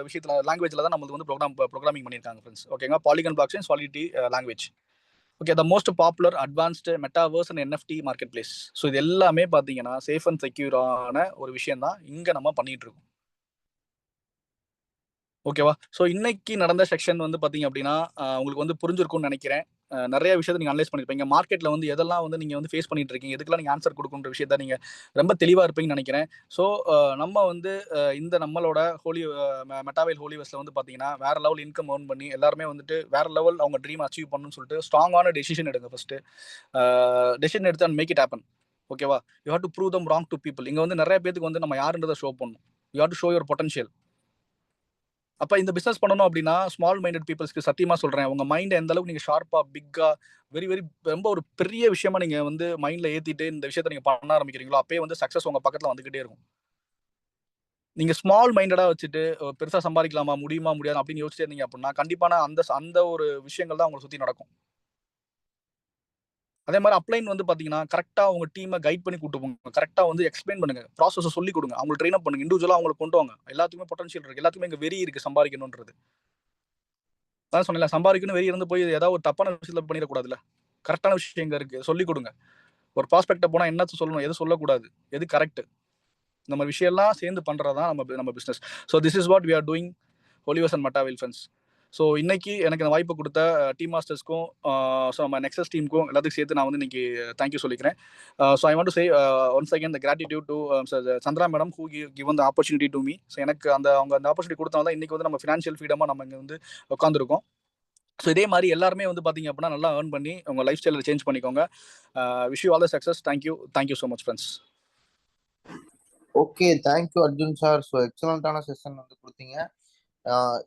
விஷயத்தில் லாங்குவேஜில் தான் நம்மளுக்கு வந்து ப்ரோக்ராமிங் பண்ணியிருக்காங்க ஃப்ரெண்ட்ஸ். ஓகேங்க, polygon block chain solidity language. Okay, the most popular advanced metaverse and NFT market place. So இது எல்லாமே பார்த்தீங்கன்னா சேஃப் அண்ட் செக்யூரான ஒரு விஷயம் தான் இங்கே நம்ம பண்ணிட்டு இருக்கோம். ஓகேவா? ஸோ இன்னைக்கு நடந்த செக்ஷன் வந்து பார்த்தீங்க அப்படின்னா உங்களுக்கு வந்து புரிஞ்சிருக்கும்னு நினைக்கிறேன். நிறைய விஷயத்தை நீங்கள் அனலைஸ் பண்ணியிருப்பீங்க. மார்க்கெட்டில் வந்து எதெல்லாம் வந்து நீங்கள் வந்து ஃபேஸ் பண்ணிட்டு இருக்கீங்க, எதுக்கெல்லாம் நீங்கள் ஆன்சர் கொடுக்குன்ற விஷயத்த நீங்கள் ரொம்ப தெளிவாக இருப்பீங்கன்னு நினைக்கிறேன். ஸோ நம்ம வந்து இந்த நம்மளோட மெட்டாவேல் ஹோலிவர்ஸில் வந்து பார்த்தீங்கன்னா வேற லெவல் இன்கம் ஏர்ன் பண்ணி எல்லாருமே வந்துட்டு வேற லெவல் அவங்க ட்ரீம் அச்சீவ் பண்ணணும்னு சொல்லிட்டு ஸ்ட்ராங்கான டெசிஷன் எடுங்க. ஃபர்ஸ்ட் டெசிஷன் எடுத்து அண்ட் மேக் இட் ஹேப்பன். ஓகேவா? You have to prove them wrong to people. இங்கே வந்து நிறைய பேருக்கு வந்து நம்ம யாருன்றதை ஷோ பண்ணணும். You have to show your potential. அப்போ இந்த பிஸ்னஸ் பண்ணணும் அப்படின்னா ஸ்மால் மைண்டட் பீப்புள்ஸ்க்கு சத்தியமாக சொல்கிறேன், உங்கள் மைண்டை எந்த அளவுக்கு நீங்கள் ஷார்ப்பாக பிக்காக வெரி வெரி ரொம்ப ஒரு பெரிய விஷயமா நீங்கள் வந்து மைண்டில் ஏற்றிட்டு இந்த விஷயத்தை நீங்கள் பண்ண ஆரம்பிக்கிறீங்களோ அப்பயே வந்து சக்ஸஸ் உங்கள் பக்கத்தில் வந்துக்கிட்டே இருக்கும். நீங்கள் ஸ்மால் மைண்டடாக வச்சுட்டு பெருசாக சம்பாதிக்கலாமா, முடியுமா, முடியாது அப்படின்னு யோசிச்சிட்டு இருந்தீங்க அப்படின்னா கண்டிப்பான அந்த ஒரு விஷயங்கள் தான் உங்களை சுற்றி நடக்கும். அதே மாதிரி அப்ளைன் வந்து பார்த்தீங்கன்னா கரெக்டாக உங்கள் டீமை கைட் பண்ணி கூட்டு போங்க. கரெக்டாக வந்து எக்ஸ்பிளைன் பண்ணுங்க, ப்ராசஸை சொல்லி கொடுங்க, அவங்களை ட்ரெயின் அப் பண்ணுங்க, இண்டிவிஜுவலாக அவங்களை கொண்டு வாங்க. எல்லாத்துக்குமே பொட்டன்ஷியல் இருக்குது, எல்லாத்துக்குமே இங்கே வெறி இருக்குது சம்பாதிக்கணுன்றது. அதான் சொன்னேன்ல, சம்பாதிக்கணும் வெறி இருந்து போய் ஏதாவது ஒரு தப்பான விஷயத்தில் பண்ணிடக்கூடாதுல்ல. கரெக்டான விஷயம் எங்கே இருக்குது சொல்லிக் கொடுங்க. ஒரு ப்ராஸ்பெக்டை போனால் என்ன சொல்லணும், எது சொல்லக்கூடாது, எது கரெக்ட், இந்த மாதிரி விஷயம்லாம் சேர்ந்து பண்ணுறது தான் நம்ம business. So this is what we are doing Holiverse and Metawhale friends. So இன்னைக்கு எனக்கு இந்த வாய்ப்பு கொடுத்த டீம் மாஸ்டர்ஸ்க்கும் ஸோ நம்ம நெக்ஸஸ் டீமுக்கும் எல்லாத்துக்கும் சேர்த்து நான் வந்து இன்னைக்கு தேங்க்யூ சொல்லிக்கிறேன். So I want to say once again the gratitude to Chandra madam who given the opportunity to me. So எனக்கு அவங்க அந்த ஆப்பர்ச்சுனிட்டி கொடுத்தனால தான் இன்னைக்கு வந்து நம்ம ஃபினான்ஷியல் ஃப்ரீடமாக நம்ம இங்கே வந்து உட்காந்துருக்கோம். ஸோ இதே மாதிரி எல்லாருமே வந்து பார்த்தீங்க அப்படின்னா நல்லா ஏர்ன் பண்ணி உங்கள் லைஃப் ஸ்டைலில் சேஞ்ச் பண்ணிக்கோங்க. Wish you all the success. Thank you so much friends. Okay, thank you Arjun sir. So எக்ஸலண்டான செஷன் வந்து கொடுத்தீங்க.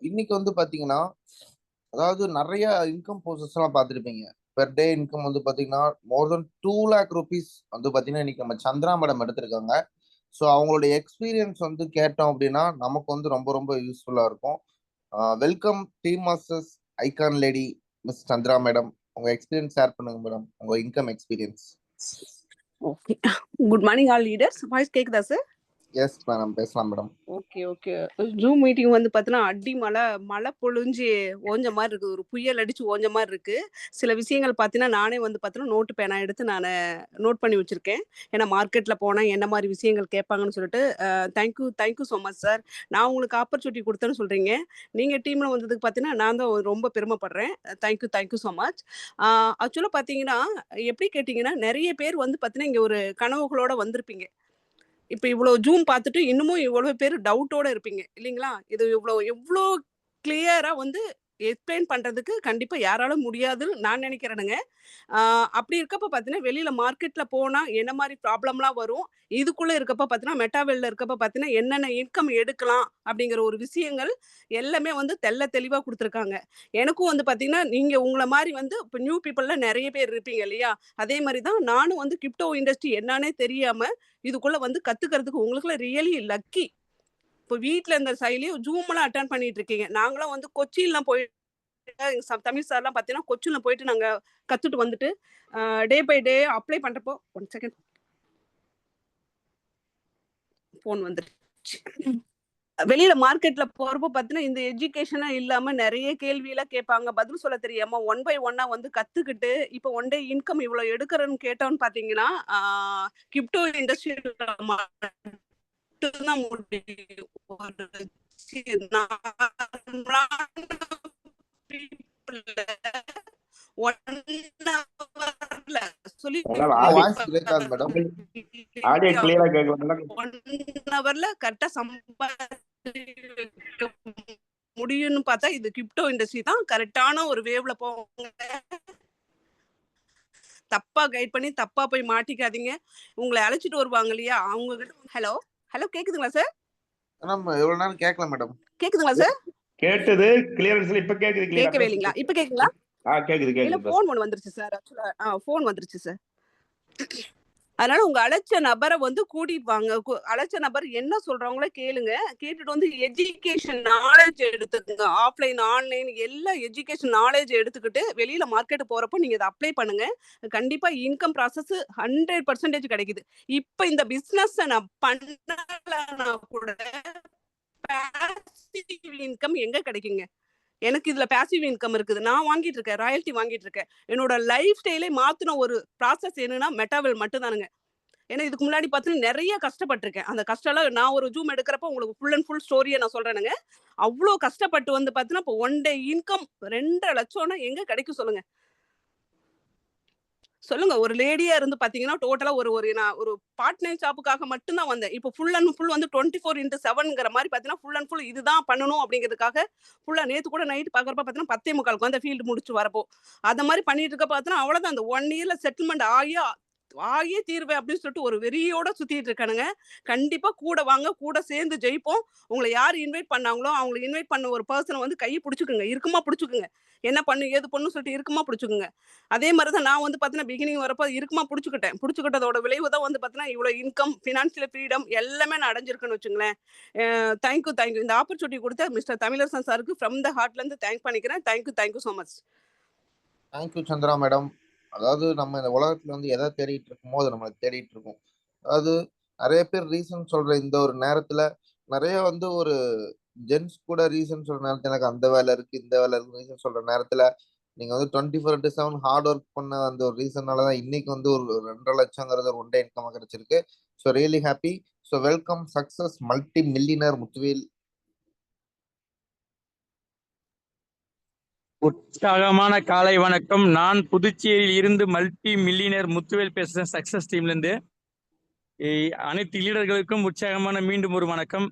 இன்னைக்கு வந்து பார்த்தீங்கன்னா அதாவது நிறைய இன்கம் ப்ரோசஸ் எல்லாம் பார்த்துருப்பீங்க. பெர் டே இன்கம் வந்து பாத்தீங்கன்னா மோர் தென் 2 lakh rupees வந்து பாத்தீங்கன்னா இன்னைக்கு நம்ம சந்திரா மேடம் எடுத்திருக்காங்க. ஸோ அவங்களுடைய எக்ஸ்பீரியன்ஸ் வந்து கேட்டோம் அப்படின்னா நமக்கு வந்து ரொம்ப ரொம்ப யூஸ்ஃபுல்லா இருக்கும். Welcome team masters icon lady miss Chandra madam. உங்க எக்ஸ்பீரியன்ஸ் ஷேர் பண்ணுங்க மேடம், உங்க income experience. Okay. Good morning all leaders. Voice கேக்குதா சார்? எஸ் மேடம், பேசலாம் madam. Okay okay. Zoom meeting வந்து பார்த்தீங்கன்னா அடி மழை பொழிஞ்சு ஓஞ்ச மாதிரி இருக்குது. ஒரு புயல் அடிச்சு ஓஞ்ச மாதிரி இருக்கு. சில விஷயங்கள் பார்த்தீங்கன்னா நானே வந்து பார்த்தீங்கன்னா நோட்டு பேனா எடுத்து நான் நோட் பண்ணி வச்சிருக்கேன். ஏன்னா மார்க்கெட்டில் போனால் என்ன மாதிரி விஷயங்கள் கேட்பாங்கன்னு சொல்லிட்டு. Thank you so much sir. நான் உங்களுக்கு ஆப்பர்ச்சுனிட்டி கொடுத்தேன்னு சொல்கிறீங்க. நீங்கள் டீமில் வந்ததுக்கு பார்த்தீங்கன்னா நான் தான் ரொம்ப பெருமைப்படுறேன். Thank you so much. ஆக்சுவலாக பார்த்தீங்கன்னா எப்படி கேட்டிங்கன்னா நிறைய பேர் வந்து பார்த்தீங்கன்னா இங்கே ஒரு கனவுகளோட வந்திருப்பீங்க. இப்ப இவ்வளவு ஜூம் பார்த்துட்டு இன்னமும் இவ்வளவு பேர் டவுட்டோட இருப்பீங்க இல்லைங்களா? இது எவ்வளோ கிளியரா வந்து எக்ஸ்பிளைன் பண்றதுக்கு கண்டிப்பா யாராலும் முடியாதுன்னு நான் நினைக்கிறேனுங்க. அப்படி இருக்கப்ப பார்த்தீங்கன்னா வெளியில மார்க்கெட்ல போனா என்ன மாதிரி ப்ராப்ளம்லாம் வரும், இதுக்குள்ள இருக்கப்ப பார்த்தீங்கன்னா மெட்டாவெல்ல இருக்கப்ப பார்த்தீங்கன்னா என்னென்ன இன்கம் எடுக்கலாம் அப்படிங்கிற ஒரு விஷயங்கள் எல்லாமே வந்து தெளிவா கொடுத்துருக்காங்க. எனக்கும் வந்து பார்த்தீங்கன்னா நீங்க உங்களை மாதிரி வந்து இப்போ நியூ பீப்புள்ல நிறைய பேர் இருப்பீங்க இல்லையா? அதே மாதிரி தான் நானும் வந்து கிரிப்டோ இண்டஸ்ட்ரி என்னன்னே தெரியாம இதுக்குள்ள வந்து கத்துக்கிறதுக்கு உங்களுக்குள்ள ரியலி லக்கி. இப்போ வீட்டில் இந்த சைட்லேயும் ஜூம்லாம் அட்டன் பண்ணிட்டு இருக்கீங்க. நாங்களாம் வந்து கொச்சின்லாம் போயிட்டு தமிழ் சார்லாம் பார்த்தீங்கன்னா கொச்சின்ல போயிட்டு நாங்கள் கற்றுட்டு வந்துட்டு டே பை டே அப்ளை பண்ணுறப்போ 1 செகண்ட் ஃபோன் வந்துருச்சு. வெளியில மார்க்கெட்ல போறப்போ பார்த்தீங்கன்னா இந்த எஜுகேஷனா இல்லாம நிறைய கேள்வியெல்லாம் கேட்பாங்க. பதில் சொல்ல தெரியாம 1 by 1 வந்து கத்துக்கிட்டு இப்போ ஒன் டே இன்கம் இவ்வளவு எடுக்கிறேன்னு கேட்டோன்னு பார்த்தீங்கன்னா கிரிப்டோ இண்டஸ்ட்ரியில மட்டும்தான் முடியும். வாய்ஸ் பிரேக் ஆகுது மேடம். ஆடியோ கிளியரா கேட்கல. 1 hourல கரெக்டா முடியும்னு பார்த்தா இது கிரிப்டோ இண்டஸ்ட்ரி தான் கரெக்டான ஒரு வேவ்ல போவாங்க. தப்பா கைட் பண்ணி தப்பா போய் மாட்டிக்காதீங்க. உங்களை அழைச்சிட்டு வருவாங்க இல்லையா அவங்க கிட்ட. ஹலோ கேக்குதுங்களா சார்? மேடம் எவ்வளவு நேரம் கேட்கல மேடம். கேக்குதுங்களா சார்? கேட்டது கிளியரன்ஸ்ல இப்ப கேக்குது கிளியரா. கேட்கவே இல்லைங்களா? இப்ப கேக்குங்களா? கேக்குது இல்ல கேக்குது. போன் ஒன்று வந்துருச்சு சார். ஆக்சுவலா போன் வந்துருச்சு சார். அதனால உங்க அழைச்ச நபரை வந்து கூட்டிட்டு வாங்க. அழைச்ச நபர் என்ன சொல்றாங்களோ கேளுங்க. கேட்டுட்டு வந்து எஜுகேஷன் நாலேஜ் எடுத்துக்கங்க. ஆஃப்லைன் ஆன்லைன் எல்லா எஜுகேஷன் நாலேஜ் எடுத்துக்கிட்டு வெளியில மார்க்கெட் போறப்போ நீங்க இதை அப்ளை பண்ணுங்க. கண்டிப்பா இன்கம் ப்ராசஸ் 100% கிடைக்குது. இப்ப இந்த பிசினஸ் நான் பண்ணலன்னா கூட பாசிவ் இன்கம் எங்க கிடைக்குங்க? எனக்கு இதுல பாசிவ் இன்கம் இருக்குது. நான் வாங்கிட்டு இருக்கேன், ராயல்டி வாங்கிட்டு இருக்கேன். என்னோட லைஃப் ஸ்டைலே மாத்தின ஒரு ப்ராசஸ் என்னன்னா மெட்டாவெல் மட்டும்தானுங்க. ஏன்னா இதுக்கு முன்னாடி பார்த்தீங்கன்னா நிறைய கஷ்டப்பட்டிருக்கேன். அந்த கஷ்டம்லாம் நான் ஒரு ஜூம் எடுக்கிறப்ப உங்களுக்கு ஃபுல் அண்ட் ஃபுல் ஸ்டோரியை நான் சொல்றேனுங்க. அவ்வளோ கஷ்டப்பட்டு வந்து பார்த்தீங்கன்னா இப்போ ஒன் டே இன்கம் 2.5 லட்சம்னா எங்க கிடைக்கும் சொல்லுங்க? சொல்லுங்க. ஒரு லேடியா இருந்து பாத்தீங்கன்னா டோட்டலா நான் ஒரு பார்ட் டைம் ஜாப்புக்காக மட்டும் தான் வந்தேன். இப்போ ஃபுல் அண்ட் ஃபுல் வந்து 24/7ங்கிற மாதிரி பாத்தீங்கன்னா ஃபுல் அண்ட் ஃபுல் இதுதான் பண்ணணும் அப்படிங்கிறதுக்காக ஃபுல்லா நேத்து கூட நைட் பாக்குறப்ப பாத்தீங்கன்னா 10:45 அந்த ஃபீல்டு முடிச்சு வரப்போ அத மாதிரி பண்ணிட்டு இருக்க பாத்தீங்கன்னா அவ்வளவுதான். அந்த 1 இயர்ல செட்டில்மெண்ட் ஆகியே தீர்வேன் அப்படின்னு சொல்லிட்டு ஒரு வெறியோட சுத்திட்டு இருக்கானுங்க. கண்டிப்பா கூட வாங்க, கூட சேர்ந்து ஜெயிப்போம். உங்களை யார் இன்வைட் பண்ணாங்களோ அவங்களை இன்வைட் பண்ண ஒரு பர்சனை வந்து கையை பிடிச்சுக்குங்க, இருக்குமா பிடிச்சுக்குங்க. என்ன பண்ணு ஏது பொண்ணு சொல்லிட்டு இருக்குமா பிடிச்சுக்குங்க. அதே மாதிரி தான் நான் வந்து பார்த்தீங்கன்னா பிகினிங் வரப்போ இருக்குமா பிடிச்சுக்கிட்டதோட விளைவு தான் வந்து பார்த்தீங்கன்னா இவ்வளோ இன்கம், ஃபினான்ஷியல் ஃப்ரீடம் எல்லாமே நான் அடைஞ்சிருக்குன்னு வச்சுங்களேன். தேங்க்யூ. இந்த ஆப்பர்ச்சுனிட்டி கொடுத்த மிஸ்டர் தமிழரசன் சாருக்கு ஃப்ரம் த ஹார்ட்லேருந்து தேங்க் பண்ணிக்கிறேன். Thank you so much. Thank you Chandra madam. அதாவது நம்ம இந்த உலகத்துல வந்து எதை தேடிட்டு இருக்குமோ அதை நம்மளை தேடிட்டு இருக்கோம். அதாவது நிறைய பேர் ரீசன் சொல்ற இந்த ஒரு நேரத்துல நிறைய வந்து ஒரு ஜென்ஸ் கூட ரீசன் சொல்ற நேரத்துல எனக்கு அந்த வேலை இருக்கு இந்த வேலை இருக்கு ரீசன் சொல்ற நேரத்துல நீங்க வந்து 24/7 ஹார்ட் ஒர்க் பண்ண அந்த ஒரு ரீசன்னாலதான் இன்னைக்கு வந்து ஒரு 2.5 லட்சங்கிறது ஒரு ஒன் டே இன்கம் கிடைச்சிருக்கு. So really happy. So welcome success multi millionaire Muthuvel. உற்சாகமான காலை வணக்கம். நான் புதுச்சேரியில் இருந்து மல்டி மில்லியனர் முத்துவேல் பேசுறேன், சக்சஸ் டீம்ல இருந்து. அனைத்து லீடர்களுக்கும் உற்சாகமான மீண்டும் ஒரு வணக்கம்.